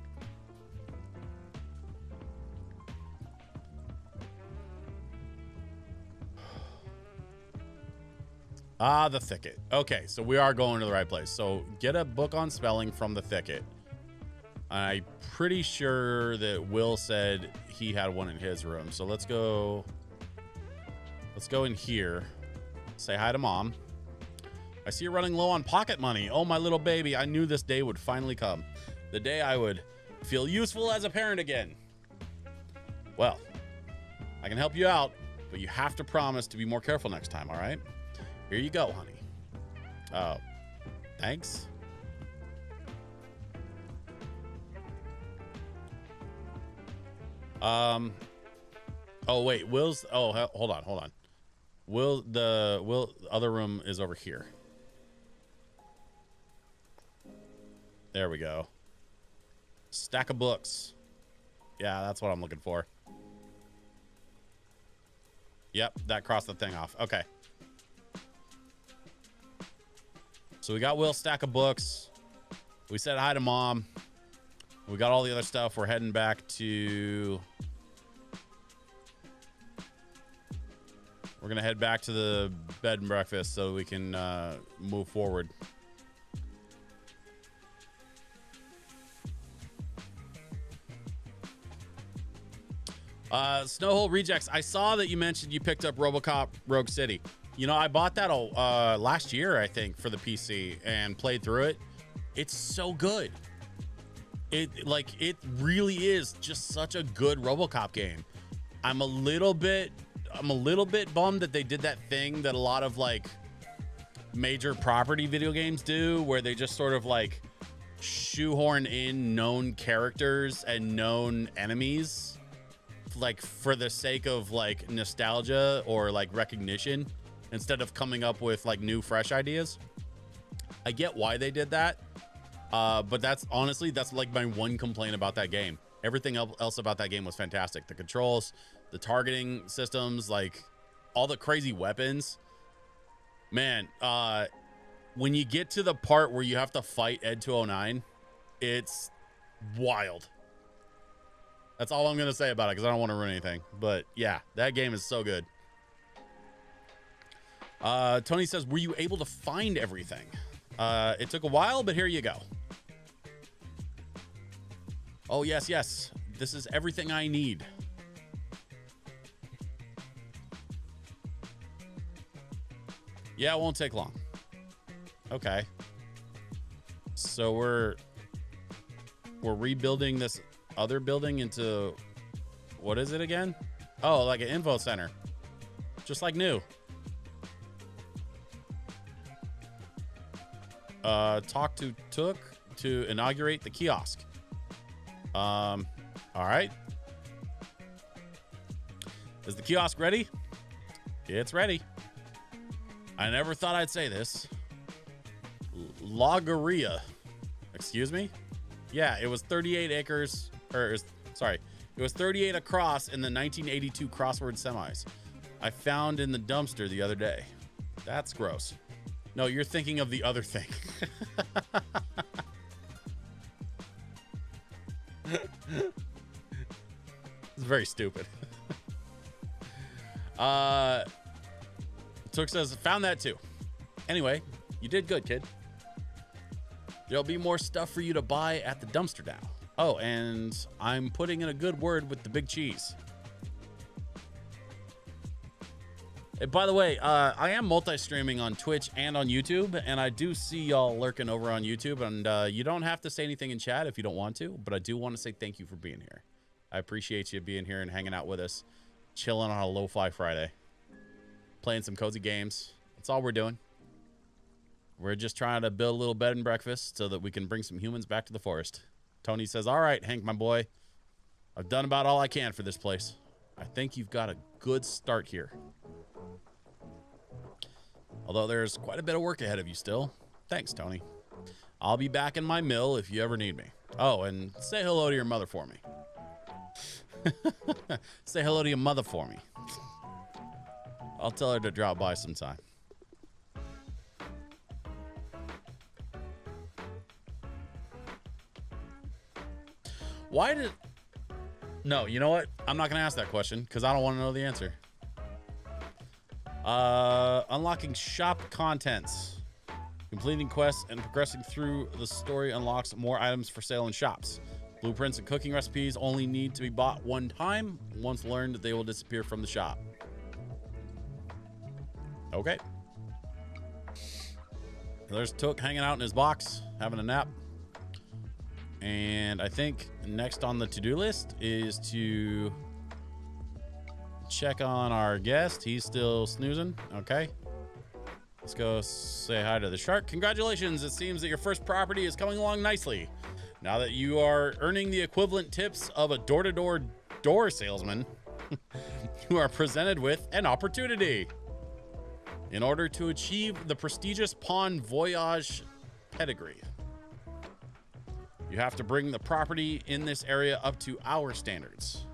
Ah, the thicket. Okay, so we are going to the right place. So get a book on spelling from the thicket. I'm pretty sure that Will said he had one in his room. So let's go in here. Say hi to Mom. I see you're running low on pocket money. Oh, my little baby. I knew this day would finally come. The day I would feel useful as a parent again. Well, I can help you out, but you have to promise to be more careful next time, all right? Here you go, honey. Oh, thanks. Oh, wait, Will's, oh, hold on. Will, other room is over here. There we go. Stack of books. Yeah, that's what I'm looking for. Yep, that crossed the thing off. Okay. So we got Will's stack of books. We said hi to Mom. We got all the other stuff. We're heading back to... We're going to head back to the bed and breakfast so we can move forward. Snowhole Rejects, I saw that you mentioned you picked up RoboCop Rogue City. You know, I bought that last year, I think, for the PC and played through it. It's so good. It really is just such a good RoboCop game. I'm a little bit bummed that they did that thing that a lot of like major property video games do, where they just sort of like shoehorn in known characters and known enemies, like for the sake of like nostalgia or like recognition, instead of coming up with like new fresh ideas. I get why they did that, but that's like my one complaint about that game. Everything else about that game was fantastic. The controls, the targeting systems, like all the crazy weapons. Man, when you get to the part where you have to fight Ed 209, it's wild. That's all I'm going to say about it, because I don't want to ruin anything. But yeah, that game is so good. Tony says, were you able to find everything? It took a while, but here you go. Oh, yes, yes. This is everything I need. Yeah, it won't take long. Okay. So we're rebuilding this other building into, what is it again? Oh, like an info center. Just like new. Talk to Took to inaugurate the kiosk. All right. Is the kiosk ready? It's ready. I never thought I'd say this. Loggeria. Excuse me? Yeah, it was 38 acres, sorry. It was 38 across in the 1982 crossword semis I found in the dumpster the other day. That's gross. No, you're thinking of the other thing. It's very stupid. Took says, found that too. Anyway, you did good, kid. There'll be more stuff for you to buy at the dumpster now. Oh, and I'm putting in a good word with the big cheese. And by the way, I am multi-streaming on Twitch and on YouTube, and I do see y'all lurking over on YouTube, and you don't have to say anything in chat if you don't want to, but I do want to say thank you for being here. I appreciate you being here and hanging out with us, chilling on a Lo-Fi Friday, playing some cozy games. That's all we're doing. We're just trying to build a little bed and breakfast so that we can bring some humans back to the forest. Tony says, all right, Hank, my boy, I've done about all I can for this place. I think you've got a good start here. Although there's quite a bit of work ahead of you still. Thanks, Tony. I'll be back in my mill if you ever need me. Oh, and say hello to your mother for me. Say hello to your mother for me. I'll tell her to drop by sometime. Why did... No, you know what? I'm not going to ask that question because I don't want to know the answer. Unlocking shop contents. Completing quests and progressing through the story unlocks more items for sale in shops. Blueprints and cooking recipes only need to be bought one time. Once learned, they will disappear from the shop. Okay. There's Took hanging out in his box, having a nap. And I think next on the to-do list is to check on our guest. He's still snoozing. Okay. Let's go say hi to the shark. Congratulations. It seems that your first property is coming along nicely. Now that you are earning the equivalent tips of a door-to-door door salesman, you are presented with an opportunity. In order to achieve the prestigious Pawn Voyage pedigree, you have to bring the property in this area up to our standards.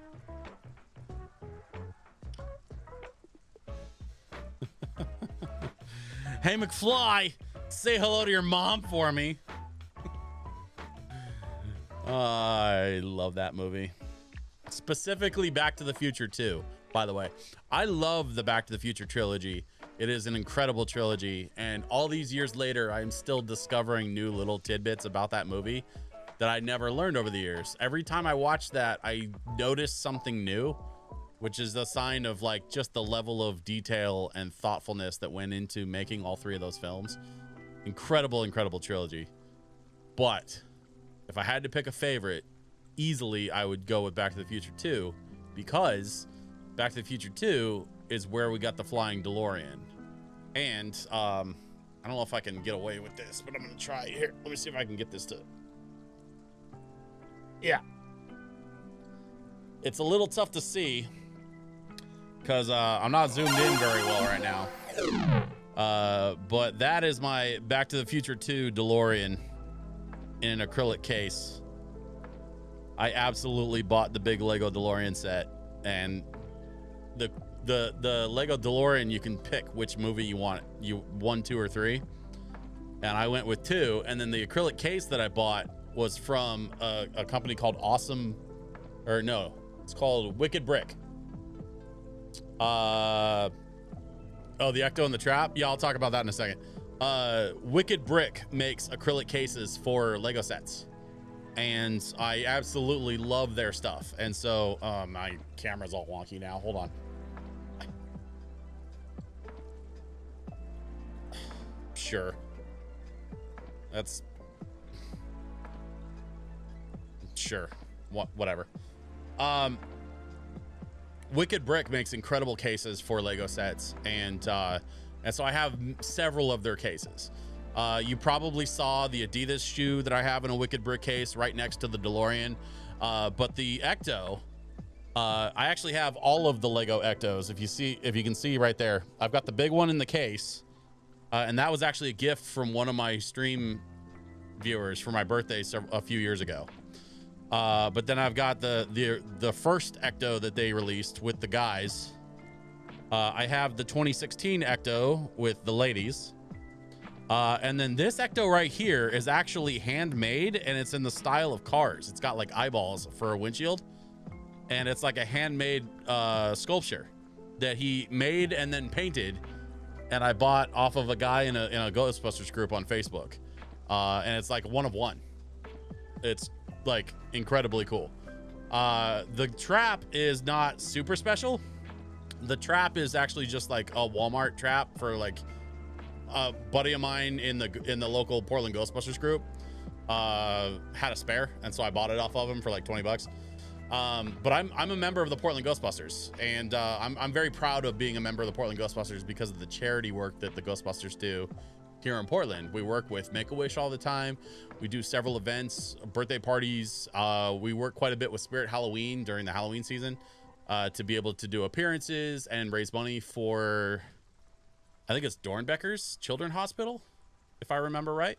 Hey, McFly, say hello to your mom for me. I love that movie. Specifically Back to the Future 2, by the way. I love the Back to the Future trilogy. It is an incredible trilogy. And all these years later, I'm still discovering new little tidbits about that movie that I never learned over the years. Every time I watch that, I notice something new, which is a sign of like just the level of detail and thoughtfulness that went into making all three of those films. Incredible, incredible trilogy. But if I had to pick a favorite, easily I would go with Back to the Future 2, because Back to the Future 2 is where we got the flying DeLorean. And I don't know if I can get away with this, but I'm gonna try it here. Let me see if I can get this to... Yeah. It's a little tough to see because I'm not zoomed in very well right now. But that is my Back to the Future 2 DeLorean in an acrylic case. I absolutely bought the big Lego DeLorean set, and the Lego DeLorean, you can pick which movie you want. You 1, 2, or 3. And I went with 2, and then the acrylic case that I bought was from a company called it's called Wicked Brick. Oh, the Ecto and the Trap? Yeah, I'll talk about that in a second. Wicked Brick makes acrylic cases for Lego sets, and I absolutely love their stuff. And so my camera's all wonky now. Hold on. Sure. That's... Sure. Whatever. Wicked Brick makes incredible cases for Lego sets, and so I have several of their cases. You probably saw the Adidas shoe that I have in a Wicked Brick case right next to the DeLorean, but the Ecto, I actually have all of the Lego Ectos. If you can see right there, I've got the big one in the case, and that was actually a gift from one of my stream viewers for my birthday a few years ago. But then I've got the first Ecto that they released with the guys. I have the 2016 Ecto with the ladies. And then this Ecto right here is actually handmade, and it's in the style of Cars. It's got like eyeballs for a windshield, and it's like a handmade sculpture that he made and then painted, and I bought off of a guy in a Ghostbusters group on Facebook. And it's like one of one. It's like incredibly cool. The trap is not super special. The trap is actually just like a Walmart trap for like a buddy of mine in the local Portland Ghostbusters group had a spare, and so I bought it off of him for like 20 bucks. But I'm a member of the Portland Ghostbusters, and I'm very proud of being a member of the Portland Ghostbusters because of the charity work that the Ghostbusters do here in Portland. We work with Make-A-Wish all the time. We do several events, birthday parties. We work quite a bit with Spirit Halloween during the Halloween season to be able to do appearances and raise money for, I think it's Dornbecker's Children's Hospital, if I remember right.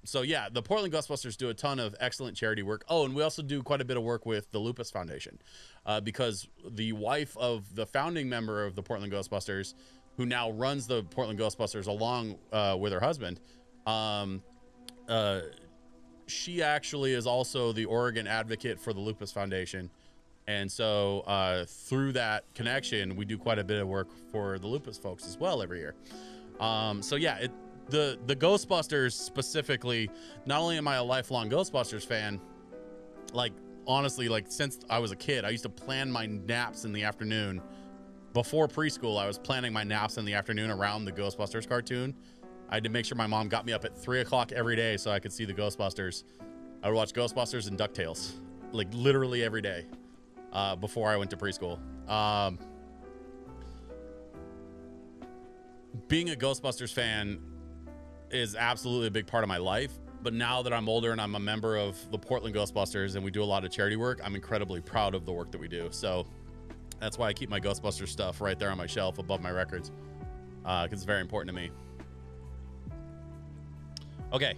So yeah, the Portland Ghostbusters do a ton of excellent charity work. Oh, and we also do quite a bit of work with the Lupus Foundation, because the wife of the founding member of the Portland Ghostbusters, who now runs the Portland Ghostbusters along with her husband, she actually is also the Oregon advocate for the Lupus Foundation. And so through that connection, we do quite a bit of work for the Lupus folks as well every year. So yeah, the Ghostbusters specifically, not only am I a lifelong Ghostbusters fan, like honestly, like since I was a kid, I used to plan my naps in the afternoon. Before preschool, I was planning my naps in the afternoon around the Ghostbusters cartoon. I had to make sure my mom got me up at 3 o'clock every day so I could see the Ghostbusters. I would watch Ghostbusters and DuckTales, like literally every day before I went to preschool. Being a Ghostbusters fan is absolutely a big part of my life. But now that I'm older and I'm a member of the Portland Ghostbusters and we do a lot of charity work, I'm incredibly proud of the work that we do. So that's why I keep my Ghostbusters stuff right there on my shelf above my records, because it's very important to me. Okay.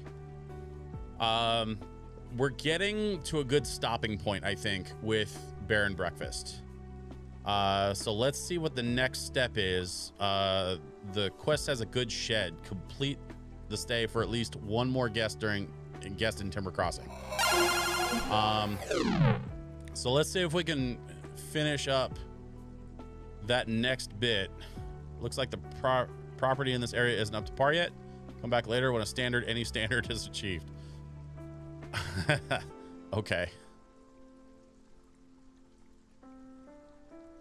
We're getting to a good stopping point, I think, with Bear and Breakfast. So let's see what the next step is. The quest has a good shed. Complete the stay for at least one more guest in Timber Crossing. So let's see if we can finish up that next bit. Looks like the property in this area isn't up to par yet. Come back later when any standard is achieved. Okay.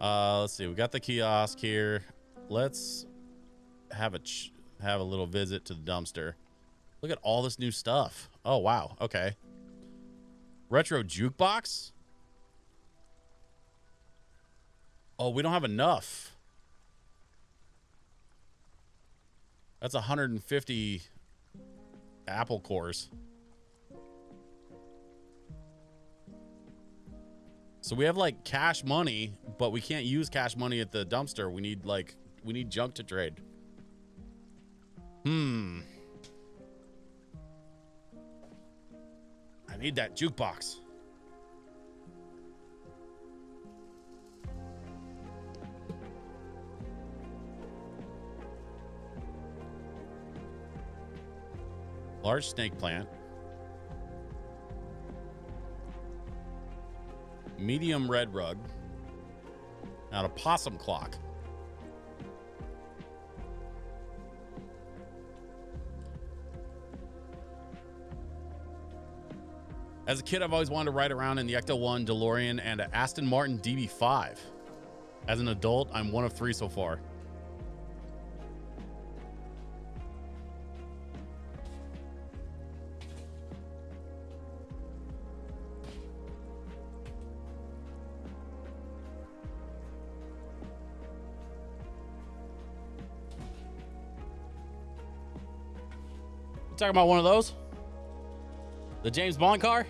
Let's see. We got the kiosk here. Let's have a little visit to the dumpster. Look at all this new stuff. Oh wow. Okay. Retro jukebox. Oh, we don't have enough. That's 150 Apple cores. So we have like cash money, but we can't use cash money at the dumpster. We need junk to trade. I need that jukebox. Large snake plant. Medium red rug. Now a possum clock. As a kid, I've always wanted to ride around in the Ecto-1 DeLorean and an Aston Martin DB5. As an adult, I'm one of 3 so far. You talking about one of those? The James Bond car?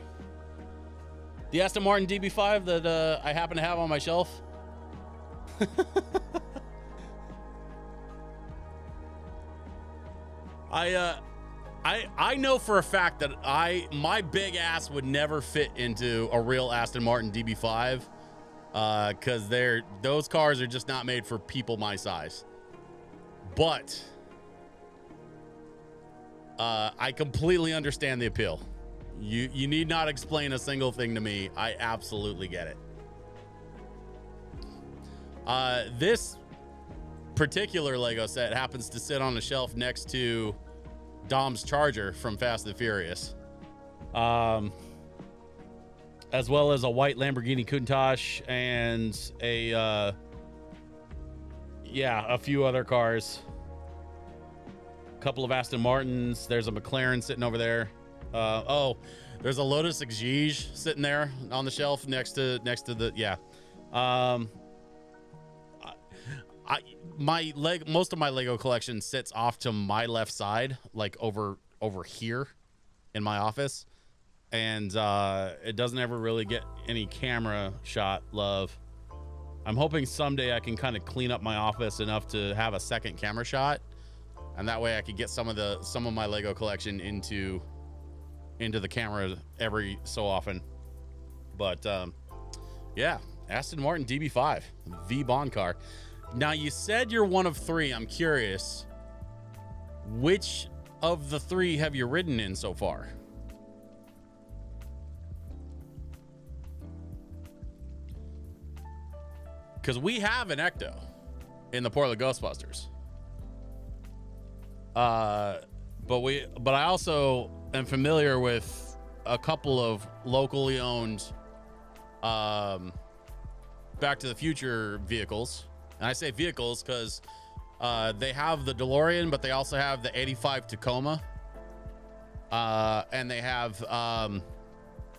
The Aston Martin DB5 that I happen to have on my shelf? I know for a fact that my big ass would never fit into a real Aston Martin DB5 because those cars are just not made for people my size. But I completely understand the appeal. You need not explain a single thing to me. I absolutely get it. This particular Lego set happens to sit on a shelf next to Dom's Charger from Fast and Furious, as well as a white Lamborghini Countach and a few other cars. A couple of Aston Martins. There's a McLaren sitting over there. There's a Lotus Exige sitting there on the shelf next to the most of my Lego collection sits off to my left side, like over here in my office, and it doesn't ever really get any camera shot love. I'm hoping someday I can kind of clean up my office enough to have a second camera shot, and that way I could get some of my Lego collection into the camera every so often. But yeah, Aston Martin DB5 V Bond car. Now, you said you're one of three. I'm curious, which of the three have you ridden in so far? Because we have an Ecto in the Portland Ghostbusters. But I also am familiar with a couple of locally owned Back to the Future vehicles. And I say vehicles because they have the DeLorean, but they also have the 85 Tacoma. And they have,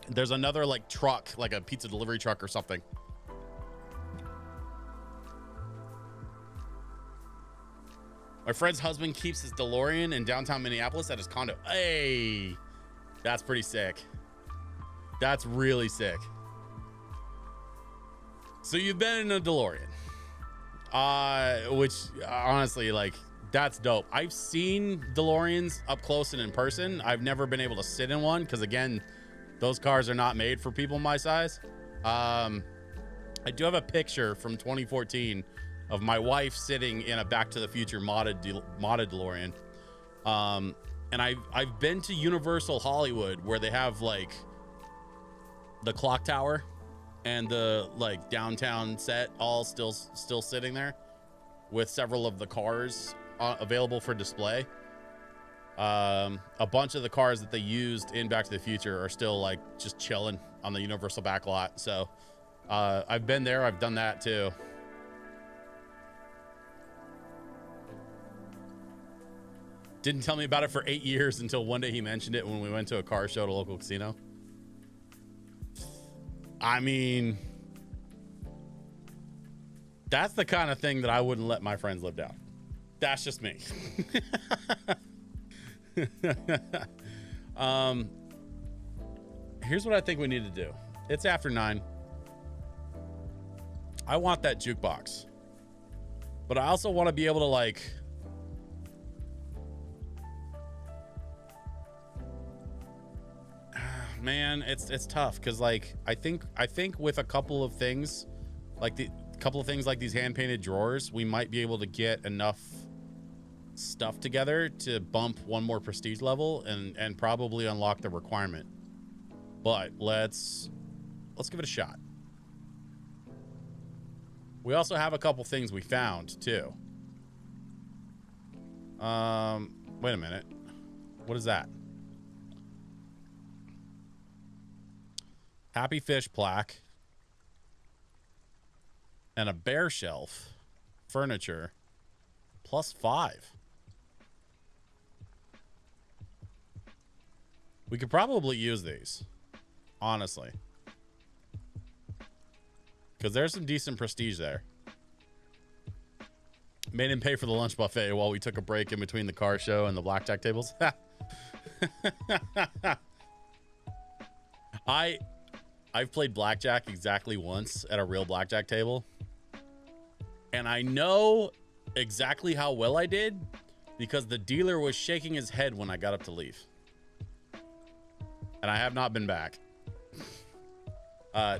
there's another like truck, like a pizza delivery truck or something. My friend's husband keeps his DeLorean in downtown Minneapolis at his condo. Hey, that's pretty sick. That's really sick. So you've been in a DeLorean. Which honestly, like, that's dope. I've seen DeLoreans up close and in person. I've never been able to sit in one because, again, those cars are not made for people my size. I do have a picture from 2014 of my wife sitting in a Back to the Future modded DeLorean. And I've been to Universal Hollywood where they have like the clock tower and the like downtown set all still sitting there with several of the cars available for display. A bunch of the cars that they used in Back to the Future are still like just chilling on the Universal back lot. So I've been there. I've done that too. Didn't tell me about it for 8 years until one day he mentioned it when we went to a car show at a local casino. I mean, that's the kind of thing that I wouldn't let my friends live down. That's just me. Here's what I think we need to do. It's after 9. I want that jukebox, but I also want to be able to like, man, it's tough because like I think with a couple of things like these hand-painted drawers, we might be able to get enough stuff together to bump one more prestige level and probably unlock the requirement. But let's give it a shot. We also have a couple things we found too. Wait a minute. What is that? Happy Fish plaque and a bear shelf furniture +5. We could probably use these, honestly, because there's some decent prestige there. Made him pay for the lunch buffet while we took a break in between the car show and the blackjack tables. I've played blackjack exactly once at a real blackjack table, and I know exactly how well I did because the dealer was shaking his head when I got up to leave, and I have not been back.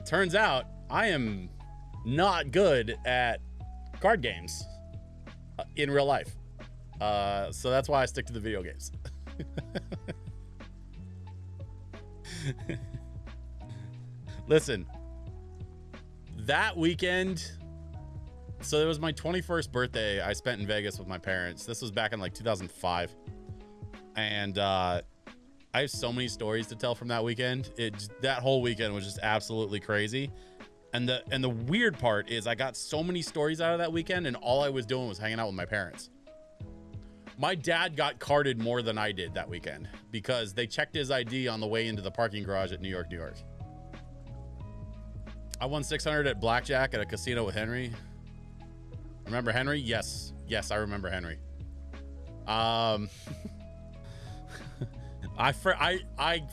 Turns out I am not good at card games in real life, so that's why I stick to the video games. Listen, that weekend, so it was my 21st birthday I spent in Vegas with my parents. This was back in like 2005. And I have so many stories to tell from that weekend. That whole weekend was just absolutely crazy. And the weird part is I got so many stories out of that weekend, and all I was doing was hanging out with my parents. My dad got carded more than I did that weekend because they checked his ID on the way into the parking garage at New York, New York. I won 600 at blackjack at a casino with Henry. Remember Henry? Yes, I remember Henry. I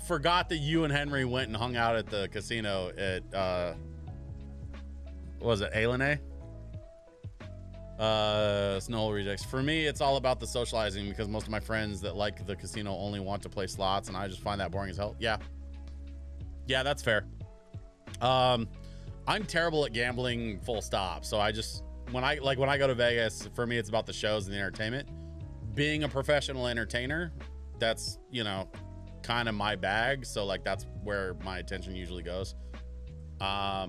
forgot that you and Henry went and hung out at the casino at what was it, Alene? Snow Rejects. For me, it's all about the socializing because most of my friends that like the casino only want to play slots, and I just find that boring as hell. Yeah, that's fair. I'm terrible at gambling, full stop. So I just, when I go to Vegas, for me, it's about the shows and the entertainment. Being a professional entertainer, that's, you know, kind of my bag. So like, that's where my attention usually goes. I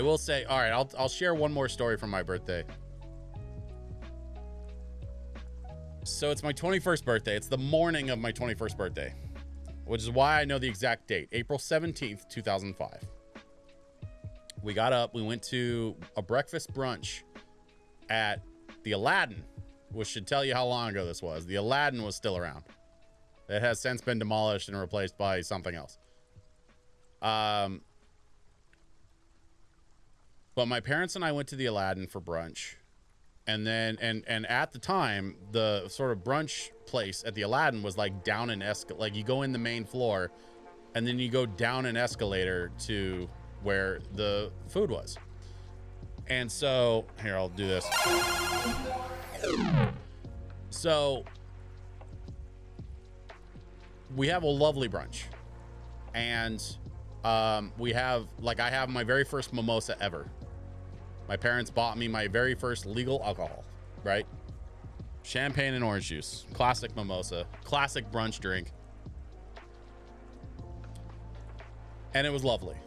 will say, all right, I'll share one more story from my birthday. So it's my 21st birthday. It's the morning of my 21st birthday, which is why I know the exact date, April 17th, 2005. We got up, we went to a breakfast brunch at the Aladdin, which should tell you how long ago this was. The Aladdin was still around. It has since been demolished and replaced by something else. But my parents and I went to the Aladdin for brunch. And then, and at the time, the sort of brunch place at the Aladdin was like down an escalator. Like you go in the main floor and then you go down an escalator to where the food was. And so, here, I'll do this. So we have a lovely brunch. And we have, like, I have my very first mimosa ever. My parents bought me my very first legal alcohol, right? Champagne and orange juice, classic mimosa, classic brunch drink. And it was lovely.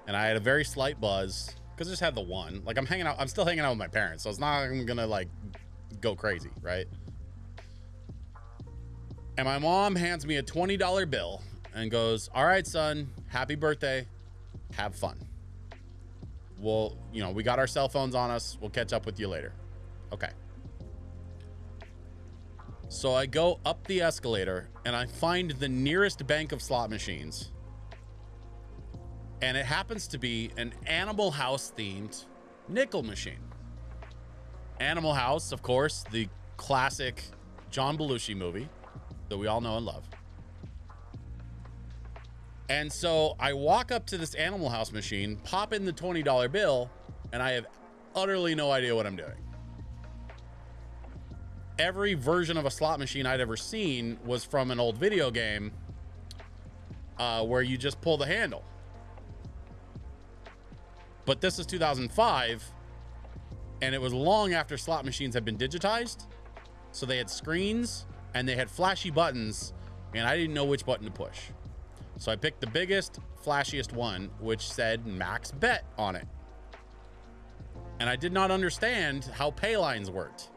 And I had a very slight buzz because I just had the one. Like, I'm still hanging out with my parents, so it's not like I'm gonna like go crazy, right? And my mom hands me a $20 bill and goes, "All right, son, happy birthday. Have fun. Well, you know, we got our cell phones on us. We'll catch up with you later." Okay. So I go up the escalator and I find the nearest bank of slot machines. And it happens to be an Animal House themed nickel machine. Animal House, of course, the classic John Belushi movie that we all know and love. And so I walk up to this Animal House machine, pop in the $20 bill, and I have utterly no idea what I'm doing. Every version of a slot machine I'd ever seen was from an old video game where you just pull the handle. But this is 2005, and it was long after slot machines had been digitized. So they had screens, and they had flashy buttons, and I didn't know which button to push. So I picked the biggest, flashiest one, which said max bet on it. And I did not understand how pay lines worked.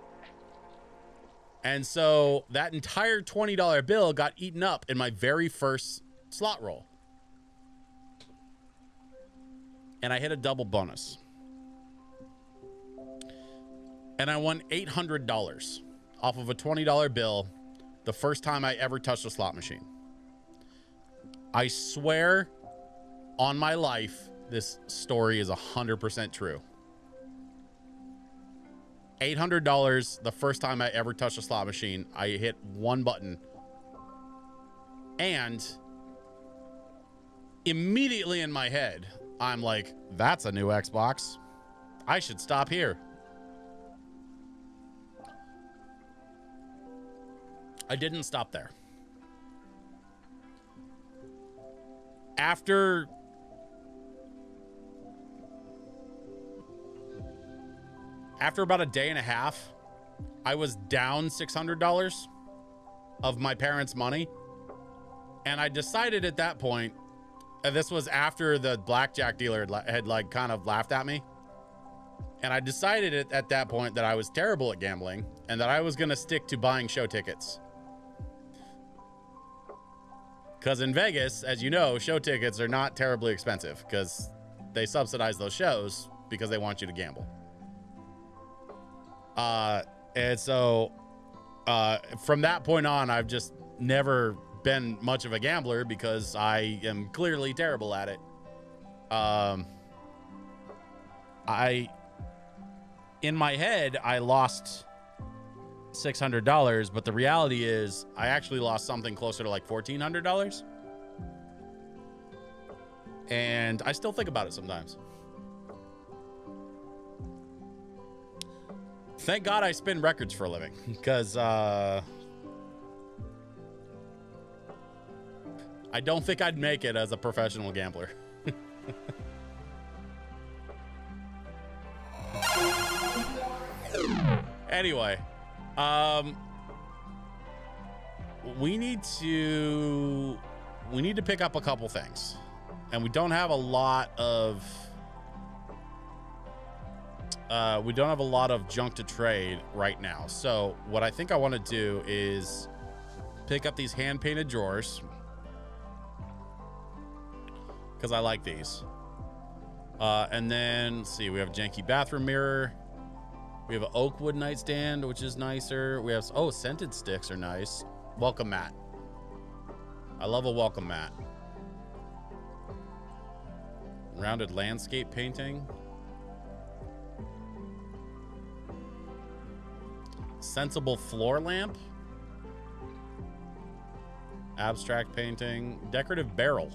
And so that entire $20 bill got eaten up in my very first slot roll. And I hit a double bonus. And I won $800 off of a $20 bill the first time I ever touched a slot machine. I swear on my life, this story is 100% true. $800 the first time I ever touched a slot machine. I hit one button. And immediately in my head, I'm like, that's a new Xbox. I should stop here. I didn't stop there. After about a day and a half, I was down $600 of my parents' money. And I decided at that point, and this was after the blackjack dealer had like kind of laughed at me. And I decided at that point that I was terrible at gambling and that I was going to stick to buying show tickets. Because in Vegas, as you know, show tickets are not terribly expensive because they subsidize those shows because they want you to gamble. And so from that point on, I've just never been much of a gambler because I am clearly terrible at it. In my head, I lost $600, but the reality is I actually lost something closer to like $1,400. And I still think about it sometimes. Thank God I spin records for a living, because I don't think I'd make it as a professional gambler. Anyway, we need to pick up a couple things, and we don't have a lot of junk to trade right now. So what I think I want to do is pick up these hand painted drawers because I like these. And then let's see, we have a janky bathroom mirror. We have an oak wood nightstand, which is nicer. We have, scented sticks are nice. Welcome mat. I love a welcome mat. Rounded landscape painting. Sensible floor lamp. Abstract painting. Decorative barrel.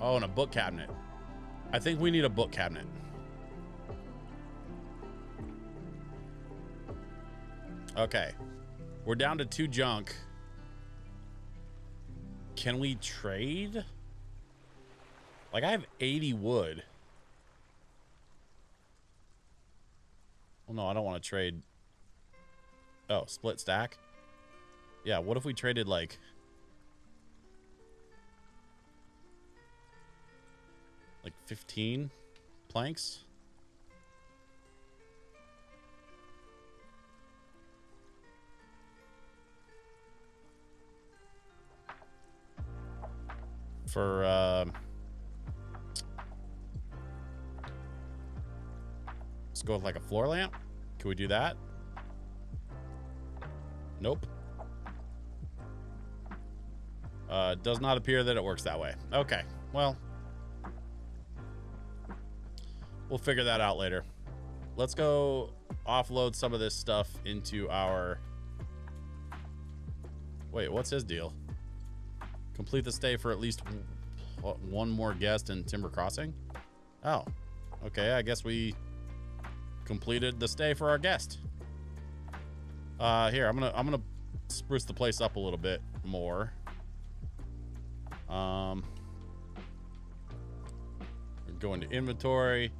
Oh, and a book cabinet. I think we need a book cabinet. Okay. We're down to 2 junk. Can we trade? Like, I have 80 wood. Well, no, I don't want to trade. Oh, split stack? Yeah, what if we traded, like... like 15 planks? For, let's go with like a floor lamp. Can we do that? Nope. Does not appear that it works that way. Okay, well... we'll figure that out later. Let's go offload some of this stuff into our... wait, what's his deal? Complete the stay for at least one more guest in Timber Crossing? Oh, okay. I guess we completed the stay for our guest. Here, I'm gonna spruce the place up a little bit more. We're going to inventory.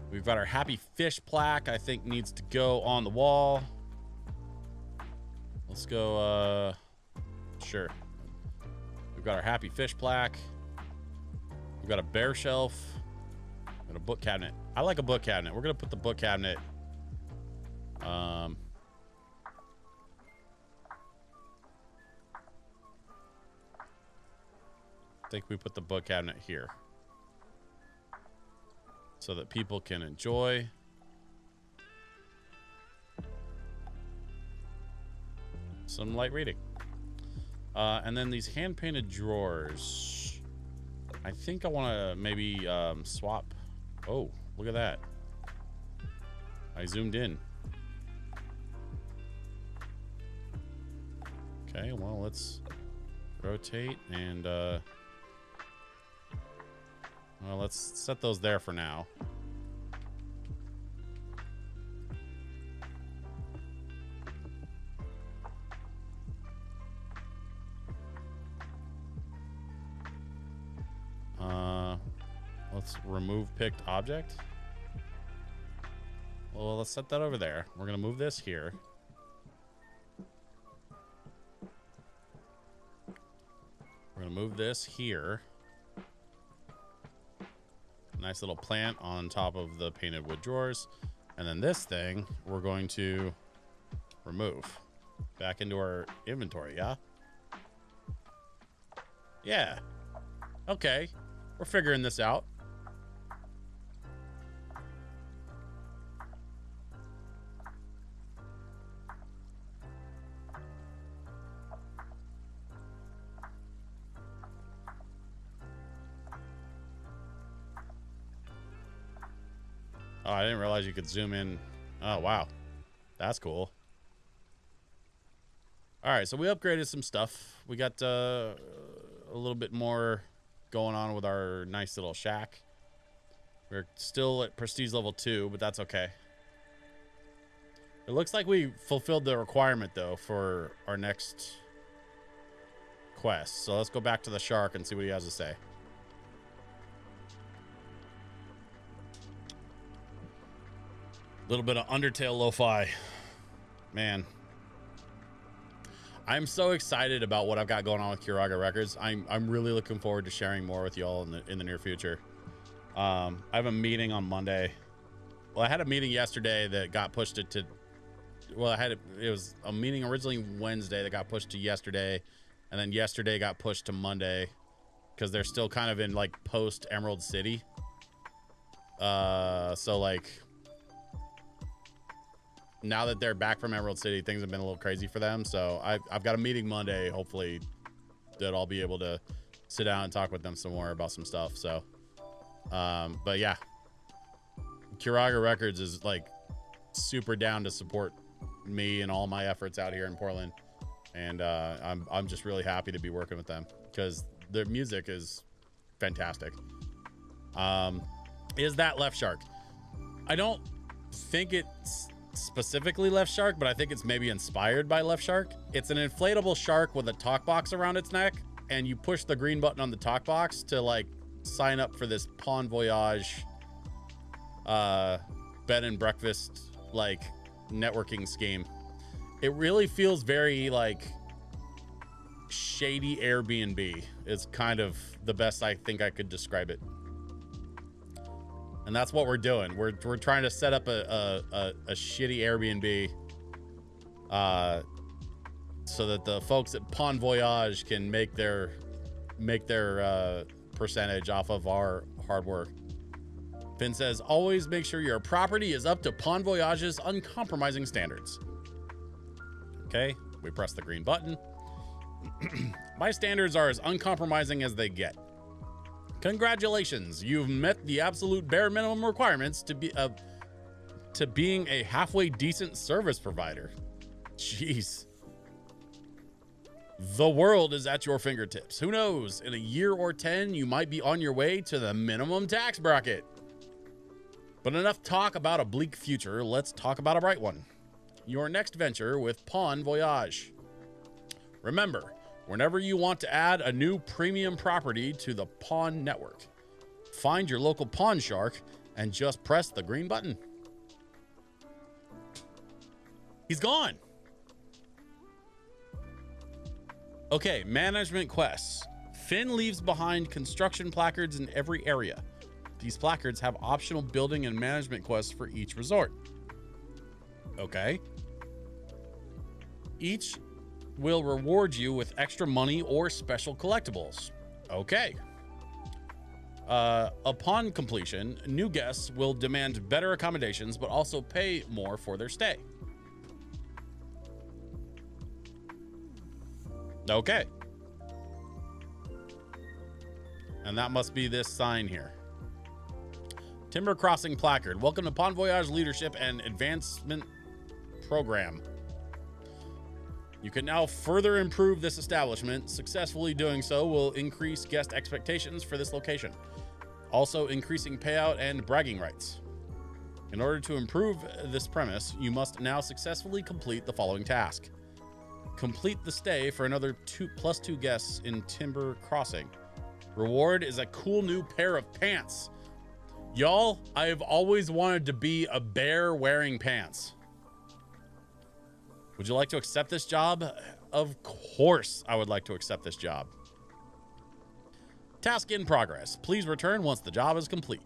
We've got our happy fish plaque, I think needs to go on the wall. Let's go, sure. We've got our happy fish plaque. We've got a bear shelf and a book cabinet. I like a book cabinet. We're going to put the book cabinet. I think we put the book cabinet here, so that people can enjoy some light reading. And then these hand-painted drawers. I think I want to maybe swap. Oh, look at that. I zoomed in. Okay, well, let's rotate and well, let's set those there for now. Let's remove picked object. Well, let's set that over there. We're gonna move this here. We're gonna move this here. Nice little plant on top of the painted wood drawers. And then this thing, we're going to remove back into our inventory, yeah? Yeah. Okay. We're figuring this out. Oh, I didn't realize you could zoom in. Oh, wow. That's cool. All right, so we upgraded some stuff. We got a little bit more going on with our nice little shack. We're still at prestige level 2, but that's okay. It looks like we fulfilled the requirement, though, for our next quest. So let's go back to the shark and see what he has to say. A little bit of Undertale lo-fi. Man. I'm so excited about what I've got going on with Kiraga Records. I'm really looking forward to sharing more with y'all in the near future. I have a meeting on Monday. Well, I had a meeting yesterday that got pushed to well, it was a meeting originally Wednesday that got pushed to yesterday, and then yesterday got pushed to Monday because they're still kind of in like post Emerald City. So like now that they're back from Emerald City, things have been a little crazy for them. So I've got a meeting Monday, hopefully, that I'll be able to sit down and talk with them some more about some stuff. So, but yeah, Kiraga Records is like super down to support me and all my efforts out here in Portland. And I'm just really happy to be working with them because their music is fantastic. Is that Left Shark? I don't think it's specifically Left Shark, but I think it's maybe inspired by Left Shark. It's an inflatable shark with a talk box around its neck, and you push the green button on the talk box to like sign up for this Pawn Voyage bed and breakfast like networking scheme. It really feels very like shady Airbnb is kind of the best I think I could describe it. And that's what we're doing. We're trying to set up a shitty Airbnb so that the folks at Pawn Voyage can make their percentage off of our hard work. Finn says, always make sure your property is up to Pawn Voyage's uncompromising standards. Okay, we press the green button. My standards are as uncompromising as they get. Congratulations, you've met the absolute bare minimum requirements to being a halfway decent service provider. Jeez. The world is at your fingertips. Who knows? In a year or 10, you might be on your way to the minimum tax bracket. But enough talk about a bleak future. Let's talk about a bright one. Your next venture with Pawn Voyage. Remember, whenever you want to add a new premium property to the Pawn network, find your local pawn shark and just press the green button. He's gone. Okay, management quests. Finn leaves behind construction placards in every area. These placards have optional building and management quests for each resort. Okay. Each will reward you with extra money or special collectibles. Okay. Upon completion, new guests will demand better accommodations, but also pay more for their stay. Okay. And that must be this sign here. Timber Crossing placard. Welcome to Bon Voyage Leadership and Advancement Program. You can now further improve this establishment. Successfully doing so will increase guest expectations for this location, also increasing payout and bragging rights. In order to improve this premise, you must now successfully complete the following task. Complete the stay for another +2 guests in Timber Crossing. Reward is a cool new pair of pants. Y'all, I have always wanted to be a bear wearing pants. Would you like to accept this job? Of course I would like to accept this job. Task in progress. Please return once the job is complete.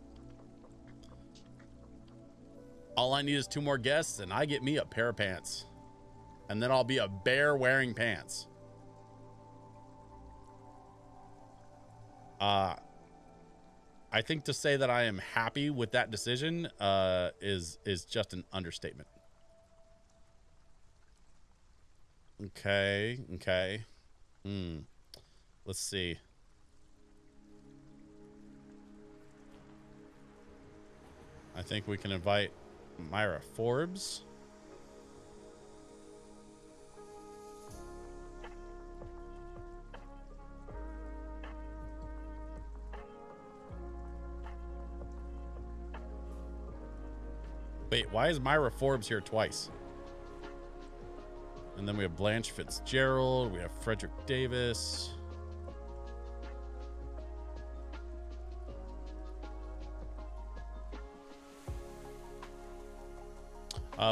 All I need is 2 more guests and I get me a pair of pants. And then I'll be a bear wearing pants. I think to say that I am happy with that decision is just an understatement. Okay. Let's see. I think we can invite Myra Forbes. Wait, why is Myra Forbes here twice? And then we have Blanche Fitzgerald. We have Frederick Davis.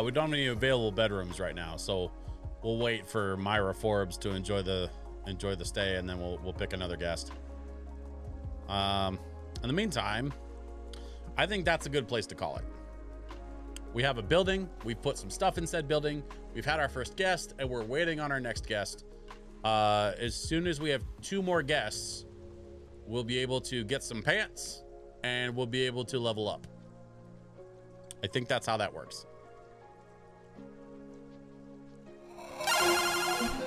We don't have any available bedrooms right now, so we'll wait for Myra Forbes to enjoy the stay, and then we'll pick another guest. In the meantime, I think that's a good place to call it. We have a building. We've put some stuff in said building. We've had our first guest, and we're waiting on our next guest. As soon as we have 2 more guests, we'll be able to get some pants, and we'll be able to level up. I think that's how that works.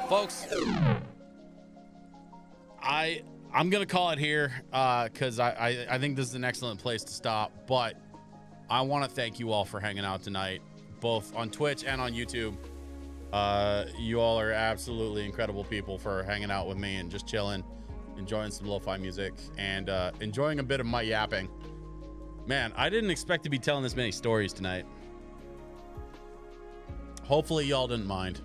Folks, I'm gonna call it here because I think this is an excellent place to stop, but I want to thank you all for hanging out tonight, both on Twitch and on YouTube. You all are absolutely incredible people for hanging out with me and just chilling, enjoying some lo-fi music, and enjoying a bit of my yapping. Man, I didn't expect to be telling this many stories tonight. Hopefully y'all didn't mind.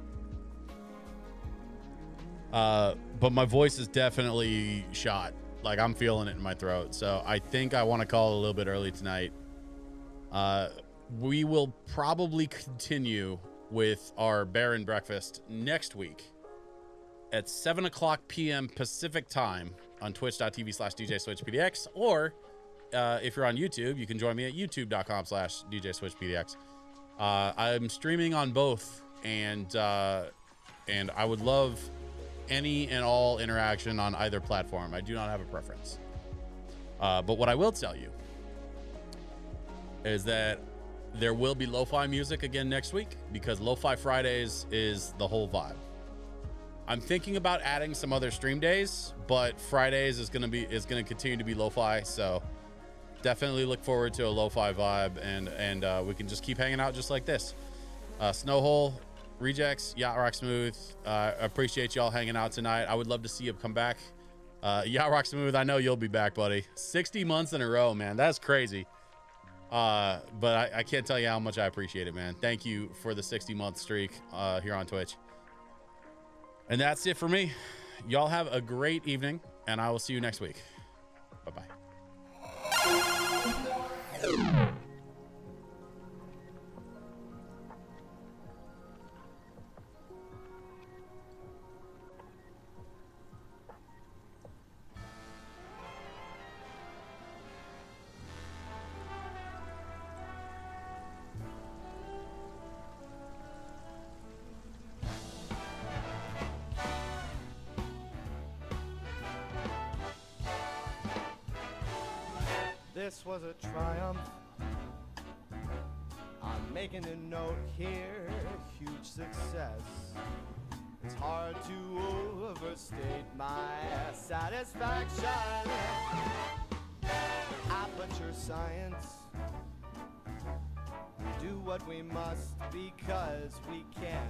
But my voice is definitely shot. Like, I'm feeling it in my throat. So I think I want to call it a little bit early tonight. We will probably continue with our Baron breakfast next week at 7:00 p.m. Pacific time on twitch.tv/DJSwitchPDX, or if you're on YouTube, you can join me at youtube.com/DJSwitchPDX. I'm streaming on both, and I would love any and all interaction on either platform. I do not have a preference. But what I will tell you is that there will be lo-fi music again next week, because Lo-Fi Fridays is the whole vibe. I'm thinking about adding some other stream days, but Fridays is gonna continue to be lo-fi. So definitely look forward to a lo-fi vibe, and we can just keep hanging out just like this. Snowhole, Rejects, Yacht Rock Smooth, appreciate y'all hanging out tonight. I would love to see you come back. Yacht Rock Smooth, I know you'll be back, buddy. 60 months in a row, man. That's crazy. But I can't tell you how much I appreciate it, man. Thank you for the 60-month streak here on Twitch. And that's it for me. Y'all have a great evening, and I will see you next week. Bye-bye. This was a triumph. I'm making a note here, huge success. It's hard to overstate my satisfaction. Aperture science. Do what we must because we can,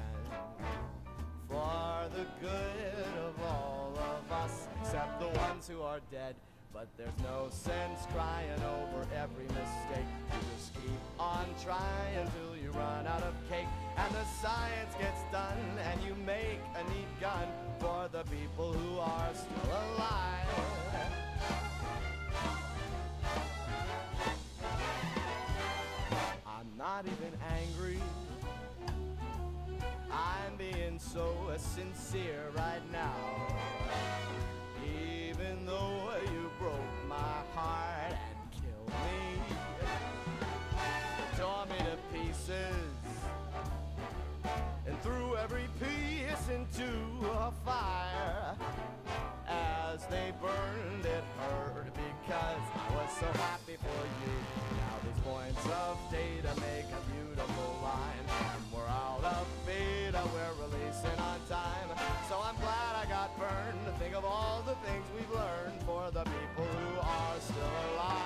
for the good of all of us, except the ones who are dead. But there's no sense crying over every mistake. You just keep on trying till you run out of cake, and the science gets done, and you make a neat gun for the people who are still alive. I'm not even angry. I'm being so sincere right now. Even though you broke my heart and killed me, tore me to pieces, and threw every piece into a fire. As they burned, it hurt because I was so happy for you. Now these points of data make a beautiful line, and we're out of beta, we're releasing on time. So I'm glad I got burned to think of all the things we've learned for the people who are still alive.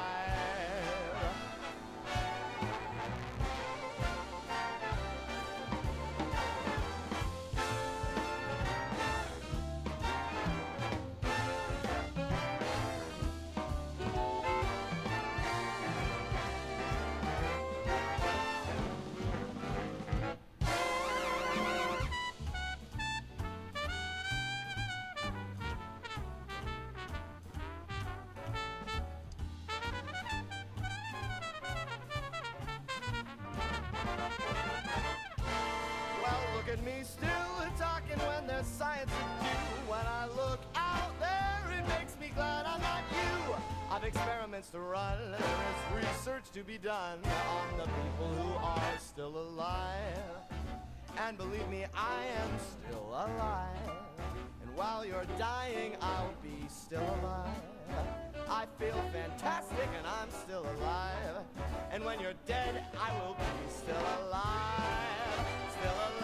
Look at me still talking when there's science to do. When I look out there, it makes me glad I'm not you. I've experiments to run, there is research to be done on the people who are still alive. And believe me, I am still alive. And while you're dying, I'll be still alive. I feel fantastic and I'm still alive. And when you're dead, I will be still alive. Still alive.